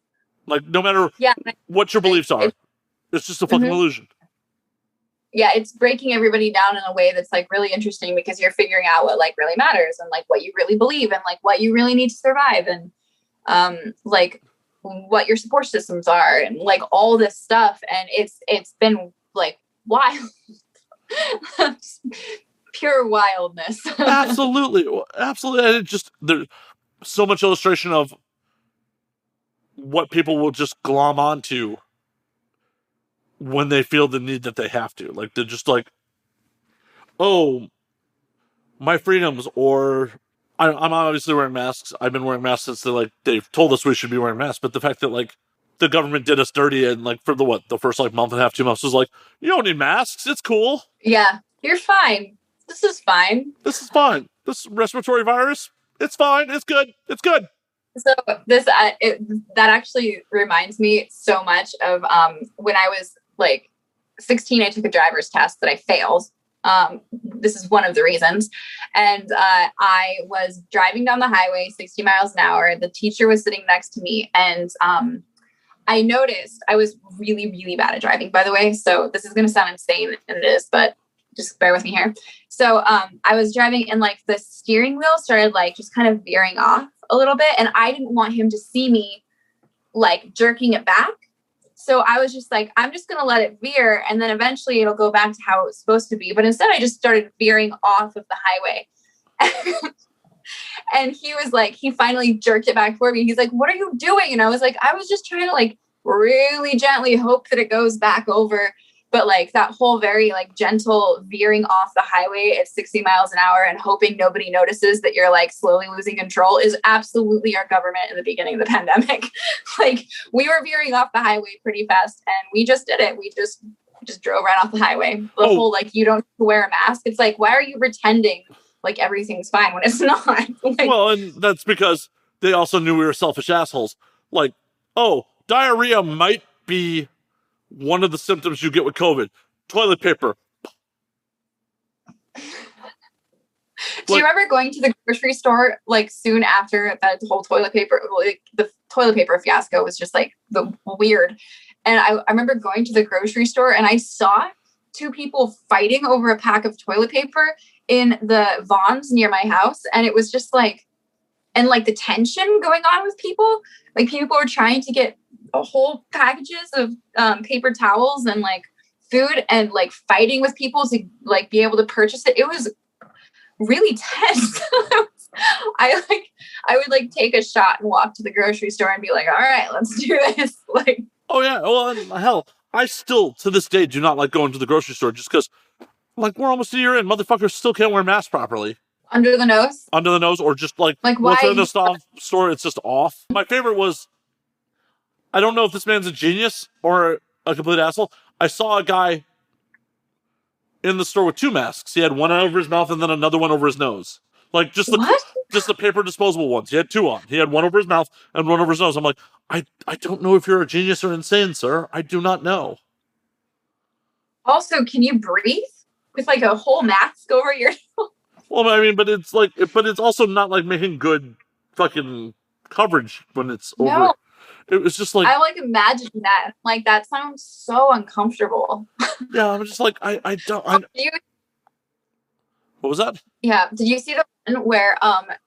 Like, no matter what your beliefs are, it's just a fucking illusion. Yeah, it's breaking everybody down in a way that's, like, really interesting because you're figuring out what, like, really matters and, like, what you really believe and, like, what you really need to survive and, like, what your support systems are and, like, all this stuff. And it's been, like, wild. Pure wildness. Absolutely. And it just, there's so much illustration of what people will just glom onto when they feel the need that they have to. Like, they're just like, oh, my freedoms, or I'm obviously wearing masks. I've been wearing masks since they've told us we should be wearing masks. But the fact that, like, the government did us dirty and, like, for the first, like, month and a half, 2 months was like, you don't need masks. It's cool. Yeah, you're fine. This is fine. This is fine. This respiratory virus, it's fine. It's good. It's good. So that actually reminds me so much of when I was like 16, I took a driver's test that I failed. This is one of the reasons. And I was driving down the highway 60 miles an hour. The teacher was sitting next to me. And I noticed I was really, really bad at driving, by the way. So this is going to sound insane, and it is, but just bear with me here. So I was driving and, like, the steering wheel started, like, just kind of veering off a little bit. And I didn't want him to see me, like, jerking it back. So I was just like, I'm just going to let it veer. And then eventually it'll go back to how it was supposed to be. But instead I just started veering off of the highway. And he was like, he finally jerked it back for me. He's like, what are you doing? And I was like, I was just trying to, like, really gently hope that it goes back over. But, like, that whole very, like, gentle veering off the highway at 60 miles an hour and hoping nobody notices that you're, like, slowly losing control is absolutely our government in the beginning of the pandemic. Like, we were veering off the highway pretty fast and we just did it. We just drove right off the highway. The whole, like, you don't wear a mask. It's like, why are you pretending like everything's fine when it's not? Like, well, and that's because they also knew we were selfish assholes. Like, oh, diarrhea might be one of the symptoms you get with COVID. Toilet paper. Do you remember going to the grocery store like soon after that whole toilet paper, like the toilet paper fiasco was just like the weird. And I remember going to the grocery store and I saw two people fighting over a pack of toilet paper in the Vons near my house. And it was just like, and like the tension going on with people, like people were trying to get whole packages of paper towels and like food and like fighting with people to like be able to purchase it. It was really tense. I would like take a shot and walk to the grocery store and be like, all right, let's do this. Like, oh yeah, well hell, I still to this day do not like going to the grocery store just because like we're almost a year in, motherfuckers still can't wear masks properly. Under the nose, or just like why? Once in the store, it's just off. My favorite was, I don't know if this man's a genius or a complete asshole. I saw a guy in the store with two masks. He had one over his mouth and then another one over his nose. Like just the paper disposable ones. He had two on. He had one over his mouth and one over his nose. I'm like, I don't know if you're a genius or insane, sir. I do not know. Also, can you breathe with like a whole mask over your nose? Well, I mean, but it's also not like making good fucking coverage when it's over. No. It was just like, I like imagine that. Like that sounds so uncomfortable. Yeah, I'm just like, I don't. What was that? Yeah. Did you see the one where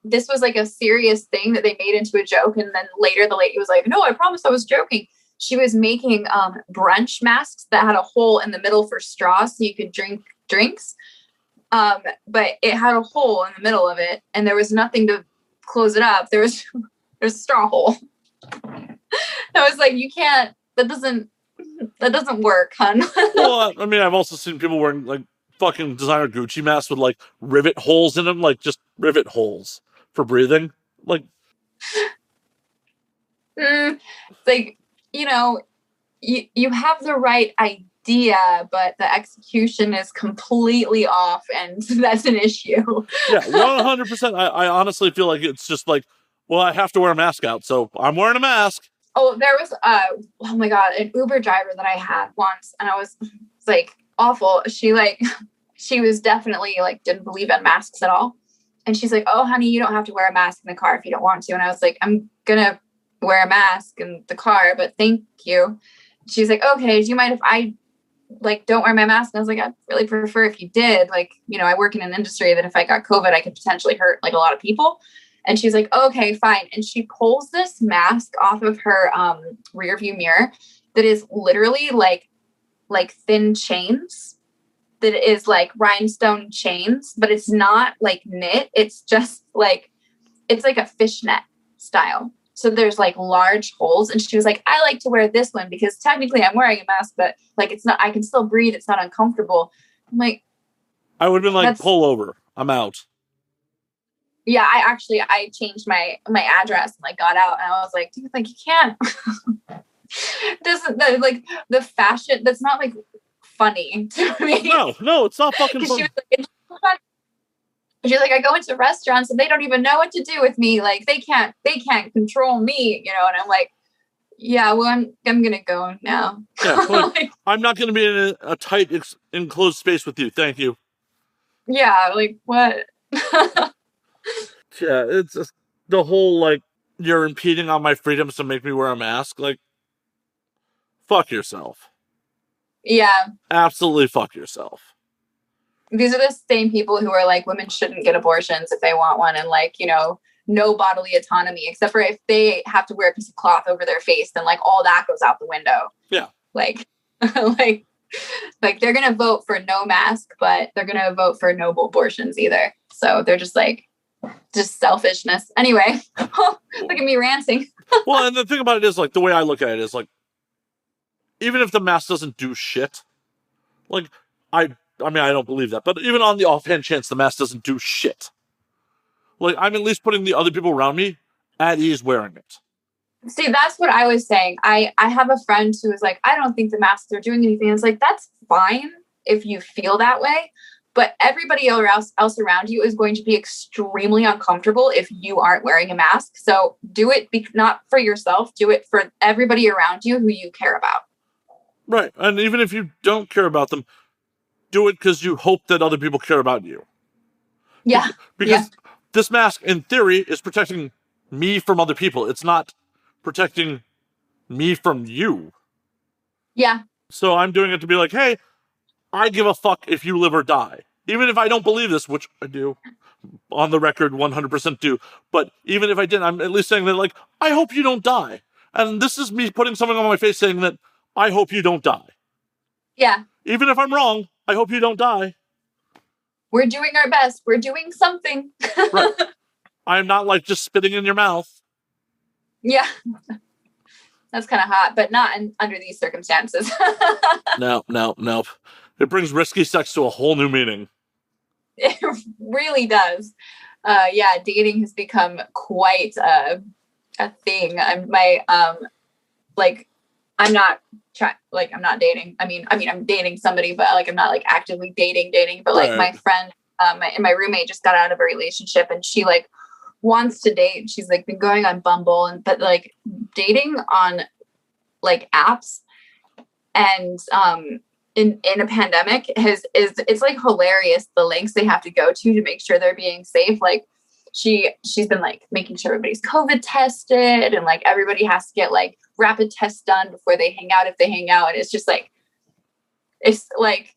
this was like a serious thing that they made into a joke, and then later the lady was like, "No, I promise I was joking." She was making brunch masks that had a hole in the middle for straws so you could drink drinks. But it had a hole in the middle of it, and there was nothing to close it up. There's a straw hole. I was like, you can't. That doesn't work, hun. Well, I mean, I've also seen people wearing like fucking designer Gucci masks with like rivet holes in them, like just rivet holes for breathing. Like, like, you know, you have the right idea, but the execution is completely off, and that's an issue. Yeah, 100%. I honestly feel like it's just like, well, I have to wear a mask out, so I'm wearing a mask. Oh, there was oh my god, an Uber driver that I had once, and it's like awful. She was definitely like didn't believe in masks at all, and she's like, "Oh, honey, you don't have to wear a mask in the car if you don't want to." And I was like, "I'm gonna wear a mask in the car, but thank you." She's like, "Okay, do you mind if I like don't wear my mask?" And I was like, "I'd really prefer if you did. Like, you know, I work in an industry that if I got COVID, I could potentially hurt like a lot of people." And she's like, "Okay, fine." And she pulls this mask off of her rear view mirror that is literally like thin chains, that is like rhinestone chains, but it's not like knit. It's just like, it's like a fishnet style. So there's like large holes. And she was like, "I like to wear this one because technically I'm wearing a mask, but like it's not, I can still breathe. It's not uncomfortable." I'm like, I would have been like, pull over. I'm out. Yeah, I changed my address and like got out, and I was like, dude, like you can't. Like the fashion, that's not like funny to me. No, it's not fucking funny. She's like, I go into restaurants and they don't even know what to do with me. Like they can't control me, you know. And I'm like, yeah, well, I'm gonna go now. Yeah, like, I'm not gonna be in a tight enclosed space with you. Thank you. Yeah, like what? Yeah, it's just the whole like, you're impeding on my freedoms to make me wear a mask. Like, fuck yourself. Yeah, absolutely fuck yourself. These are the same people who are like, women shouldn't get abortions if they want one, and like, you know, no bodily autonomy, except for if they have to wear a piece of cloth over their face, then like all that goes out the window. Yeah. Like, like they're going to vote for no mask, but they're going to vote for no abortions either. So they're just like, just selfishness. Anyway, look at me ranting. Well, and the thing about it is like, the way I look at it is like, even if the mask doesn't do shit, like I mean, I don't believe that, but even on the offhand chance the mask doesn't do shit, like I'm at least putting the other people around me at ease wearing it. See, that's what I was saying. I have a friend who was like, I don't think the masks are doing anything. It's like, that's fine if you feel that way, but everybody else around you is going to be extremely uncomfortable if you aren't wearing a mask. So do it not for yourself, do it for everybody around you who you care about. Right. And even if you don't care about them, do it because you hope that other people care about you. Yeah. Because this mask, in theory, is protecting me from other people. It's not protecting me from you. Yeah. So I'm doing it to be like, hey, I give a fuck if you live or die. Even if I don't believe this, which I do, on the record, 100% do. But even if I didn't, I'm at least saying that, like, I hope you don't die. And this is me putting something on my face saying that I hope you don't die. Yeah. Even if I'm wrong, I hope you don't die. We're doing our best. We're doing something. Right. I'm not like just spitting in your mouth. Yeah. That's kind of hot, but not under these circumstances. No. It brings risky sex to a whole new meaning. It really does. Yeah, dating has become quite a thing. I'm not dating. I mean, I'm dating somebody, but like I'm not like actively dating. But like my friend and my roommate just got out of a relationship, and she like wants to date. She's like been going on Bumble, but like dating on like apps and in a pandemic it's like hilarious the lengths they have to go to make sure they're being safe. Like she's been like making sure everybody's COVID tested, and like everybody has to get like rapid tests done before they hang out if they hang out. And it's like,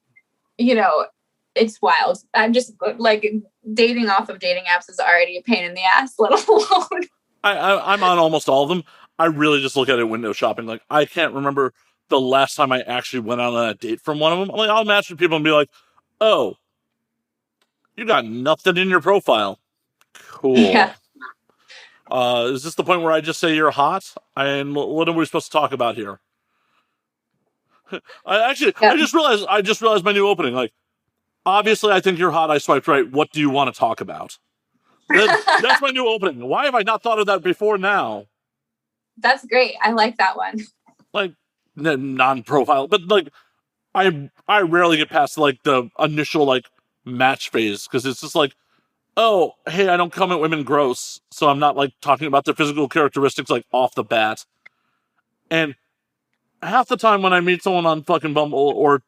you know, it's wild. I'm just like dating off of dating apps is already a pain in the ass, let alone. I'm on almost all of them. I really just look at it window shopping. Like, I can't remember the last time I actually went out on a date from one of them. Like, I'll match with people and be like, oh, you got nothing in your profile. Cool. Yeah. Is this the point where I just say you're hot? And what are we supposed to talk about here? I just realized my new opening. Like, obviously, I think you're hot. I swiped right. What do you want to talk about? That's my new opening. Why have I not thought of that before now? That's great. I like that one. Like, non-profile, but like, I rarely get past like the initial like match phase because it's just like, oh, hey, I don't come at women gross, so I'm not like talking about their physical characteristics like off the bat. And half the time when I meet someone on fucking Bumble or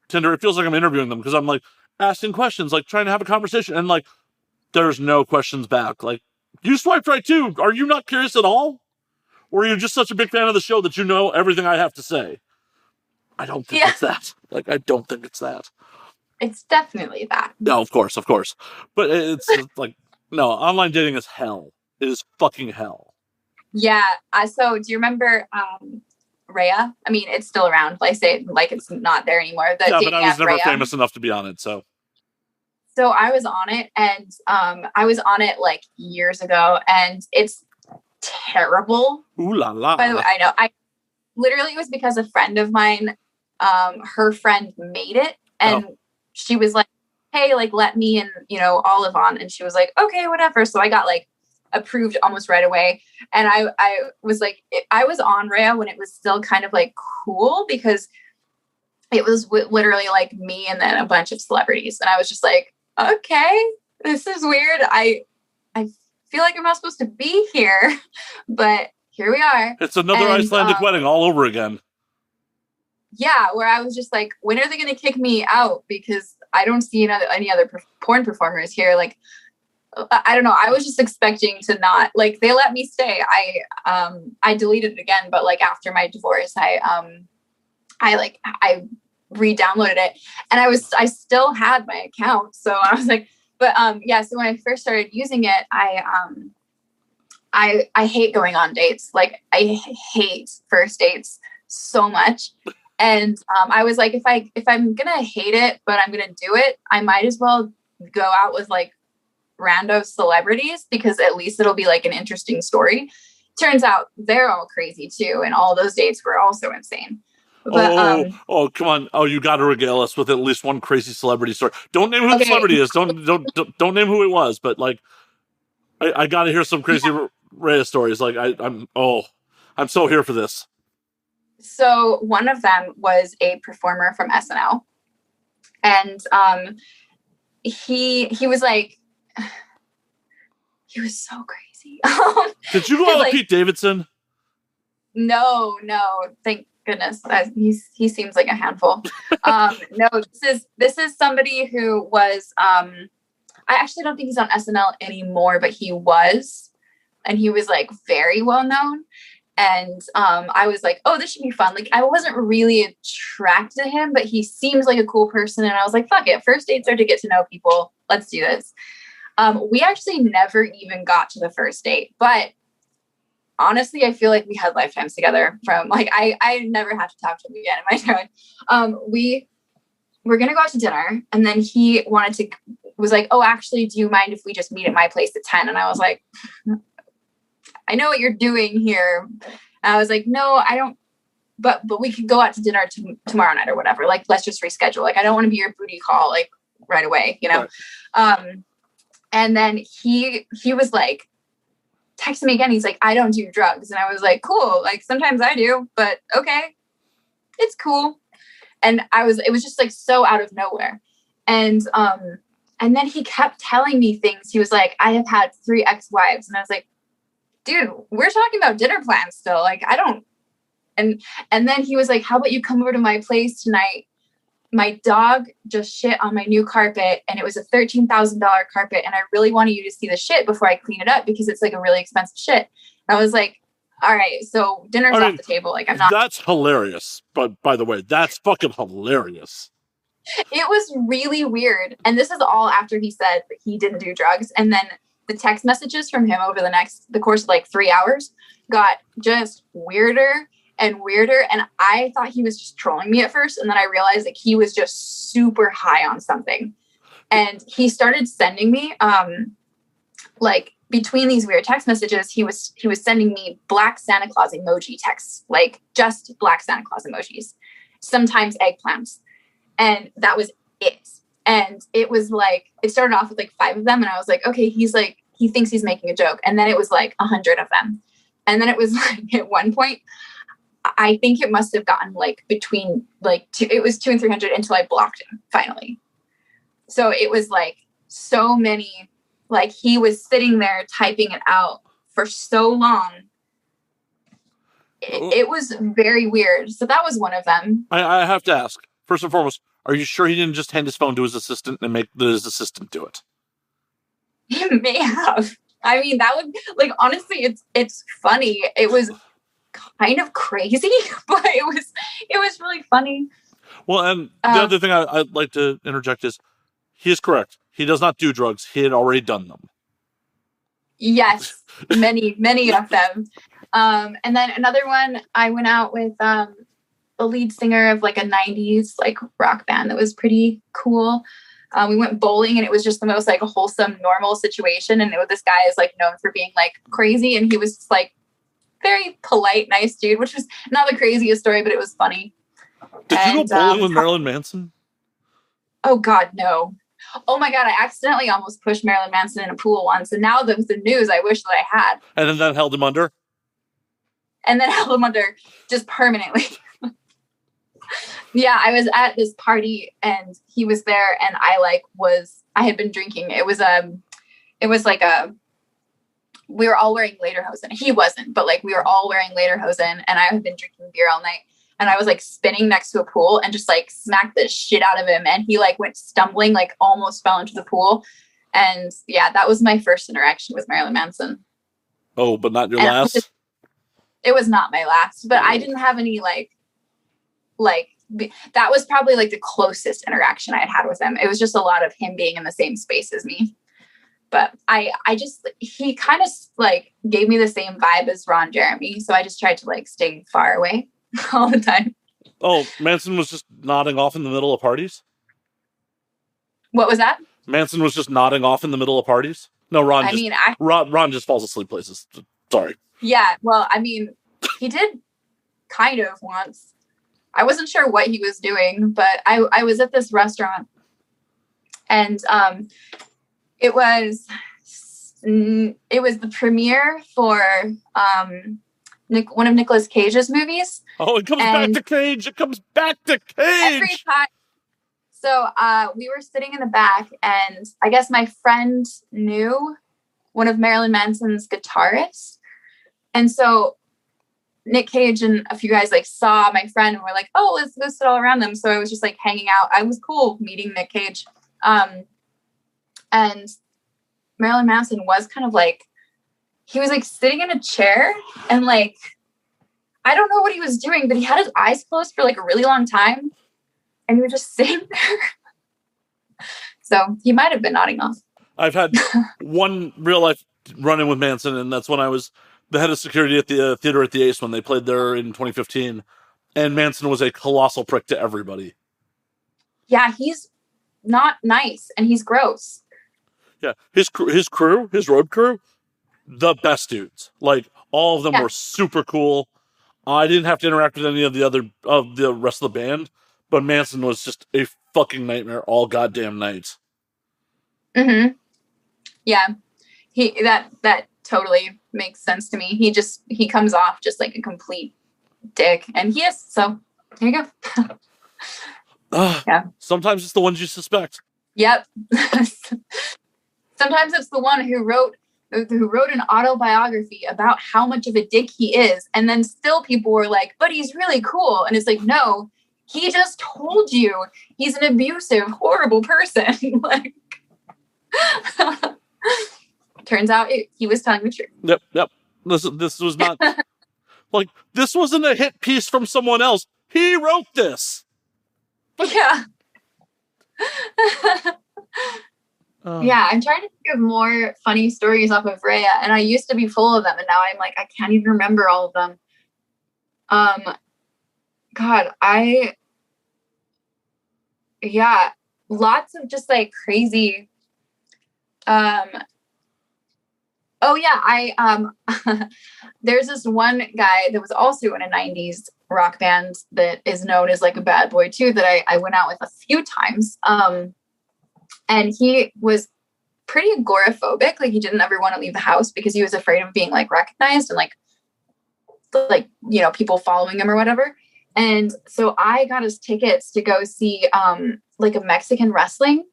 Tinder, it feels like I'm interviewing them because I'm like asking questions, like trying to have a conversation, and like there's no questions back. Like, you swiped right too. Are you not curious at all? Or are you just such a big fan of the show that you know everything I have to say? I don't think it's that. Like, I don't think it's that. It's definitely that. No, of course. But it's like, no, online dating is hell. It is fucking hell. Yeah. So do you remember Rhea? I mean, it's still around. I say it like it's not there anymore. Yeah, but I was never famous enough to be on it, so. So I was on it, and I was on it like years ago, and it's terrible. Ooh la la. By the way, I know. It was because a friend of mine, her friend made it, and she was like, hey, like, let me and, you know, Olive on. And she was like, okay, whatever. So I got like approved almost right away. And I was like, I was on Rhea when it was still kind of like cool because it was literally like me and then a bunch of celebrities. And I was just like, okay, this is weird. I feel like I'm not supposed to be here, but here we are. It's another Icelandic wedding all over again. Yeah, where I was just like, when are they going to kick me out? Because I don't see any other porn performers here. Like, I don't know. I was just expecting to not, like, they let me stay. I deleted it again, but like after my divorce, I re-downloaded it, and I still had my account. So I was like, but yeah. So when I first started using it, I hate going on dates. Like, I hate first dates so much. And I was like, if I'm gonna hate it, but I'm gonna do it, I might as well go out with like rando celebrities because at least it'll be like an interesting story. Turns out they're all crazy too, and all those dates were also insane. But, come on! Oh, you got to regale us with at least one crazy celebrity story. Don't name who the celebrity is. Don't name who it was. But like, I got to hear some crazy Rhea stories. Like, I'm so here for this. So one of them was a performer from SNL, and he was like, he was so crazy. Did you go out with like, Pete Davidson? No, thank goodness. He seems like a handful. No, this is somebody who was, I actually don't think he's on SNL anymore, but he was, and he was like very well known. And I was like, oh, this should be fun. Like, I wasn't really attracted to him, but he seems like a cool person. And I was like, fuck it. First dates are to get to know people. Let's do this. We actually never even got to the first date, but honestly, I feel like we had lifetimes together. From like, I never have to talk to him again in my time. We were going to go out to dinner, and then he was like, oh, actually, do you mind if we just meet at my place at 10? And I was like, I know what you're doing here. And I was like, no, I don't, but we could go out to dinner tomorrow night or whatever. Like, let's just reschedule. Like, I don't want to be your booty call, like right away, you know? Right. And then he was like, texted me again. He's like, I don't do drugs. And I was like, cool. Like, sometimes I do, but okay, it's cool. And it was just like so out of nowhere. And then he kept telling me things. He was like, I have had 3 ex-wives. And I was like, dude, we're talking about dinner plans still. Like, I don't. And then he was like, how about you come over to my place tonight? My dog just shit on my new carpet, and it was a $13,000 carpet. And I really wanted you to see the shit before I clean it up, because it's like a really expensive shit. And I was like, all right, so dinner's off the table. Like, I'm not. That's hilarious. But by the way, that's fucking hilarious. It was really weird. And this is all after he said that he didn't do drugs. And then the text messages from him over the course of like 3 hours got just weirder and weirder. And I thought he was just trolling me at first. And then I realized that he was just super high on something. And he started sending me, like, between these weird text messages, he was sending me black Santa Claus emoji texts, like just black Santa Claus emojis, sometimes eggplants. And that was it. And it was like, it started off with like 5 of them. And I was like, okay, he thinks he's making a joke. And then it was like 100 of them. And then it was like, at one point, I think it must have gotten like between like it was 200 and 300 until I blocked him finally. So it was like so many, like he was sitting there typing it out for so long. It was very weird. So that was one of them. I have to ask, first and foremost, are you sure he didn't just hand his phone to his assistant and make his assistant do it? He may have. I mean, that would, like, honestly, it's funny. It was kind of crazy, but it was really funny. Well, and the other thing I'd like to interject is, he is correct. He does not do drugs. He had already done them. Yes, many of them. And then another one, I went out with the lead singer of like a 90s like rock band that was pretty cool. We went bowling, and it was just the most like wholesome, normal situation. And this guy is like known for being like crazy, and he was just, like, very polite, nice dude, which was not the craziest story, but it was funny. Did you go bowling with Marilyn Manson? Oh God, no. Oh my God, I accidentally almost pushed Marilyn Manson in a pool once, and now with the news, I wish that I had. And then that held him under? And then held him under just permanently. Yeah, I was at this party, and he was there, and I had been drinking. It was like we were all wearing lederhosen. He wasn't, but like we were all wearing lederhosen, and I had been drinking beer all night. And I was like spinning next to a pool and just like smacked the shit out of him. And he like went stumbling, like almost fell into the pool. And yeah, that was my first interaction with Marilyn Manson. Oh, but not your last? It was not my last, but I didn't have any that was probably like the closest interaction I had with him. It was just a lot of him being in the same space as me. But he kind of like gave me the same vibe as Ron Jeremy. So I just tried to like stay far away all the time. Oh, Manson was just nodding off in the middle of parties? What was that? Manson was just nodding off in the middle of parties? No, Ron just falls asleep places. Sorry. Yeah, well, I mean, he did kind of once. I wasn't sure what he was doing, but I was at this restaurant, and it was the premiere for one of Nicolas Cage's movies. Oh, it comes back to Cage. It comes back to Cage. Every time. So we were sitting in the back, and I guess my friend knew one of Marilyn Manson's guitarists. And so Nick Cage and a few guys like saw my friend and were like, oh, let's go sit all around them. So I was just like hanging out. I was cool meeting Nick Cage. And Marilyn Manson was kind of like, he was like sitting in a chair and like, I don't know what he was doing, but he had his eyes closed for like a really long time. And he was just sitting there. So he might have been nodding off. I've had one real life run-in with Manson, and that's when I was the head of security at the theater at the Ace when they played there in 2015. And Manson was a colossal prick to everybody. Yeah, he's not nice, and he's gross. Yeah, his crew, his road crew, the best dudes. Like, all of them were super cool. I didn't have to interact with any of the rest of the band, but Manson was just a fucking nightmare all goddamn night. Mm-hmm. Yeah, that totally makes sense to me. He comes off just like a complete dick, and he is. So here you go. Yeah. Sometimes it's the ones you suspect. Yep. Sometimes it's the one who wrote an autobiography about how much of a dick he is, and then still people were like, but he's really cool. And it's like, no, he just told you he's an abusive, horrible person. Like, turns out he was telling the truth. Yep. This was not like, this wasn't a hit piece from someone else. He wrote this. Yeah. Yeah, I'm trying to think of more funny stories off of Rhea, and I used to be full of them, and now I'm like, I can't even remember all of them. Lots of just like crazy. There's this one guy that was also in a 90s rock band that is known as like a bad boy too, that I went out with a few times. And he was pretty agoraphobic. Like, he didn't ever want to leave the house because he was afraid of being like recognized and like, you know, people following him or whatever. And so I got his tickets to go see like a Mexican wrestling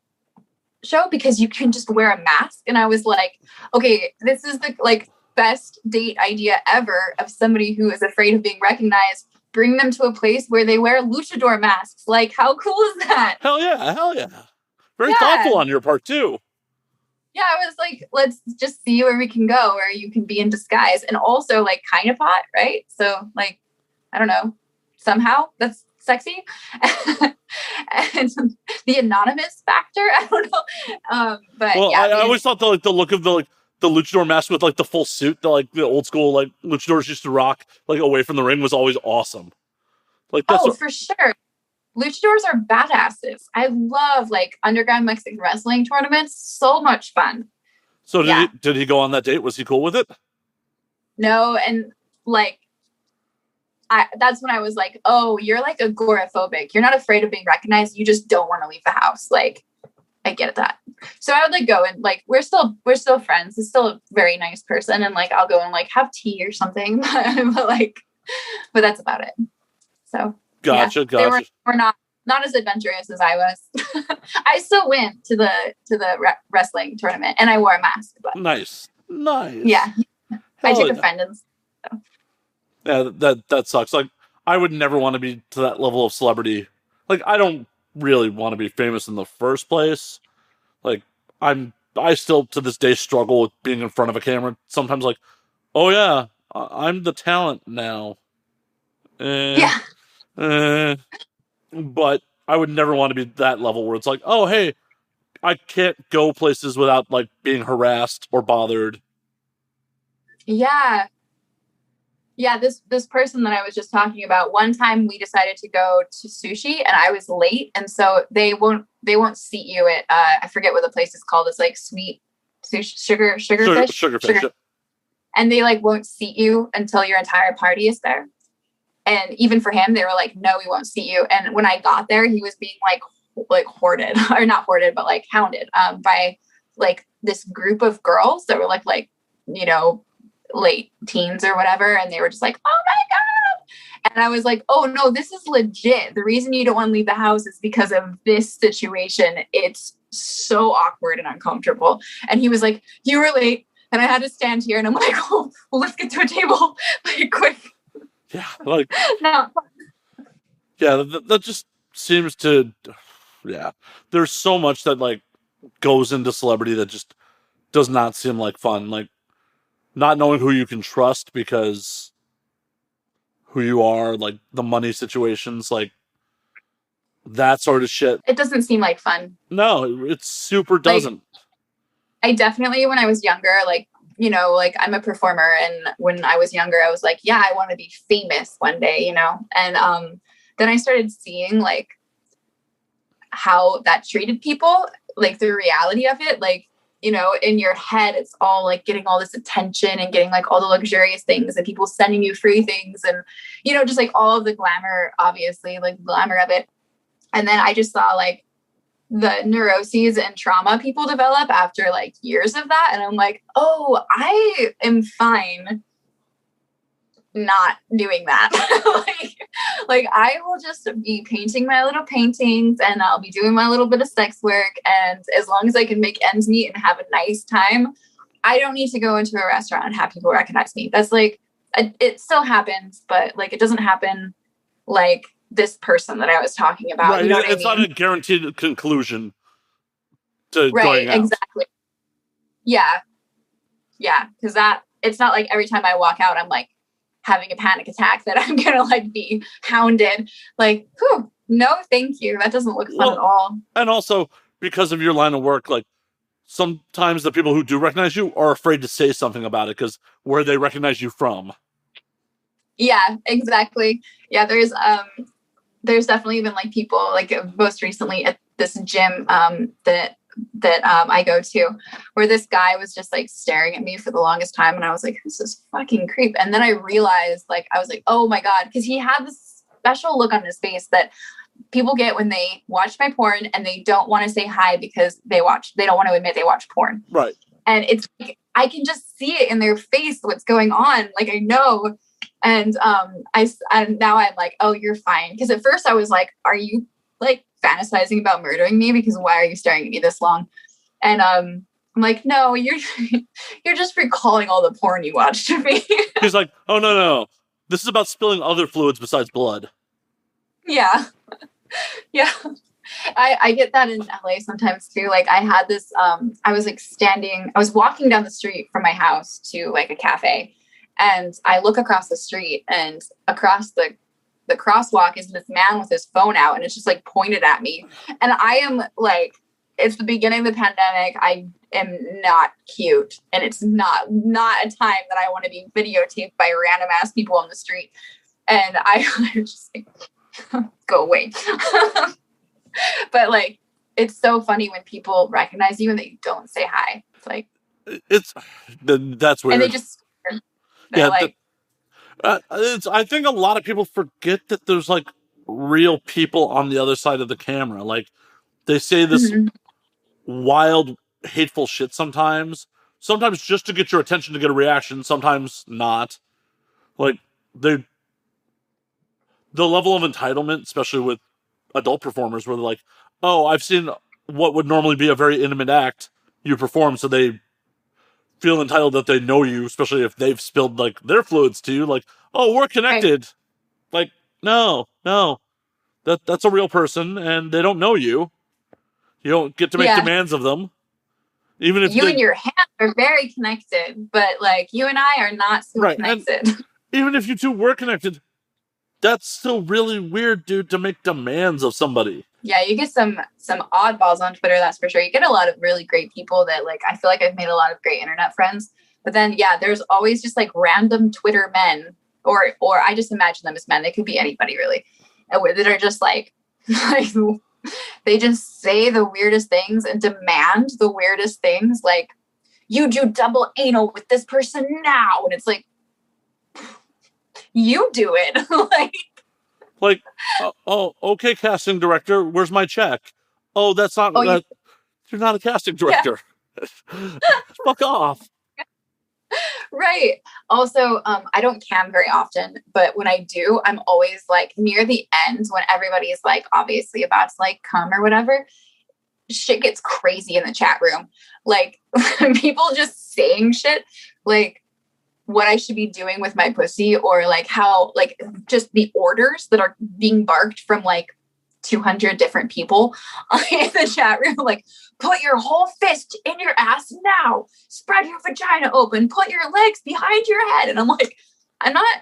show because you can just wear a mask. And I was like, okay, this is the like best date idea ever of somebody who is afraid of being recognized. Bring them to a place where they wear luchador masks. Like, how cool is that? Hell yeah. Very thoughtful on your part too. Yeah, I was like, let's just see where we can go, where you can be in disguise and also like kind of hot, right? So like, I don't know, somehow that's sexy. And the anonymous factor, I don't know. But well, yeah, I always thought the look of the luchador mask with like the full suit, the old school like luchadors used to rock like away from the ring was always awesome. Like, that's for sure. Luchadors are badasses. I love like underground Mexican wrestling tournaments. So much fun. So did he go on that date? Was he cool with it? No, and like that's when I was like, oh, you're like agoraphobic. You're not afraid of being recognized. You just don't want to leave the house. Like, I get that. So I would like go and like we're still friends. He's still a very nice person, and like I'll go and like have tea or something. but that's about it. So Gotcha. They were not as adventurous as I was. I still went to the wrestling tournament, and I wore a mask. But nice. Yeah, I took offendance. So. Yeah, that sucks. Like, I would never want to be to that level of celebrity. Like, I don't really want to be famous in the first place. Like, I still to this day struggle with being in front of a camera. Sometimes, like, oh yeah, I'm the talent now. Yeah. But I would never want to be that level where it's like, oh, hey, I can't go places without like being harassed or bothered. Yeah. Yeah, this person that I was just talking about, one time we decided to go to sushi and I was late, and so they won't seat you at I forget what the place is called. It's like sweet sushi, sugarfish. And they like won't seat you until your entire party is there. And even for him, they were like, no, we won't see you. And when I got there, he was being like hoarded or not hoarded, but like hounded by like this group of girls that were like, you know, late teens or whatever. And they were just like, oh my God. And I was like, oh no, this is legit. The reason you don't want to leave the house is because of this situation. It's so awkward and uncomfortable. And he was like, you were late. And I had to stand here. And I'm like, oh, well, let's get to a table. Like, quick. Yeah. Like, No. yeah, that just seems to, yeah. There's so much that, like, goes into celebrity that just does not seem like fun. Like, not knowing who you can trust because who you are, like, the money situations, like, that sort of shit. It doesn't seem like fun. No, it super doesn't. I definitely, when I was younger, like, you know, like I'm a performer, and when I was younger, I was like, yeah, I want to be famous one day, you know? And then I started seeing like how that treated people, like the reality of it, like, you know, in your head, it's all like getting all this attention and getting like all the luxurious things and people sending you free things and, you know, just like all of the glamour, obviously, like the glamour of it. And then I just saw like the neuroses and trauma people develop after like years of that. And I'm like, oh, I am fine not doing that. like I will just be painting my little paintings and I'll be doing my little bit of sex work. And as long as I can make ends meet and have a nice time, I don't need to go into a restaurant and have people recognize me. That's like, it still happens, but like, it doesn't happen like this person that I was talking about. Right. You know what it's I mean? not a guaranteed conclusion to right, going out. Exactly. Yeah. Yeah. Cause it's not like every time I walk out, I'm like having a panic attack that I'm going to like be hounded. Like, whew, no, thank you. That doesn't look fun at all. And also because of your line of work, like sometimes the people who do recognize you are afraid to say something about it because where they recognize you from. Yeah, exactly. Yeah. There's definitely been like people like most recently at this gym that I go to, where this guy was just like staring at me for the longest time, and I was like, who's this fucking creep? And then I realized, like, I was like, oh my god, because he had this special look on his face that people get when they watch my porn and they don't want to say hi because they don't want to admit they watch porn. Right. And it's like, I can just see it in their face what's going on. Like I know. And now I'm like, oh, you're fine. Because at first I was like, are you like fantasizing about murdering me? Because why are you staring at me this long? And I'm like, no, you're just recalling all the porn you watched of me. He's like, oh no, this is about spilling other fluids besides blood. Yeah. Yeah. I get that in LA sometimes too. Like I had this, I was walking down the street from my house to like a cafe. And I look across the street, and across the crosswalk is this man with his phone out, and it's just like pointed at me. And I am like, it's the beginning of the pandemic. I am not cute, and it's not a time that I want to be videotaped by random ass people on the street. And I'm just like, go away. But like, it's so funny when people recognize you and they don't say hi. It's like, that's weird. And they just. Yeah, like, I think a lot of people forget that there's like real people on the other side of the camera. Like they say this wild, hateful shit sometimes just to get your attention to get a reaction, sometimes not. Like the level of entitlement, especially with adult performers, where they're like, oh, I've seen what would normally be a very intimate act you perform, so they feel entitled that they know you, especially if they've spilled like their fluids to you. Like, oh, we're connected. Right. Like, no, that's a real person, and they don't know you. You don't get to make demands of them. Even if you and your hands are very connected, but like you and I are not so connected. And even if you two were connected, that's still really weird, dude, to make demands of somebody. Yeah, you get some oddballs on Twitter, that's for sure. You get a lot of really great people that like, I feel like I've made a lot of great internet friends. But then, yeah, there's always just like random Twitter men, or I just imagine them as men. They could be anybody really, that are just like they just say the weirdest things and demand the weirdest things. Like, you do double anal with this person now. And it's like, you do it. Like, oh, okay, casting director, where's my check? Oh, that's not, you're not a casting director. Yeah. Fuck off. Right. Also, I don't cam very often, but when I do, I'm always like near the end when everybody is like obviously about to like come or whatever. Shit gets crazy in the chat room. Like people just saying shit like what I should be doing with my pussy, or like how, like just the orders that are being barked from like 200 different people in the chat room. Like, put your whole fist in your ass now, spread your vagina open, put your legs behind your head. And I'm like, I'm not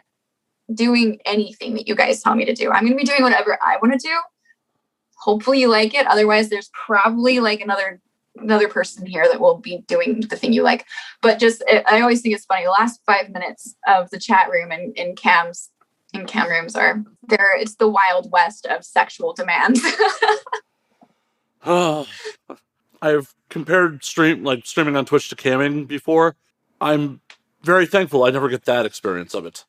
doing anything that you guys tell me to do. I'm going to be doing whatever I want to do. Hopefully you like it. Otherwise, there's probably like another person here that will be doing the thing you like. But just, I always think it's funny. The last 5 minutes of the chat room and in cam rooms are there. It's the Wild West of sexual demands. Oh, I've compared streaming on Twitch to camming before. I'm very thankful I never get that experience of it.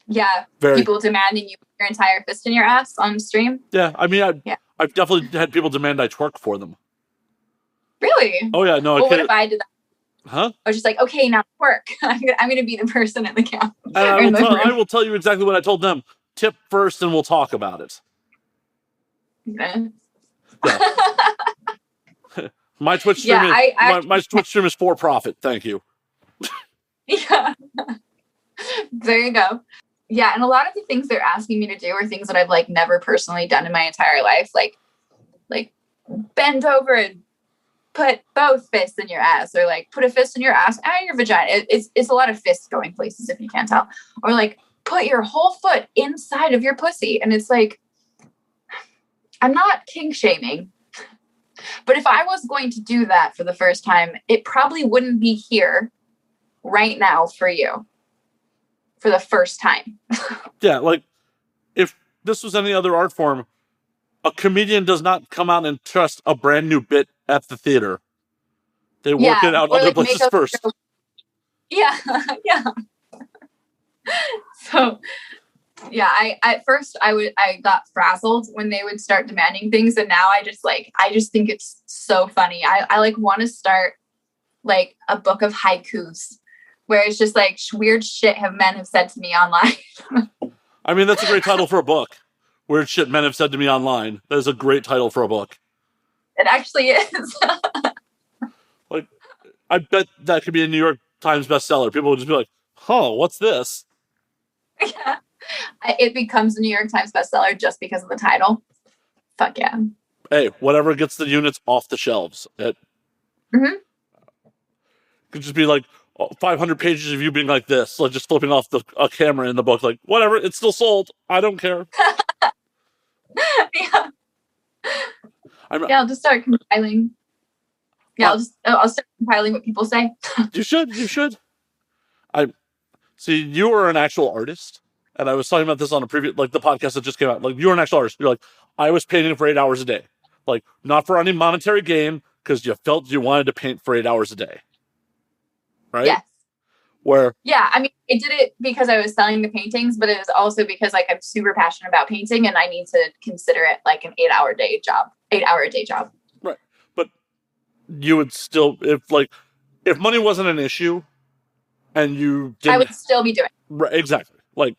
Yeah. People demanding you put your entire fist in your ass on stream. Yeah. I mean, I've definitely had people demand I twerk for them. Really? Oh, yeah. No, well, what if I did that? Huh? I was just like, okay, now twerk. I'm going to be the person in the camp. I will tell you exactly what I told them. Tip first and we'll talk about it. Okay. Yeah. My Twitch stream my Twitch stream is for profit. Thank you. Yeah. There you go. Yeah, and a lot of the things they're asking me to do are things that I've like never personally done in my entire life. Like bend over and put both fists in your ass, or like put a fist in your ass and your vagina. It's a lot of fists going places if you can't tell. Or like put your whole foot inside of your pussy. And it's like, I'm not kink shaming. But if I was going to do that for the first time, it probably wouldn't be here right now for you for the first time. Yeah, like if this was any other art form, a comedian does not come out and test a brand new bit at the theater. They work it out other places first. Yeah, yeah. So, yeah, at first I got frazzled when they would start demanding things, and now I just think it's so funny. I like want to start like a book of haikus where it's just like weird shit men have said to me online. I mean, that's a great title for a book. Weird shit men have said to me online. That is a great title for a book. It actually is. Like, I bet that could be a New York Times bestseller. People would just be like, "Huh, what's this?" Yeah. It becomes a New York Times bestseller just because of the title. Fuck yeah. Hey, whatever gets the units off the shelves. It could just be like 500 pages of you being like this, like just flipping off a camera in the book. Like, whatever, it's still sold. I don't care. Yeah. I'll just start compiling. Yeah, I'll start compiling what people say. You should. See, you are an actual artist, and I was talking about this on a previous, like the podcast that just came out. Like, you're an actual artist. You're like, I was painting for 8 hours a day, like not for any monetary gain, because you felt you wanted to paint for 8 hours a day, right? Yes. Yeah, I mean, I did it because I was selling the paintings, but it was also because like I'm super passionate about painting, and I need to consider it like an 8 hour a day job. Right, but you would still, if money wasn't an issue, and you didn't, I would still be doing it. Right, exactly. Like,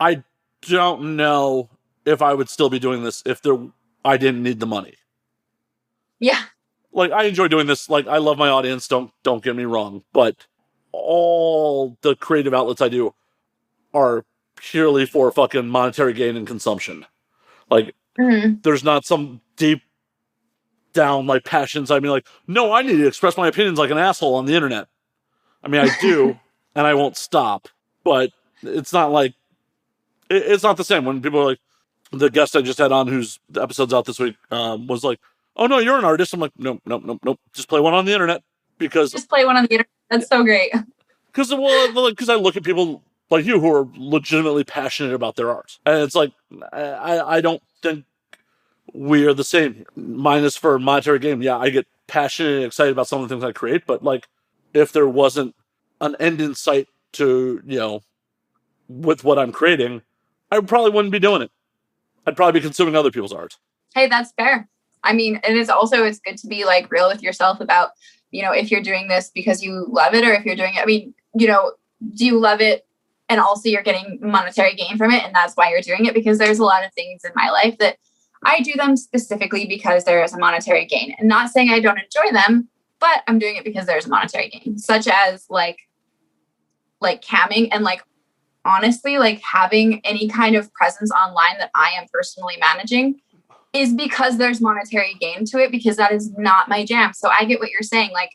I don't know if I would still be doing this if I didn't need the money. Yeah. Like, I enjoy doing this. Like, I love my audience. Don't get me wrong, but all the creative outlets I do are purely for fucking monetary gain and consumption. Like, there's not some deep down like passions. I mean, like, no, I need to express my opinions like an asshole on the internet. I mean, I do, and I won't stop, but it's not like, it's not the same when people are like, the guest I just had on, whose episode's out this week, was like, oh no, you're an artist. I'm like, nope. Just play one on the internet, because just play one on the internet. That's so great. Because I look at people like you who are legitimately passionate about their art, and it's like, I don't think we are the same. Mine is for monetary gain. Yeah, I get passionate and excited about some of the things I create, but like, if there wasn't an end in sight to, with what I'm creating, I probably wouldn't be doing it. I'd probably be consuming other people's art. Hey, that's fair. I mean, and it's good to be like real with yourself about if you're doing this because you love it, or if you're doing it, I mean, do you love it and also you're getting monetary gain from it, and that's why you're doing it? Because there's a lot of things in my life that I do them specifically because there is a monetary gain. And not saying I don't enjoy them, but I'm doing it because there's a monetary gain, such as like camming, and like honestly, like having any kind of presence online that I am personally managing is because there's monetary gain to it, because that is not my jam. So I get what you're saying. Like,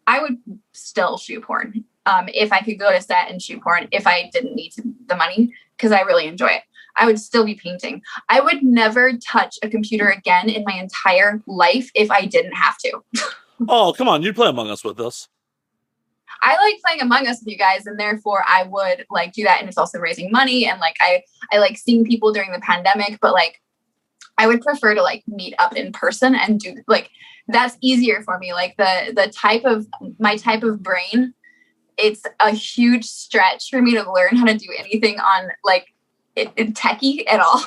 I would still shoot porn if I could go to set and shoot porn, if I didn't need the money, because I really enjoy it. I would still be painting. I would never touch a computer again in my entire life if I didn't have to. Oh, come on. You'd play Among Us with us. I like playing Among Us with you guys, and therefore I would like do that. And it's also raising money. And like, I like seeing people during the pandemic, but like, I would prefer to like meet up in person and do like, that's easier for me. Like my type of brain, it's a huge stretch for me to learn how to do anything on like techie at all,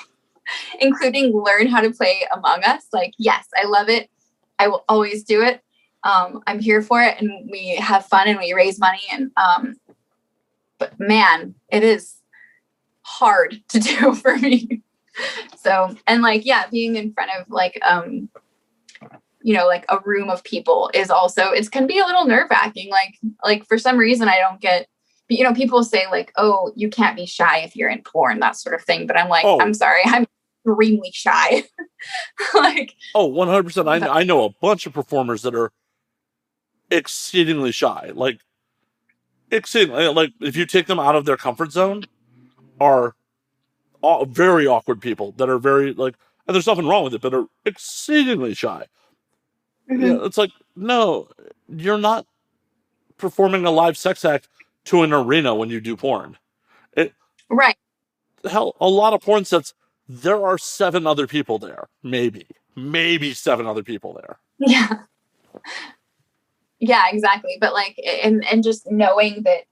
including learn how to play Among Us. Like, yes, I love it. I will always do it. I'm here for it, and we have fun and we raise money. And but man, it is hard to do for me. So, and like, yeah, being in front of like like a room of people is also, it can be a little nerve wracking. Like for some reason I don't get, people say like, oh, you can't be shy if you're in porn, that sort of thing. But I'm like, I'm sorry, I'm extremely shy. Like, 100%. I know a bunch of performers that are exceedingly shy. Like, exceedingly, like if you take them out of their comfort zone, are very awkward people that are very like, and there's nothing wrong with it, but are exceedingly shy. Mm-hmm. Yeah, it's like, no, you're not performing a live sex act to an arena when you do porn. Right. Hell, a lot of porn sets, there are 7 other people there. Maybe 7 other people there. Yeah. Yeah, exactly. But like, and just knowing that,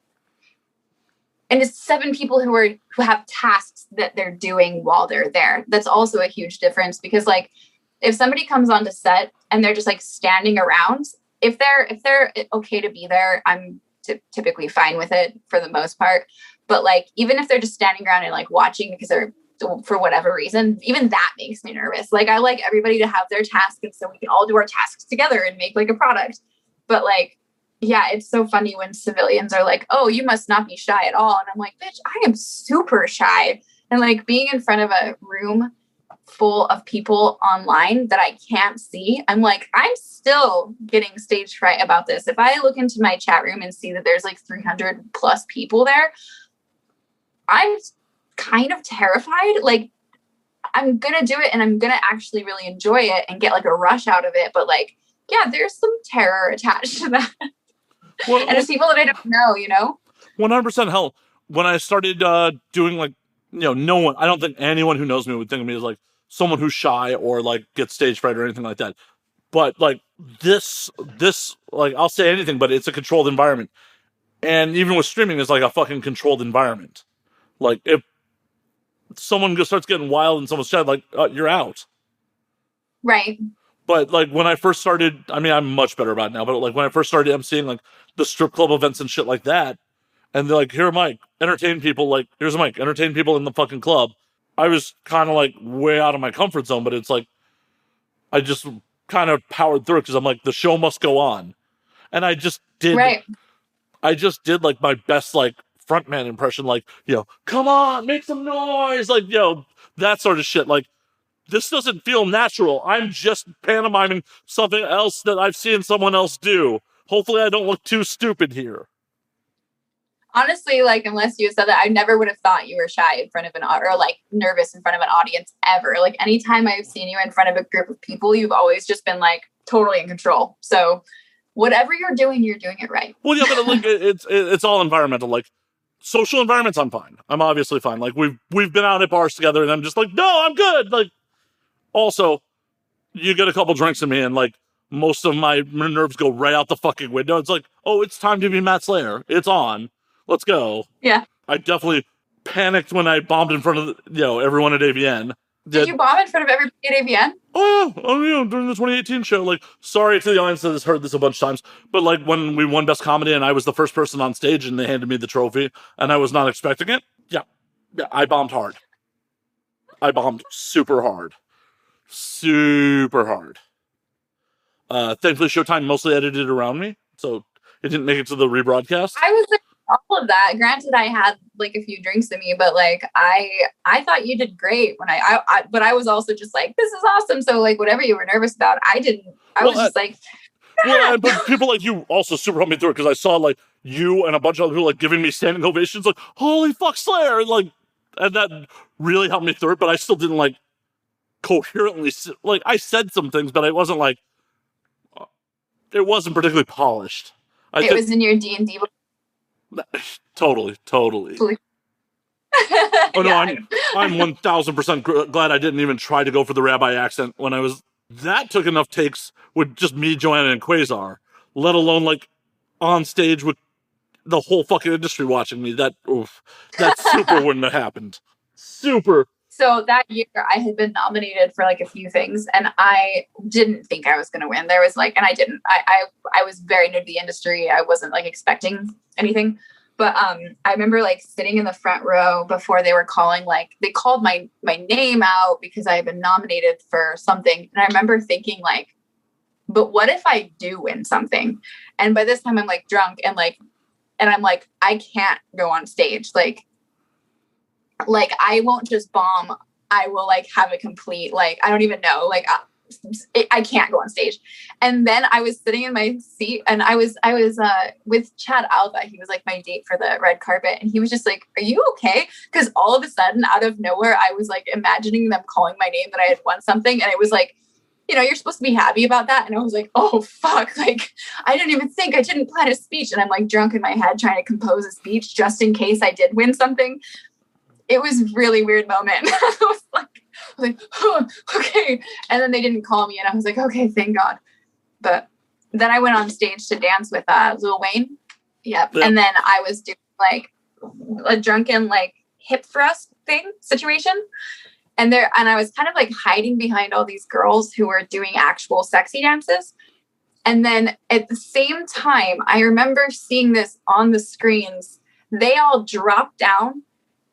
and it's 7 people who have tasks that they're doing while they're there. That's also a huge difference, because like, if somebody comes onto set and they're just like standing around, if they're okay to be there, I'm typically fine with it for the most part. But like, even if they're just standing around and like watching because they're, for whatever reason, even that makes me nervous. Like, I like everybody to have their task, and so we can all do our tasks together and make like a product. But like, yeah, it's so funny when civilians are like, oh, you must not be shy at all. And I'm like, bitch, I am super shy. And like, being in front of a room full of people online that I can't see, I'm like, I'm still getting stage fright about this. If I look into my chat room and see that there's like 300 plus people there, I'm kind of terrified. Like, I'm gonna do it and I'm gonna actually really enjoy it and get like a rush out of it, but like, yeah, there's some terror attached to that. Well, and it's people that I don't know, 100%. Hell, when I started doing like, no one, I don't think anyone who knows me would think of me as like someone who's shy or like gets stage fright or anything like that. But like this, like, I'll say anything, but it's a controlled environment. And even with streaming, it's like a fucking controlled environment. Like, if someone just starts getting wild in someone's chat, like, you're out. Right. But like, when I first started, I mean, I'm much better about it now, but like when I first started emceeing like the strip club events and shit like that, and they're like, here, Mike, entertain people. Like, here's a mic, entertain people in the fucking club. I was kind of like way out of my comfort zone, but it's like, I just kind of powered through it because I'm like, the show must go on. And I just did, like my best, like, frontman impression, like, come on, make some noise. Like, that sort of shit. Like, this doesn't feel natural. I'm just pantomiming something else that I've seen someone else do. Hopefully I don't look too stupid here. Honestly, like, unless you said that, I never would have thought you were shy in front of or like nervous in front of an audience ever. Like, anytime I've seen you in front of a group of people, you've always just been like totally in control. So whatever you're doing it right. Well, yeah, but like, it's all environmental. Like, social environments, I'm fine. I'm obviously fine. Like, we've been out at bars together, and I'm just like, no, I'm good. Like, also, you get a couple drinks in me, and like, most of my nerves go right out the fucking window. It's like, oh, it's time to be Matt Slayer. It's on. Let's go. Yeah. I definitely panicked when I bombed in front of everyone at AVN. Did you bomb in front of everybody at AVN? Oh, yeah. Oh, yeah. During the 2018 show. Like, sorry to the audience that has heard this a bunch of times, but like when we won Best Comedy and I was the first person on stage and they handed me the trophy and I was not expecting it. Yeah. Yeah. I bombed hard. I bombed super hard. Super hard. Thankfully, Showtime mostly edited around me, so it didn't make it to the rebroadcast. I was there for all of that. Granted, I had like a few drinks in me, but like I thought you did great when but I was also just like, this is awesome. So like whatever you were nervous about, I didn't. I was just like, well, but people like you also super helped me through it because I saw like you and a bunch of other people like giving me standing ovations, like holy fuck Slayer, and that really helped me through it. But I still didn't like coherently like I said some things, but it wasn't like. It wasn't particularly polished. It was in your D&D book. Totally. Oh no, yeah. I'm 1000% glad I didn't even try to go for the rabbi accent when I was. That took enough takes with just me, Joanna, and Quasar, let alone like on stage with the whole fucking industry watching me. That super wouldn't have happened. Super. So that year I had been nominated for like a few things and I didn't think I was going to win. There was like, and I didn't, I was very new to the industry. I wasn't like expecting anything, but I remember like sitting in the front row before they were calling, like they called my name out because I had been nominated for something. And I remember thinking like, but what if I do win something? And by this time I'm like drunk and I'm like, I can't go on stage. Like I won't just bomb. I will like have a complete, like, I don't even know, like I can't go on stage. And then I was sitting in my seat and I was with Chad Alba. He was like my date for the red carpet. And he was just like, are you okay? Because all of a sudden out of nowhere, I was like imagining them calling my name that I had won something. And it was like, you know, you're supposed to be happy about that. And I was like, oh fuck. Like I didn't plan a speech. And I'm like drunk in my head trying to compose a speech just in case I did win something. It was a really weird moment. I was like, oh, okay. And then they didn't call me and I was like, okay, thank God. But then I went on stage to dance with Lil Wayne. Yep. And then I was doing like a drunken like hip thrust situation. And I was kind of like hiding behind all these girls who were doing actual sexy dances. And then at the same time, I remember seeing this on the screens. They all dropped down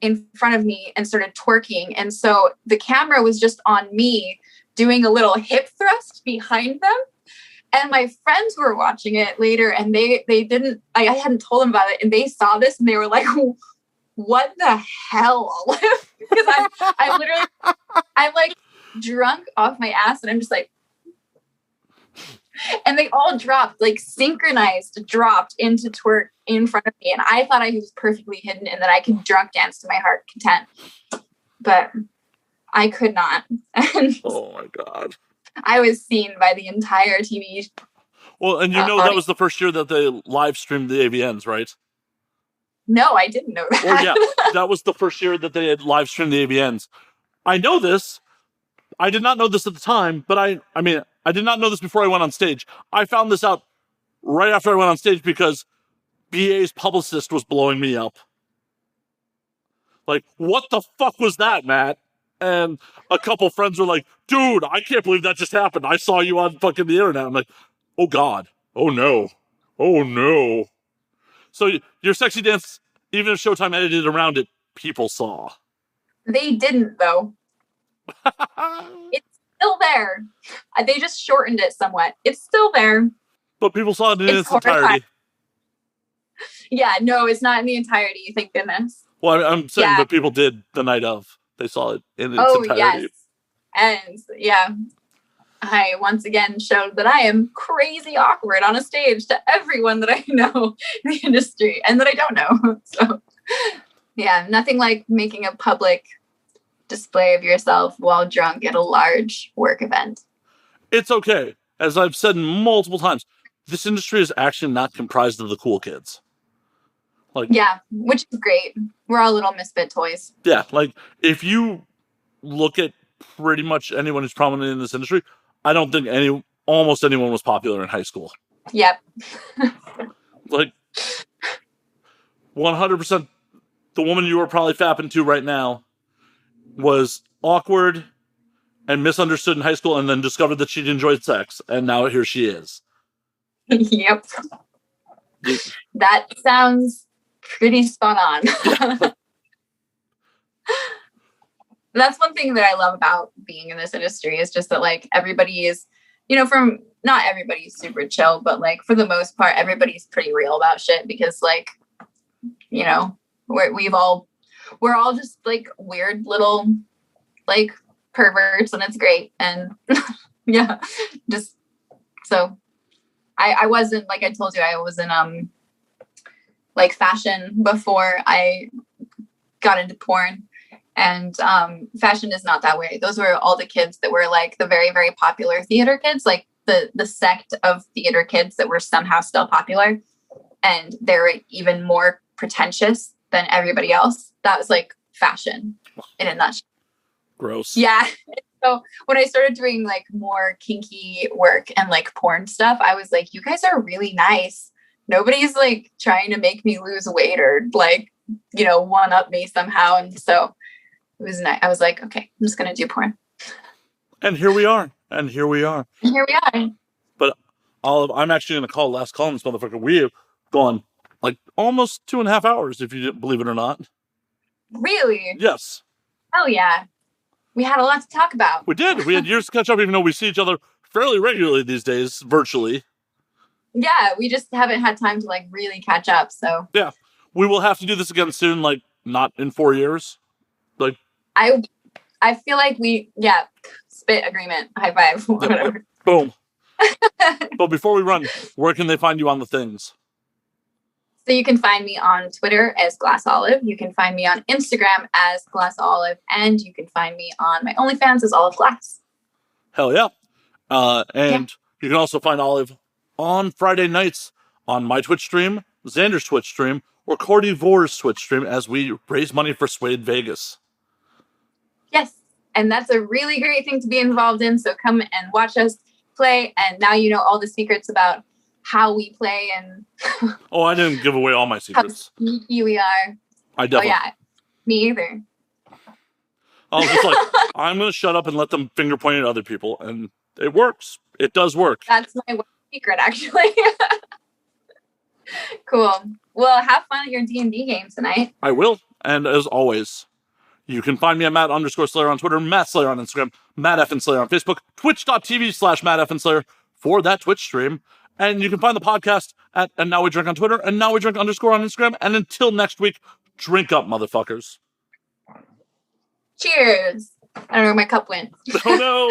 in front of me and started twerking. And so the camera was just on me doing a little hip thrust behind them. And my friends were watching it later and they didn't, I hadn't told them about it. And they saw this and they were like, what the hell? Because I'm like drunk off my ass and I'm just like, and they all dropped, like synchronized, dropped into twerk in front of me. And I thought I was perfectly hidden and that I could drunk dance to my heart content. But I could not. Oh my God. I was seen by the entire TV. Well, and that was the first year that they live streamed the AVNs, right? No, I didn't know that. Well, yeah, that was the first year that they had live streamed the AVNs. I know this. I did not know this at the time, but I did not know this before I went on stage. I found this out right after I went on stage because BA's publicist was blowing me up. Like, what the fuck was that, Matt? And a couple friends were like, dude, I can't believe that just happened. I saw you on fucking the internet. I'm like, oh God. Oh no. Oh no. So your sexy dance, even if Showtime edited around it, people saw. They didn't, though. It's still there. They just shortened it somewhat. It's still there. But people saw it in its entirety. Yeah, no, it's not in the entirety, thank goodness. Well, I'm saying that people did the night of. They saw it in its entirety. Yes. And yeah, I once again showed that I am crazy awkward on a stage to everyone that I know in the industry and that I don't know. So yeah, nothing like making a public display of yourself while drunk at a large work event. It's okay. As I've said multiple times, this industry is actually not comprised of the cool kids. Like, yeah, which is great. We're all little misfit toys. Yeah, like if you look at pretty much anyone who's prominent in this industry, I don't think almost anyone was popular in high school. Yep. Like 100%, the woman you are probably fapping to right now was awkward and misunderstood in high school and then discovered that she'd enjoyed sex. And now here she is. Yep. That sounds pretty spot on. That's one thing that I love about being in this industry is just that like everybody is, from not everybody's super chill, but like for the most part, everybody's pretty real about shit because like, we're all just like weird little like perverts and it's great. And yeah, just so I wasn't, like I told you, I was in like fashion before I got into porn. And fashion is not that way. Those were all the kids that were like the very, very popular theater kids, like the sect of theater kids that were somehow still popular. And they're even more pretentious than everybody else. That was like fashion in a nutshell. Gross. Yeah. So when I started doing like more kinky work and like porn stuff, I was like, you guys are really nice. Nobody's like trying to make me lose weight or like, one up me somehow. And so it was nice. I was like, okay, I'm just going to do porn. And here we are. And here we are. But Olive, I'm actually going to call last call on this motherfucker. We have gone like almost 2.5 hours, if you didn't believe it or not. Really? Yes. Oh, yeah. We had a lot to talk about. We did. We had years to catch up, even though we see each other fairly regularly these days, virtually. Yeah, we just haven't had time to like really catch up. So yeah, we will have to do this again soon, like not in 4 years. Like I feel like spit agreement, high five, whatever. Boom. But before we run, where can they find you on the things? So you can find me on Twitter as Glass Olive. You can find me on Instagram as Glass Olive, and you can find me on my OnlyFans as Olive Glass. Hell yeah. You can also find Olive on Friday nights on my Twitch stream, Xander's Twitch stream, or Cordy Vor's Twitch stream as we raise money for Suede Vegas. Yes, and that's a really great thing to be involved in. So come and watch us play, and now you know all the secrets about how we play and oh, I didn't give away all my secrets. How sneaky we are. I definitely. Oh yeah, me either. I was just like, I'm going to shut up and let them finger point at other people, and it works. It does work. That's my secret, actually. Cool. Well, have fun at your D&D game tonight. I will, and as always, you can find me at Matt_Slayer on Twitter, Matt Slayer on Instagram, Matt F. and Slayer on Facebook, twitch.tv/Matt F. and Slayer for that Twitch stream. And you can find the podcast at And Now We Drink on Twitter, and Now We Drink _ on Instagram. And until next week, drink up, motherfuckers. Cheers. I don't know where my cup went. Oh no.